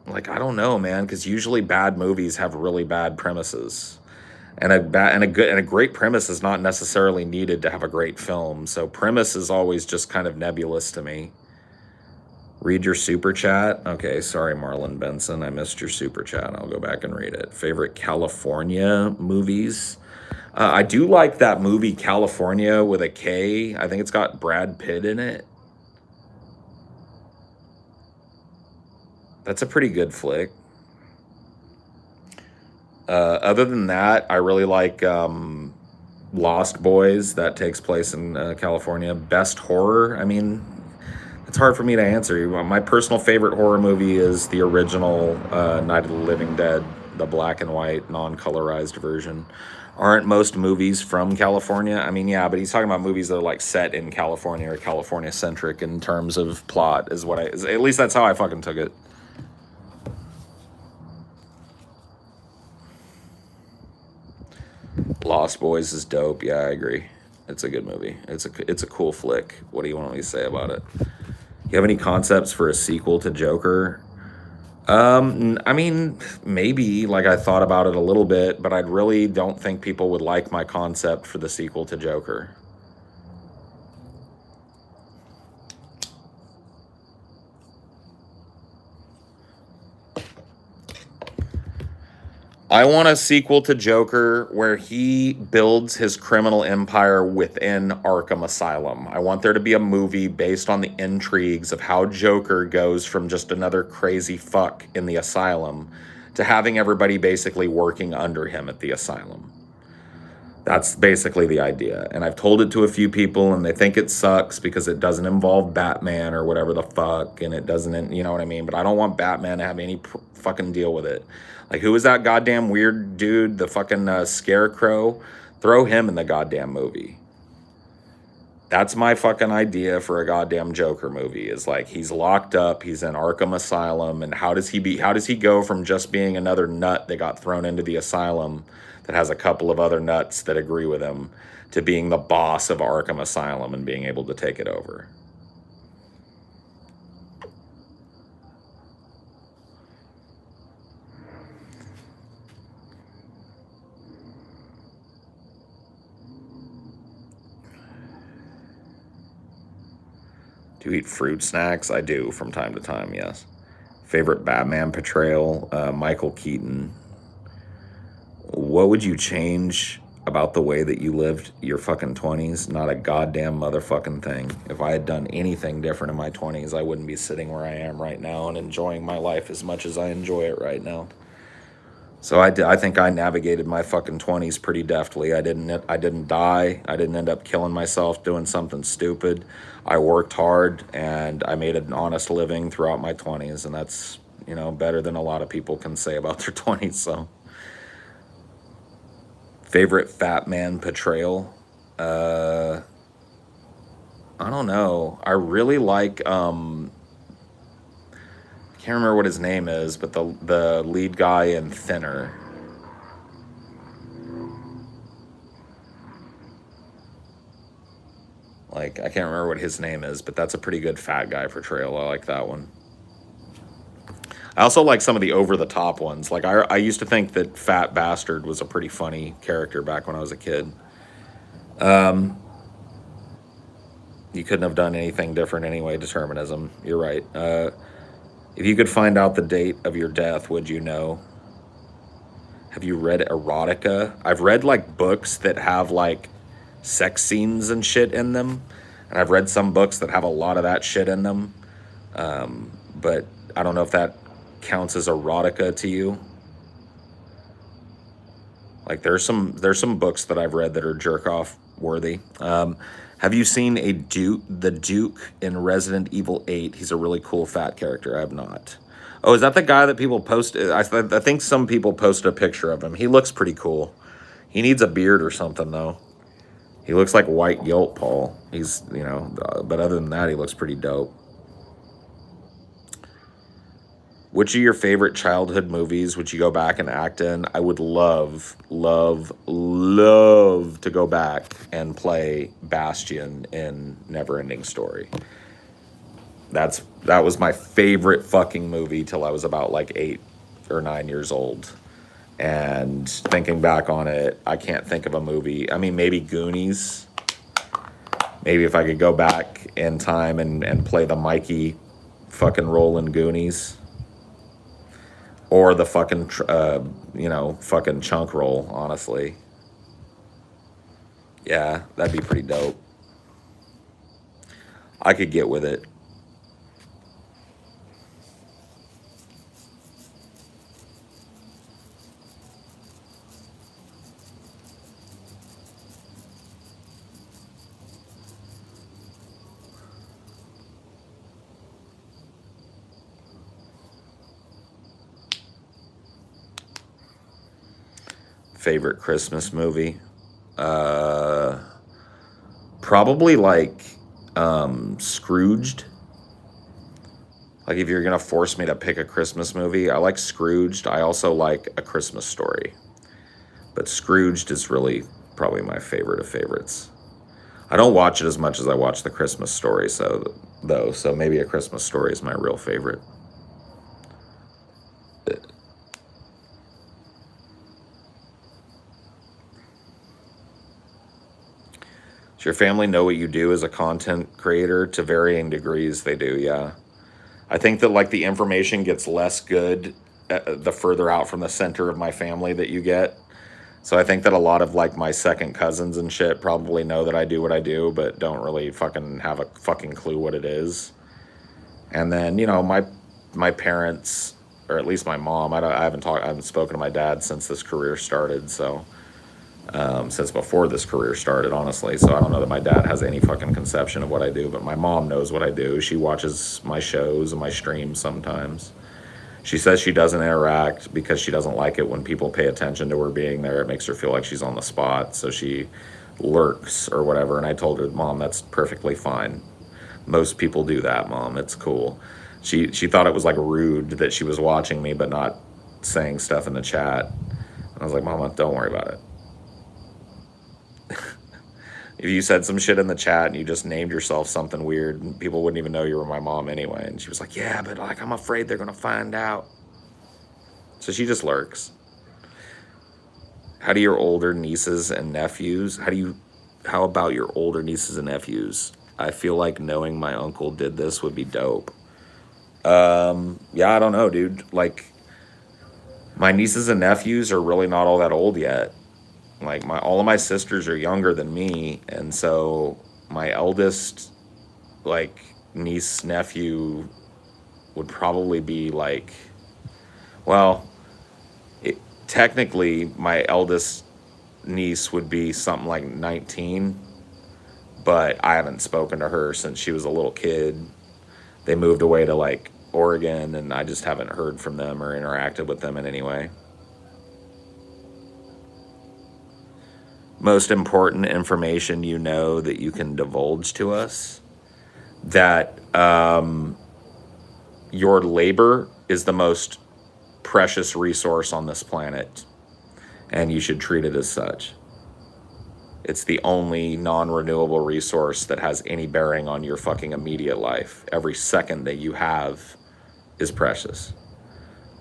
like I don't know, man, because usually bad movies have really bad premises, and a great premise is not necessarily needed to have a great film. So premise is always just kind of nebulous to me. Read your super chat. Okay, sorry, Marlon Benson, I missed your super chat. I'll go back and read it. Favorite California movies? I do like that movie California with a K. I think it's got Brad Pitt in it. That's a pretty good flick. Other than that, I really like Lost Boys. That takes place in California. Best horror? I mean, it's hard for me to answer. My personal favorite horror movie is the original Night of the Living Dead, the black and white, non-colorized version. Aren't most movies from California? I mean, yeah, but he's talking about movies that are like set in California or California-centric in terms of plot, is what at least that's how I fucking took it. Lost Boys is dope. Yeah, I agree. It's a good movie. It's a cool flick. What do you want me to say about it? You have any concepts for a sequel to Joker? I mean, maybe, like I thought about it a little bit, but I really don't think people would like my concept for the sequel to Joker. I want a sequel to Joker where he builds his criminal empire within Arkham Asylum. I want there to be a movie based on the intrigues of how Joker goes from just another crazy fuck in the asylum to having everybody basically working under him at the asylum. That's basically the idea. And I've told it to a few people and they think it sucks because it doesn't involve Batman or whatever the fuck. And it doesn't, you know what I mean? But I don't want Batman to have any fucking deal with it. Like, who was that goddamn weird dude? The fucking Scarecrow? Throw him in the goddamn movie. That's my fucking idea for a goddamn Joker movie, is like, he's locked up, he's in Arkham Asylum, and how does he go from just being another nut that got thrown into the asylum that has a couple of other nuts that agree with him to being the boss of Arkham Asylum and being able to take it over? Do you eat fruit snacks? I do from time to time, yes. Favorite Batman portrayal? Michael Keaton. What would you change about the way that you lived your fucking 20s? Not a goddamn motherfucking thing. If I had done anything different in my 20s, I wouldn't be sitting where I am right now and enjoying my life as much as I enjoy it right now. So I think I navigated my fucking 20s pretty deftly. I didn't die. I didn't end up killing myself doing something stupid. I worked hard and I made an honest living throughout my 20s, and that's, you know, better than a lot of people can say about their 20s. So, favorite fat man portrayal? I don't know. I really like can't remember what his name is, but the lead guy in Thinner. Like, I can't remember what his name is, but that's a pretty good fat guy portrayal. I like that one. I also like some of the over-the-top ones. Like, I used to think that Fat Bastard was a pretty funny character back when I was a kid. You couldn't have done anything different anyway, determinism. You're right. If you could find out the date of your death, would you know? Have you read erotica? I've read, like, books that have, like, sex scenes and shit in them. And I've read some books that have a lot of that shit in them. But I don't know if that counts as erotica to you. Like, there's some books that I've read that are jerk-off worthy. Have you seen the Duke in Resident Evil 8? He's a really cool fat character. I have not. Oh, is that the guy that people post? I think some people posted a picture of him. He looks pretty cool. He needs a beard or something, though. He looks like White Guilt, Paul. He's, you know, but other than that, he looks pretty dope. Which of your favorite childhood movies would you go back and act in? I would love, love, love to go back and play Bastian in Neverending Story. That was my favorite fucking movie till I was about like 8 or 9 years old. And thinking back on it, I can't think of a movie. I mean, maybe Goonies. Maybe if I could go back in time and play the Mikey fucking role in Goonies. Or the fucking, fucking chunk roll, honestly. Yeah, that'd be pretty dope. I could get with it. Favorite Christmas movie? Probably like Scrooged. Like, if you're gonna force me to pick a Christmas movie, I like Scrooged. I also like A Christmas Story, but Scrooged is really probably my favorite of favorites. I don't watch it as much as I watch The Christmas Story, so maybe A Christmas Story is my real favorite. Does your family know what you do as a content creator? To varying degrees, they do, yeah. I think that, like, the information gets less good the further out from the center of my family that you get. So I think that a lot of like my second cousins and shit probably know that I do what I do, but don't really fucking have a fucking clue what it is. And then, you know, my parents, or at least my mom, I haven't spoken to my dad since this career started. So since before this career started, honestly. So I don't know that my dad has any fucking conception of what I do, but my mom knows what I do. She watches my shows and my streams sometimes. She says she doesn't interact because she doesn't like it when people pay attention to her being there. It makes her feel like she's on the spot. So she lurks or whatever. And I told her, Mom, that's perfectly fine. Most people do that, Mom. It's cool. She thought it was like rude that she was watching me but not saying stuff in the chat. And I was like, Mama, don't worry about it. If you said some shit in the chat and you just named yourself something weird, people wouldn't even know you were my mom anyway. And she was like, yeah, but like I'm afraid they're gonna find out. So she just lurks. How do your older nieces and nephews, how about your older nieces and nephews? I feel like knowing my uncle did this would be dope. Yeah, I don't know, dude. Like, my nieces and nephews are really not all that old yet. Like, all of my sisters are younger than me, and so my eldest, like, niece, nephew would probably be like, well, technically, my eldest niece would be something like 19, but I haven't spoken to her since she was a little kid. They moved away to, like, Oregon, and I just haven't heard from them or interacted with them in any way. Most important information you know that you can divulge to us, that your labor is the most precious resource on this planet, and you should treat it as such. It's the only non-renewable resource that has any bearing on your fucking immediate life. Every second that you have is precious.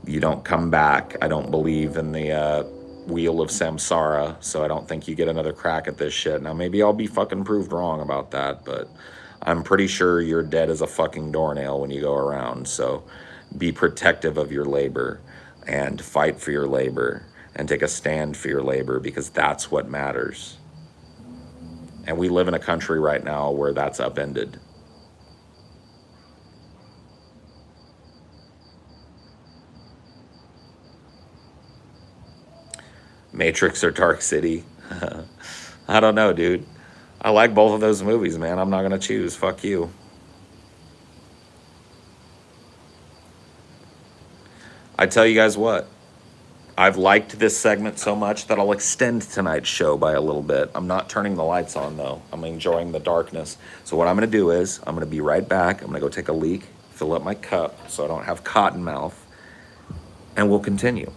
You don't come back. I don't believe in the wheel of samsara, so I don't think you get another crack at this shit. Now, maybe I'll be fucking proved wrong about that, but I'm pretty sure you're dead as a fucking doornail when you go around. So be protective of your labor and fight for your labor and take a stand for your labor, because that's what matters. And we live in a country right now where that's upended. Matrix or Dark City? I don't know, dude. I like both of those movies, man. I'm not going to choose. Fuck you. I tell you guys what. I've liked this segment so much that I'll extend tonight's show by a little bit. I'm not turning the lights on, though. I'm enjoying the darkness. So what I'm going to do is I'm going to be right back. I'm going to go take a leak, fill up my cup so I don't have cotton mouth, and we'll continue.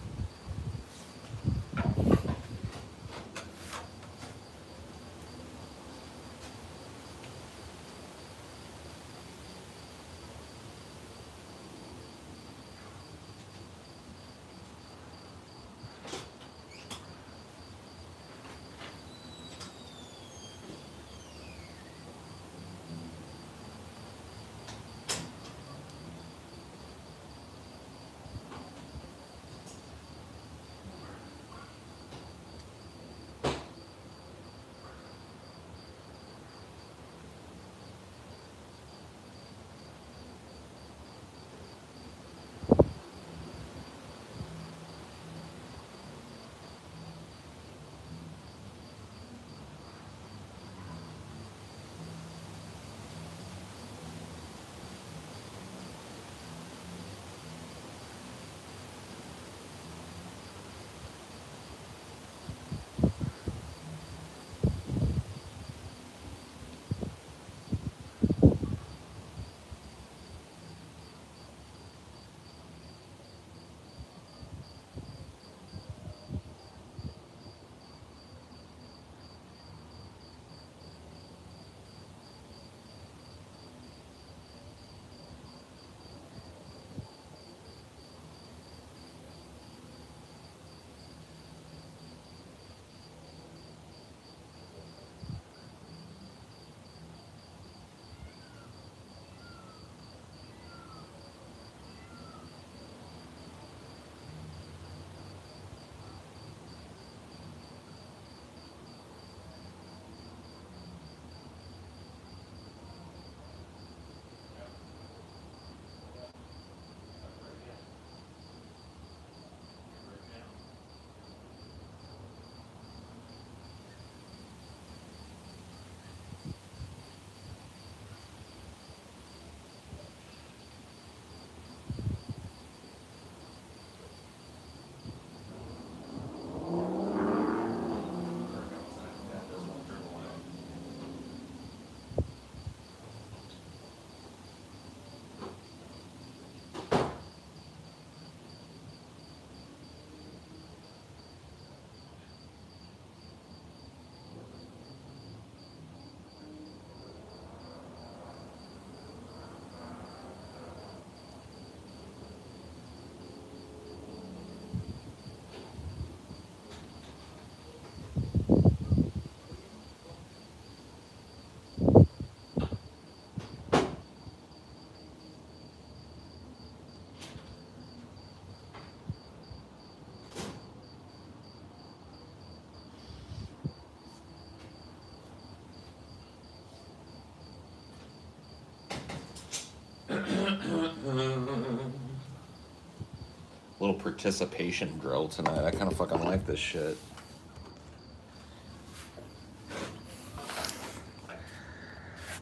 participation drill tonight. I kind of fucking like this shit.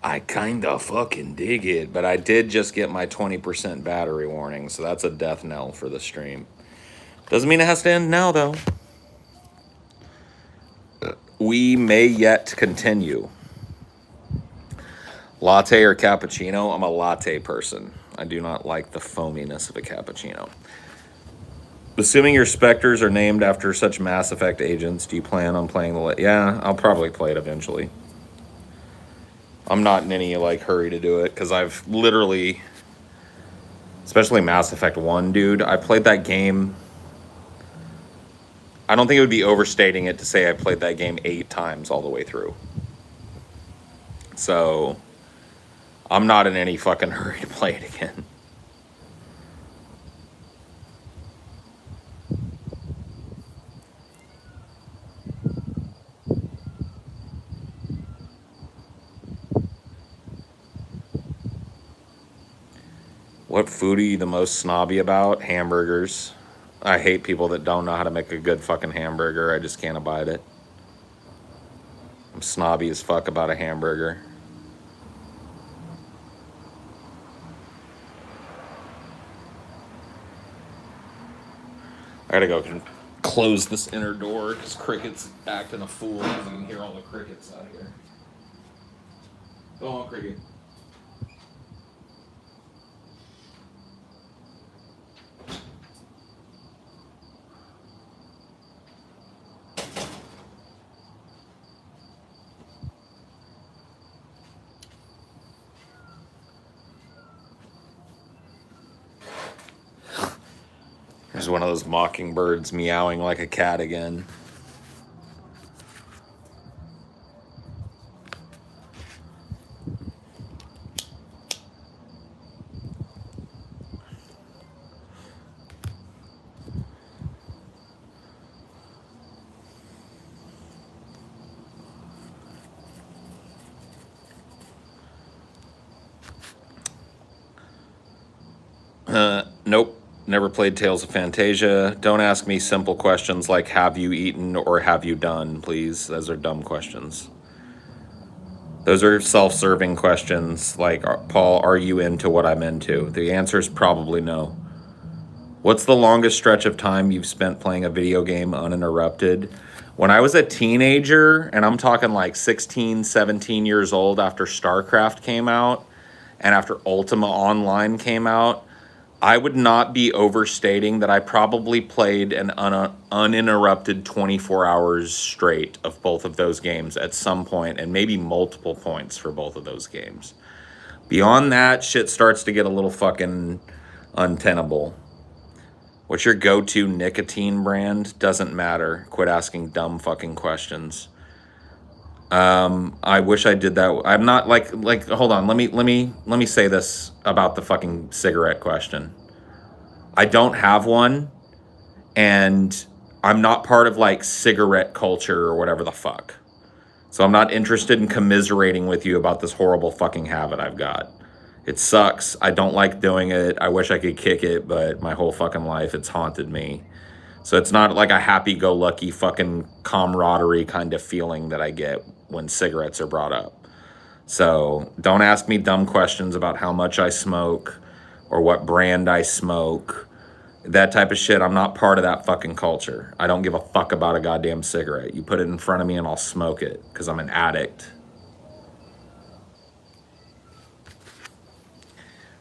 I kind of fucking dig it, but I did just get my 20% battery warning, so that's a death knell for the stream. Doesn't mean it has to end now, though. We may yet continue. Latte or cappuccino? I'm a latte person. I do not like the foaminess of a cappuccino. Assuming your specters are named after such Mass Effect agents, do you plan on playing the... Yeah, I'll probably play it eventually. I'm not in any, like, hurry to do it, because I've literally... Especially Mass Effect 1, dude. I played that game... I don't think it would be overstating it to say I played that game 8 times all the way through. So, I'm not in any fucking hurry to play it again. What food are you the most snobby about? Hamburgers. I hate people that don't know how to make a good fucking hamburger. I just can't abide it. I'm snobby as fuck about a hamburger. I gotta go close this inner door because Cricket's acting a fool because I can hear all the crickets out here. Go on, Cricket. There's one of those mockingbirds meowing like a cat again. Nope. Never played Tales of Fantasia. Don't ask me simple questions like have you eaten or have you done, please. Those are dumb questions. Those are self-serving questions like, Paul, are you into what I'm into? The answer is probably no. What's the longest stretch of time you've spent playing a video game uninterrupted? When I was a teenager, and I'm talking like 16, 17 years old after StarCraft came out, and after Ultima Online came out, I would not be overstating that I probably played an uninterrupted 24 hours straight of both of those games at some point, and maybe multiple points for both of those games. Beyond that, shit starts to get a little fucking untenable. What's your go-to nicotine brand? Doesn't matter. Quit asking dumb fucking questions. I wish I did that. I'm not like hold on. Let me say this about the fucking cigarette question. I don't have one, and I'm not part of like cigarette culture or whatever the fuck. So I'm not interested in commiserating with you about this horrible fucking habit I've got. It sucks. I don't like doing it. I wish I could kick it, but my whole fucking life it's haunted me. So it's not like a happy-go-lucky fucking camaraderie kind of feeling that I get when cigarettes are brought up. So don't ask me dumb questions about how much I smoke or what brand I smoke. That type of shit, I'm not part of that fucking culture. I don't give a fuck about a goddamn cigarette. You put it in front of me and I'll smoke it because I'm an addict.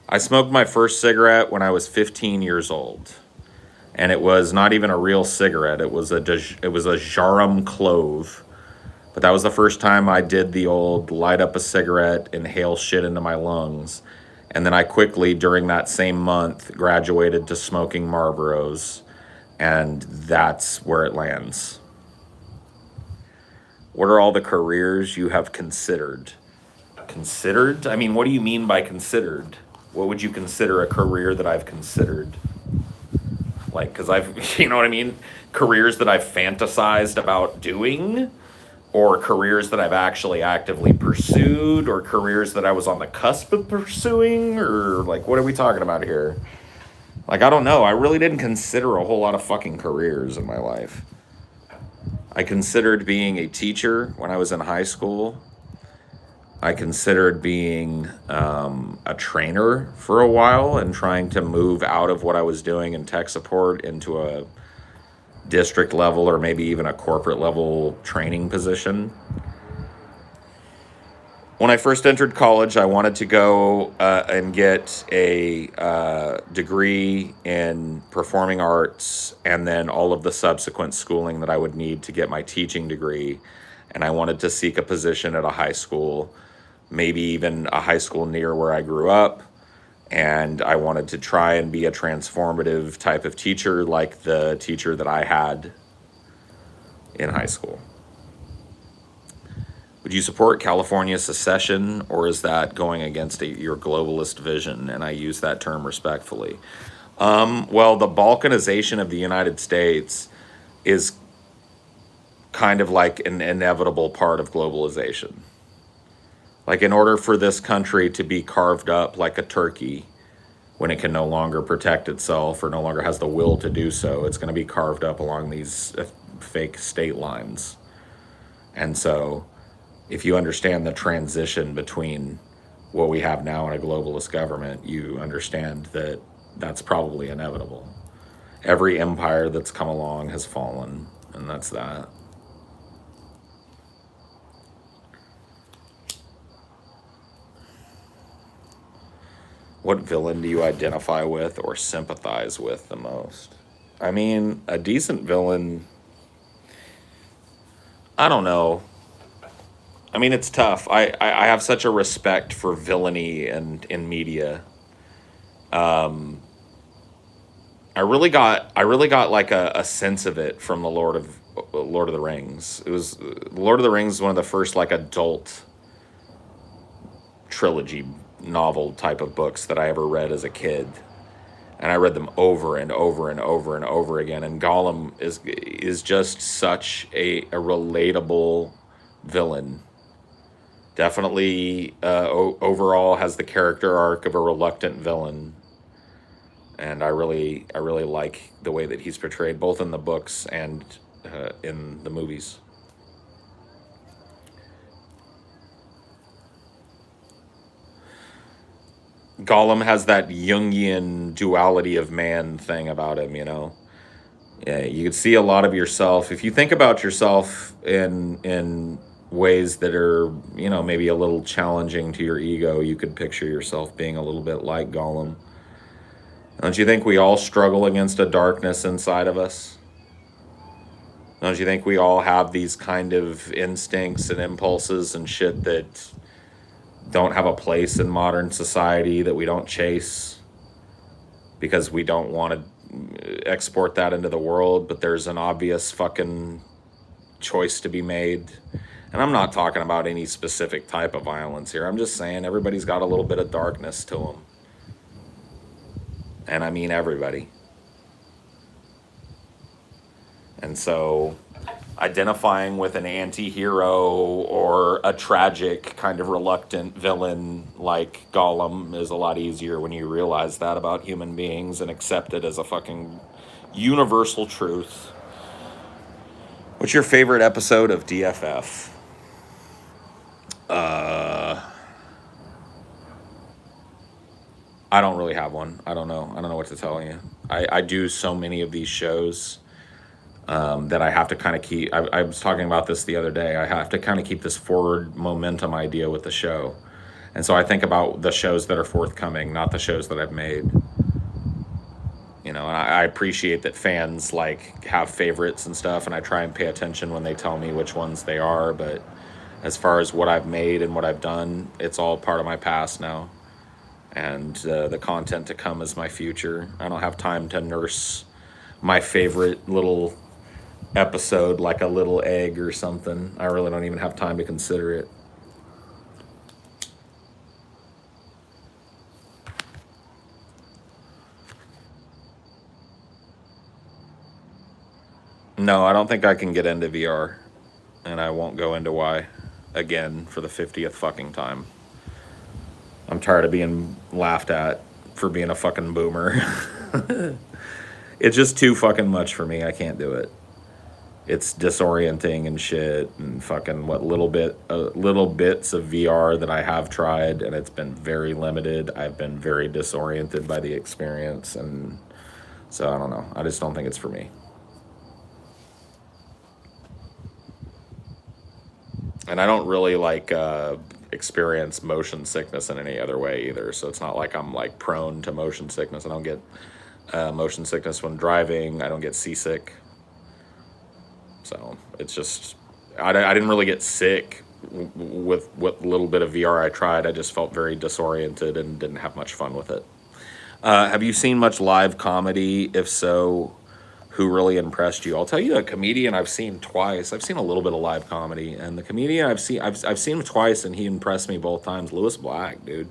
I smoked my first cigarette when I was 15 years old. And it was not even a real cigarette. It was a Jarum clove. But that was the first time I did the old light up a cigarette, inhale shit into my lungs. And then I quickly, during that same month, graduated to smoking Marlboros. And that's where it lands. What are all the careers you have considered? Considered? I mean, what do you mean by considered? What would you consider a career that I've considered? Like, because I've, you know what I mean? Careers that I've fantasized about doing, or careers that I've actually actively pursued, or careers that I was on the cusp of pursuing, or like, what are we talking about here? Like, I don't know. I really didn't consider a whole lot of fucking careers in my life. I considered being a teacher when I was in high school. I considered being a trainer for a while and trying to move out of what I was doing in tech support into a district level or maybe even a corporate level training position. When I first entered college, I wanted to go and get a degree in performing arts and then all of the subsequent schooling that I would need to get my teaching degree. And I wanted to seek a position at a high school, maybe even a high school near where I grew up. And I wanted to try and be a transformative type of teacher like the teacher that I had in high school. Would you support California secession, or is that going against your globalist vision? And I use that term respectfully. Well, the balkanization of the United States is kind of like an inevitable part of globalization. Like, in order for this country to be carved up like a turkey, when it can no longer protect itself or no longer has the will to do so, it's going to be carved up along these fake state lines. And so, if you understand the transition between what we have now and a globalist government, you understand that that's probably inevitable. Every empire that's come along has fallen, and that's that. What villain do you identify with or sympathize with the most? I mean, a decent villain, I don't know. I mean, it's tough. I have such a respect for villainy and in media. I really got like a sense of it from the Lord of the Rings. It was Lord of the Rings, one of the first like adult trilogy novel type of books that I ever read as a kid. And I read them over and over and over and over again. And Gollum is just such a relatable villain. Definitely overall has the character arc of a reluctant villain. And I really like the way that he's portrayed, both in the books and in the movies. Gollum has that Jungian duality of man thing about him, you know. Yeah, you could see a lot of yourself if you think about yourself in ways that are, you know, maybe a little challenging to your ego. You could picture yourself being a little bit like Gollum. Don't you think we all struggle against a darkness inside of us? Don't you think we all have these kind of instincts and impulses and shit that don't have a place in modern society, that we don't chase because we don't want to export that into the world, but there's an obvious fucking choice to be made? And I'm not talking about any specific type of violence here. I'm just saying everybody's got a little bit of darkness to them. And I mean everybody. And so identifying with an anti-hero or a tragic kind of reluctant villain like Gollum is a lot easier when you realize that about human beings and accept it as a fucking universal truth. What's your favorite episode of DFF? I don't really have one. I don't know. I don't know what to tell you. I do so many of these shows that I have to kind of keep. I was talking about this the other day. I have to kind of keep this forward momentum idea with the show. And so I think about the shows that are forthcoming, not the shows that I've made. You know, and I appreciate that fans like have favorites and stuff, and I try and pay attention when they tell me which ones they are. But as far as what I've made and what I've done, it's all part of my past now. And the content to come is my future. I don't have time to nurse my favorite little episode like a little egg or something. I really don't even have time to consider it. No, I don't think I can get into VR, and I won't go into why again for the 50th fucking time. I'm tired of being laughed at for being a fucking boomer. It's just too fucking much for me. I can't do it. It's disorienting and shit, and fucking what little bits of VR that I have tried, and it's been very limited. I've been very disoriented by the experience, and so I don't know. I just don't think it's for me. And I don't really like experience motion sickness in any other way either. So it's not like I'm like prone to motion sickness. I don't get motion sickness when driving. I don't get seasick. So it's just, I didn't really get sick with what little bit of VR I tried. I just felt very disoriented and didn't have much fun with it. Have you seen much live comedy? If so, who really impressed you? I'll tell you a comedian I've seen twice. I've seen a little bit of live comedy, and the comedian I've seen him twice, and he impressed me both times. Lewis Black, dude.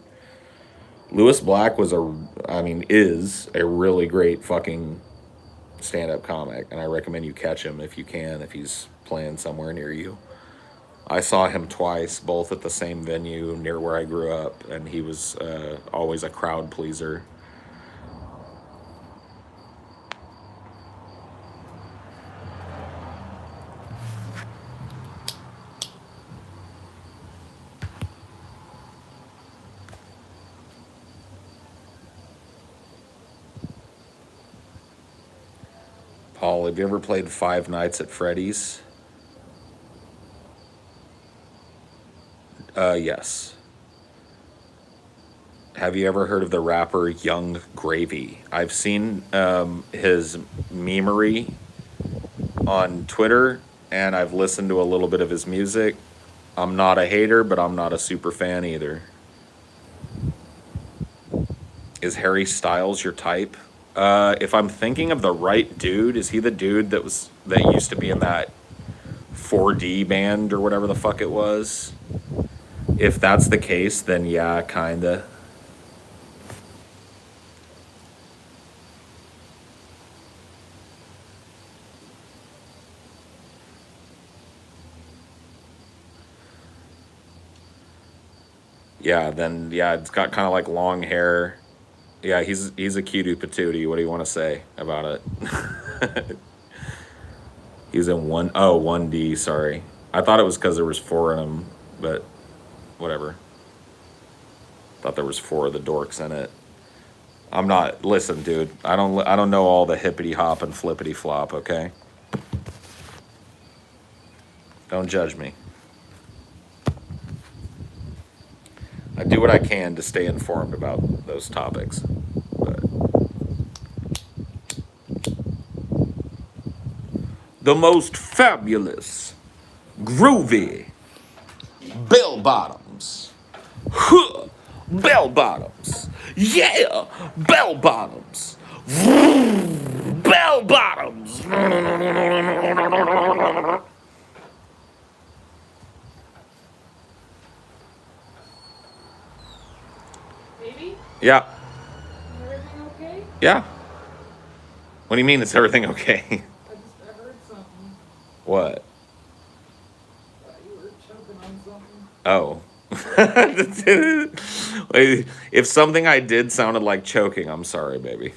Lewis Black is a really great fucking stand-up comic, and I recommend you catch him if you can, if he's playing somewhere near you. I saw him twice, both at the same venue near where I grew up, and he was always a crowd pleaser. Paul, have you ever played Five Nights at Freddy's? Yes. Have you ever heard of the rapper Young Gravy? I've seen his memery on Twitter, and I've listened to a little bit of his music. I'm not a hater, but I'm not a super fan either. Is Harry Styles your type? If I'm thinking of the right dude, is he the dude that used to be in that 4D band or whatever the fuck it was? If that's the case, then yeah, kinda. Yeah, then yeah, it's got kind of like long hair. Yeah, he's a cutie patootie. What do you want to say about it? He's in 1D, sorry. I thought it was because there was 4 in him, but whatever. Thought there was 4 of the dorks in it. I'm not, listen, dude. I don't know all the hippity hop and flippity flop, okay? Don't judge me. I do what I can to stay informed about those topics. But the most fabulous, groovy bell bottoms. Huh, bell bottoms. Yeah, bell bottoms. Bell bottoms. Baby, Yeah. is everything okay? Yeah. What do you mean? Is everything okay? I heard something. What? Thought you were choking on something. Oh. If something I did sounded like choking, I'm sorry, baby.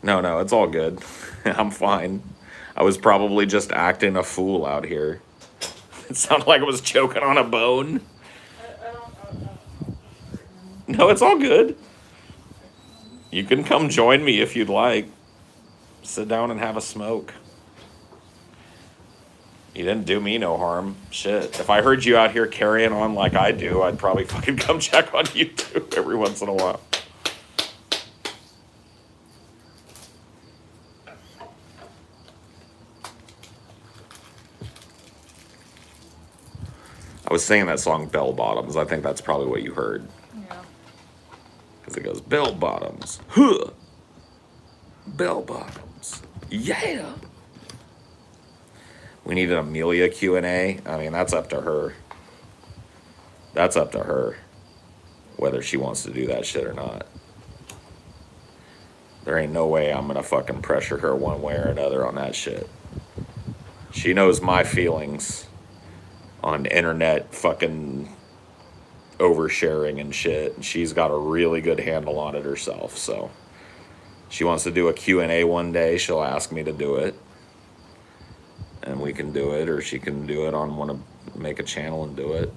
No, it's all good. I'm fine. I was probably just acting a fool out here. It sounded like I was choking on a bone. I don't. No, it's all good. You can come join me if you'd like. Sit down and have a smoke. You didn't do me no harm. Shit. If I heard you out here carrying on like I do, I'd probably fucking come check on you too every once in a while. I was singing that song Bell Bottoms. I think that's probably what you heard. Yeah. Because it goes, Bell Bottoms. Huh. Bell Bottoms. Yeah. We need an Amelia Q&A. I mean, that's up to her. That's up to her. Whether she wants to do that shit or not. There ain't no way I'm gonna fucking pressure her one way or another on that shit. She knows my feelings on internet fucking oversharing and shit. And she's got a really good handle on it herself, so She wants to do a Q&A one day. She'll ask me to do it. And we can do it, or she can do it on make a channel and do it.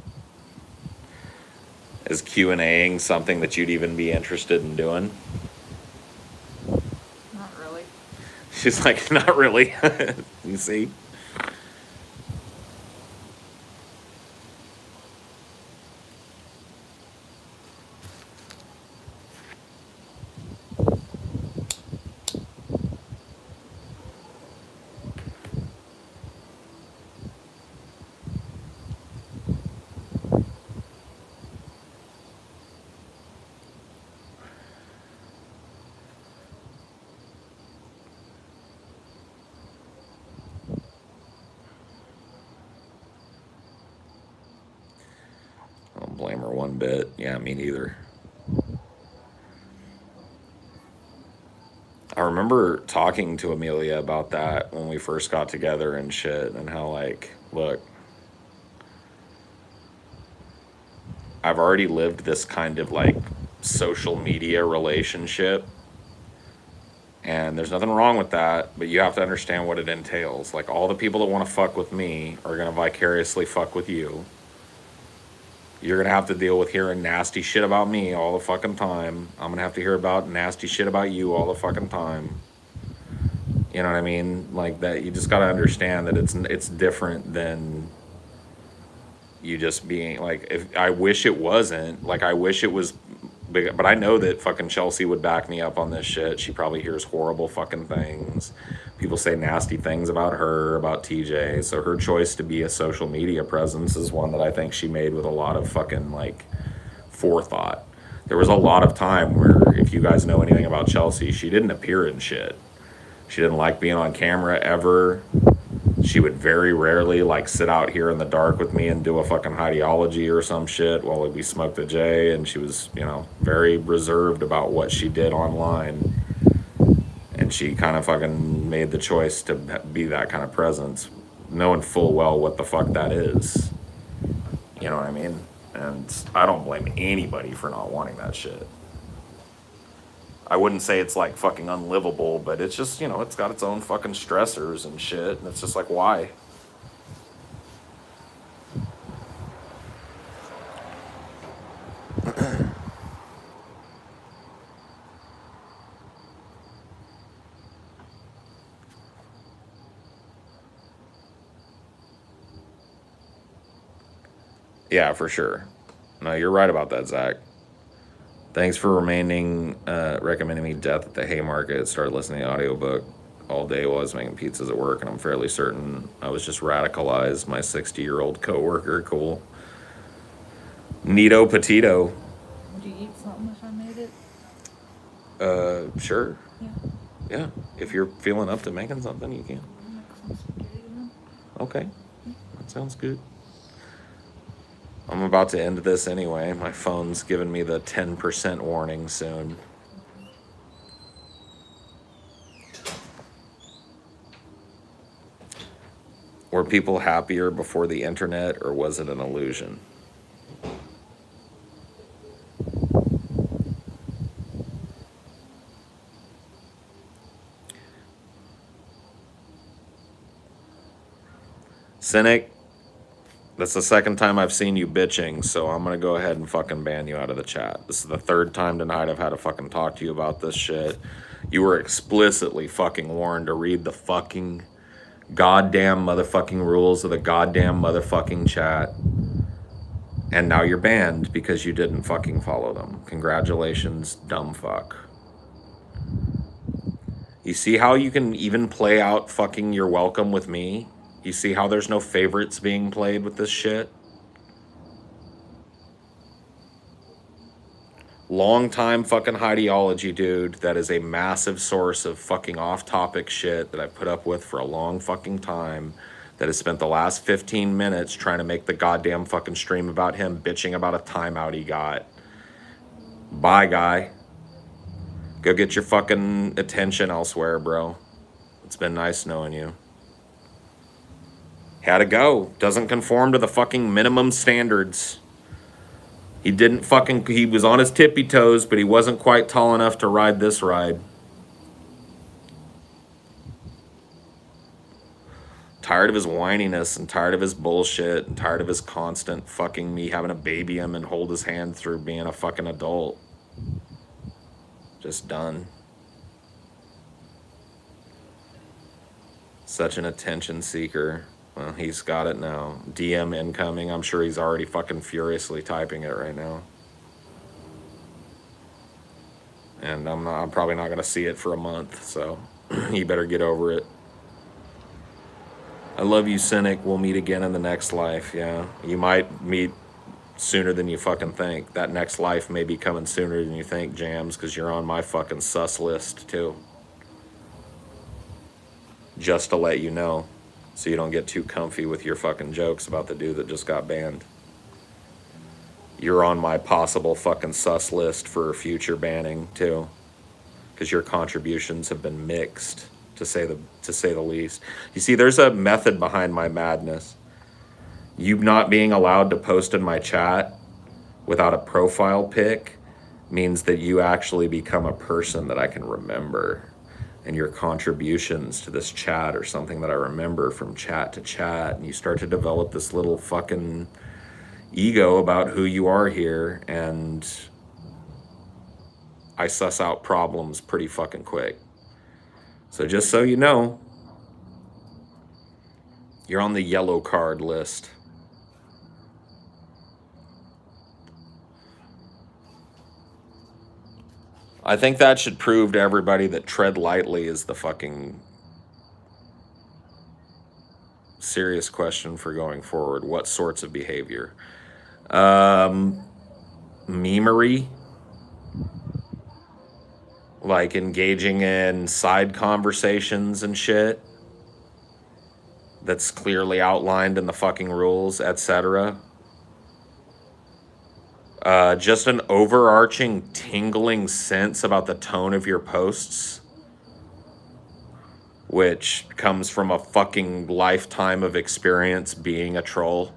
Is Q&Aing something that you'd even be interested in doing? Not really. She's like, not really. You see? I don't blame her one bit. Yeah, me neither. I remember talking to Amelia about that when we first got together and shit, and how, like, look, I've already lived this kind of, like, social media relationship, and there's nothing wrong with that, but you have to understand what it entails. Like, all the people that want to fuck with me are going to vicariously fuck with you. You're going to have to deal with hearing nasty shit about me all the fucking time. I'm going to have to hear about nasty shit about you all the fucking time. You know what I mean? Like, that, you just got to understand that it's different than you just being, like, if I wish it wasn't, like, I wish it was big, but I know that fucking Chelsea would back me up on this shit. She probably hears horrible fucking things. People say nasty things about her, about TJ. So her choice to be a social media presence is one that I think she made with a lot of fucking, like, forethought. There was a lot of time where, if you guys know anything about Chelsea, she didn't appear in shit. She didn't like being on camera ever. She would very rarely, like, sit out here in the dark with me and do a fucking Highdeology or some shit while we smoked a J, and she was, you know, very reserved about what she did online. And she kind of fucking made the choice to be that kind of presence, knowing full well what the fuck that is. You know what I mean? And I don't blame anybody for not wanting that shit. I wouldn't say it's, like, fucking unlivable, but it's just, you know, it's got its own fucking stressors and shit, and it's just like, why? Yeah, for sure. No, you're right about that, Zach. Thanks for recommending me Death at the Haymarket. Started listening to the audiobook all day while I was making pizzas at work, and I'm fairly certain I was just radicalized. My 60-year-old coworker, cool. Nito Petito. Would you eat something if I made it? Sure. Yeah. Yeah, if you're feeling up to making something, you can. I'll make some spaghetti then. Okay, that sounds good. I'm about to end this anyway. My phone's giving me the 10% warning soon. Were people happier before the internet, or was it an illusion? Cynic, that's the second time I've seen you bitching, so I'm gonna go ahead and fucking ban you out of the chat. This is the third time tonight I've had to fucking talk to you about this shit. You were explicitly fucking warned to read the fucking goddamn motherfucking rules of the goddamn motherfucking chat. And now you're banned because you didn't fucking follow them. Congratulations, dumb fuck. You see how you can even play out fucking you're welcome with me? You see how there's no favorites being played with this shit? Long time fucking Highdeology, dude. That is a massive source of fucking off-topic shit that I've put up with for a long fucking time. That has spent the last 15 minutes trying to make the goddamn fucking stream about him bitching about a timeout he got. Bye, guy. Go get your fucking attention elsewhere, bro. It's been nice knowing you. Had to go. Doesn't conform to the fucking minimum standards. He didn't fucking, he was on his tippy toes, but he wasn't quite tall enough to ride this ride. tired of his whininess and tired of his bullshit and tired of his constant fucking me having to baby him and hold his hand through being a fucking adult. Just done. Such an attention seeker. Well, he's got it now. DM incoming. I'm sure he's already fucking furiously typing it right now. And I'm probably not gonna see it for a month, so he better get over it. I love you, Cynic. We'll meet again in the next life. Yeah, you might meet sooner than you fucking think. That next life may be coming sooner than you think, Jams, because you're on my fucking sus list too. Just to let you know, so you don't get too comfy with your fucking jokes about the dude that just got banned. You're on my possible fucking sus list for future banning too, because your contributions have been mixed, to say the least. You see, there's a method behind my madness. You not being allowed to post in my chat without a profile pic means that you actually become a person that I can remember. And your contributions to this chat are something that I remember from chat to chat. And you start to develop this little fucking ego about who you are here. And I suss out problems pretty fucking quick. So just so you know, you're on the yellow card list. I think that should prove to everybody that tread lightly is the fucking serious question for going forward. What sorts of behavior? Memery. Like engaging in side conversations and shit that's clearly outlined in the fucking rules, etc. Just an overarching tingling sense about the tone of your posts, which comes from a fucking lifetime of experience being a troll.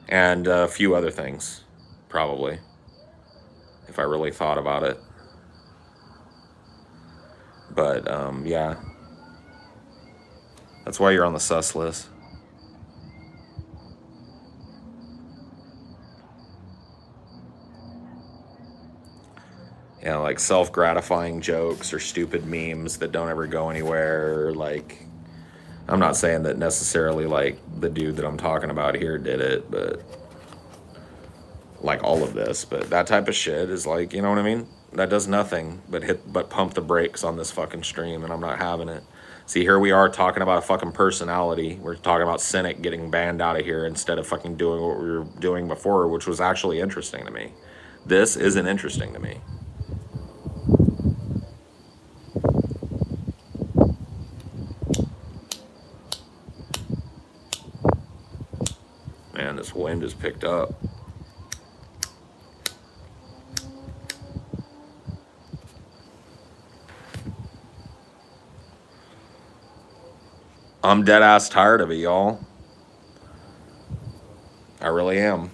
And a few other things, probably, if I really thought about it. But, yeah. That's why you're on the sus list. Yeah, like self-gratifying jokes or stupid memes that don't ever go anywhere. Like, I'm not saying that necessarily, like, the dude that I'm talking about here did it, but, like, all of this. But that type of shit is like, you know what I mean? That does nothing but pump the brakes on this fucking stream, and I'm not having it. See, here we are talking about a fucking personality. We're talking about Cynic getting banned out of here instead of fucking doing what we were doing before, which was actually interesting to me. This isn't interesting to me. Man, this wind has picked up. I'm dead ass tired of it, y'all. I really am.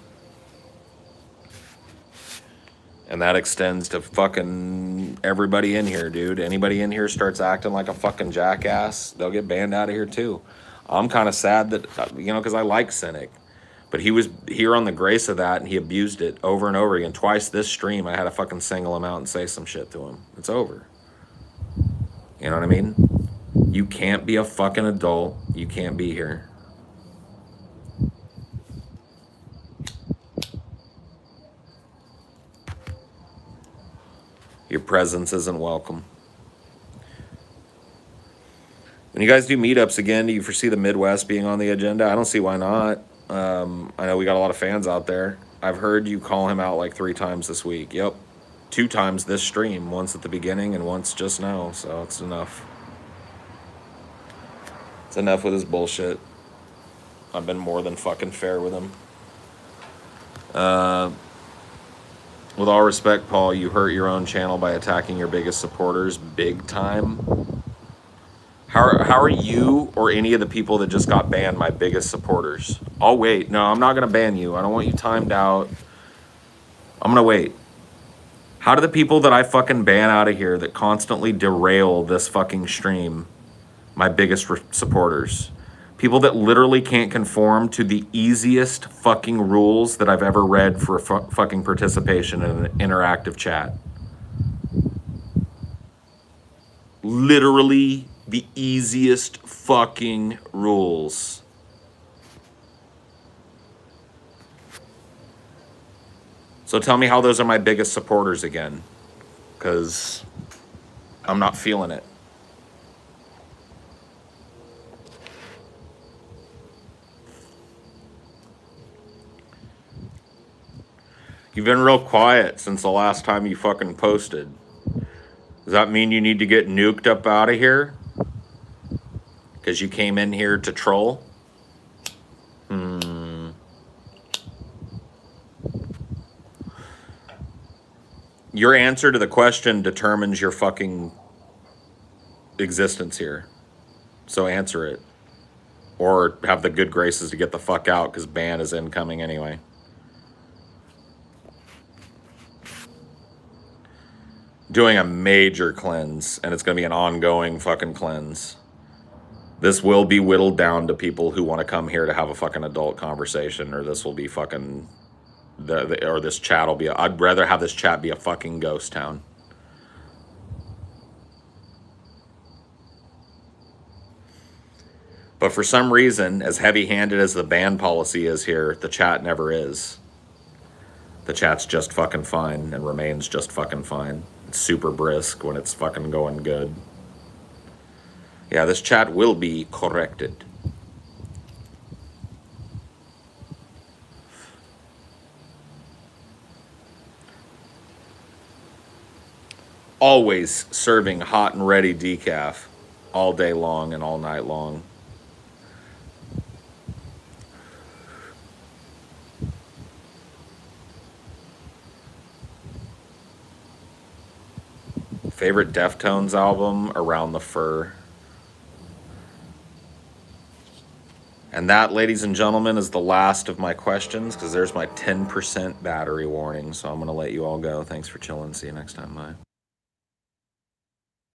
And that extends to fucking everybody in here, dude. Anybody in here starts acting like a fucking jackass, they'll get banned out of here too. I'm kind of sad that, you know, because I like Cynic. But he was here on the grace of that, and he abused it over and over again. Twice this stream, I had to fucking single him out and say some shit to him. It's over. You know what I mean? You can't be a fucking adult. You can't be here. Your presence isn't welcome. When you guys do meetups again, do you foresee the Midwest being on the agenda? I don't see why not. I know we got a lot of fans out there. I've heard you call him out like 3 times this week. Yep. 2 times this stream. Once at the beginning and once just now. So it's enough. It's enough with his bullshit. I've been more than fucking fair with him. With all respect, Paul, you hurt your own channel by attacking your biggest supporters big time. How are you or any of the people that just got banned my biggest supporters? I'll wait. No, I'm not going to ban you. I don't want you timed out. I'm going to wait. How do the people that I fucking ban out of here that constantly derail this fucking stream my biggest supporters. People that literally can't conform to the easiest fucking rules that I've ever read for fucking participation in an interactive chat. Literally the easiest fucking rules. So tell me how those are my biggest supporters again, because I'm not feeling it. You've been real quiet since the last time you fucking posted. Does that mean you need to get nuked up out of here? Because you came in here to troll? Your answer to the question determines your fucking existence here. So answer it. Or have the good graces to get the fuck out, because ban is incoming anyway. Doing a major cleanse, and it's going to be an ongoing fucking cleanse. This will be whittled down to people who want to come here to have a fucking adult conversation, or this will be fucking, or this chat will be, I'd rather have this chat be a fucking ghost town. But for some reason, as heavy-handed as the ban policy is here, the chat never is. The chat's just fucking fine and remains just fucking fine. It's super brisk when it's fucking going good. Yeah, this chat will be corrected. Always serving hot and ready decaf all day long and all night long. Favorite Deftones album? Around the Fur. And that, ladies and gentlemen, is the last of my questions, because there's my 10% battery warning. So I'm going to let you all go. Thanks for chilling. See you next time. Bye.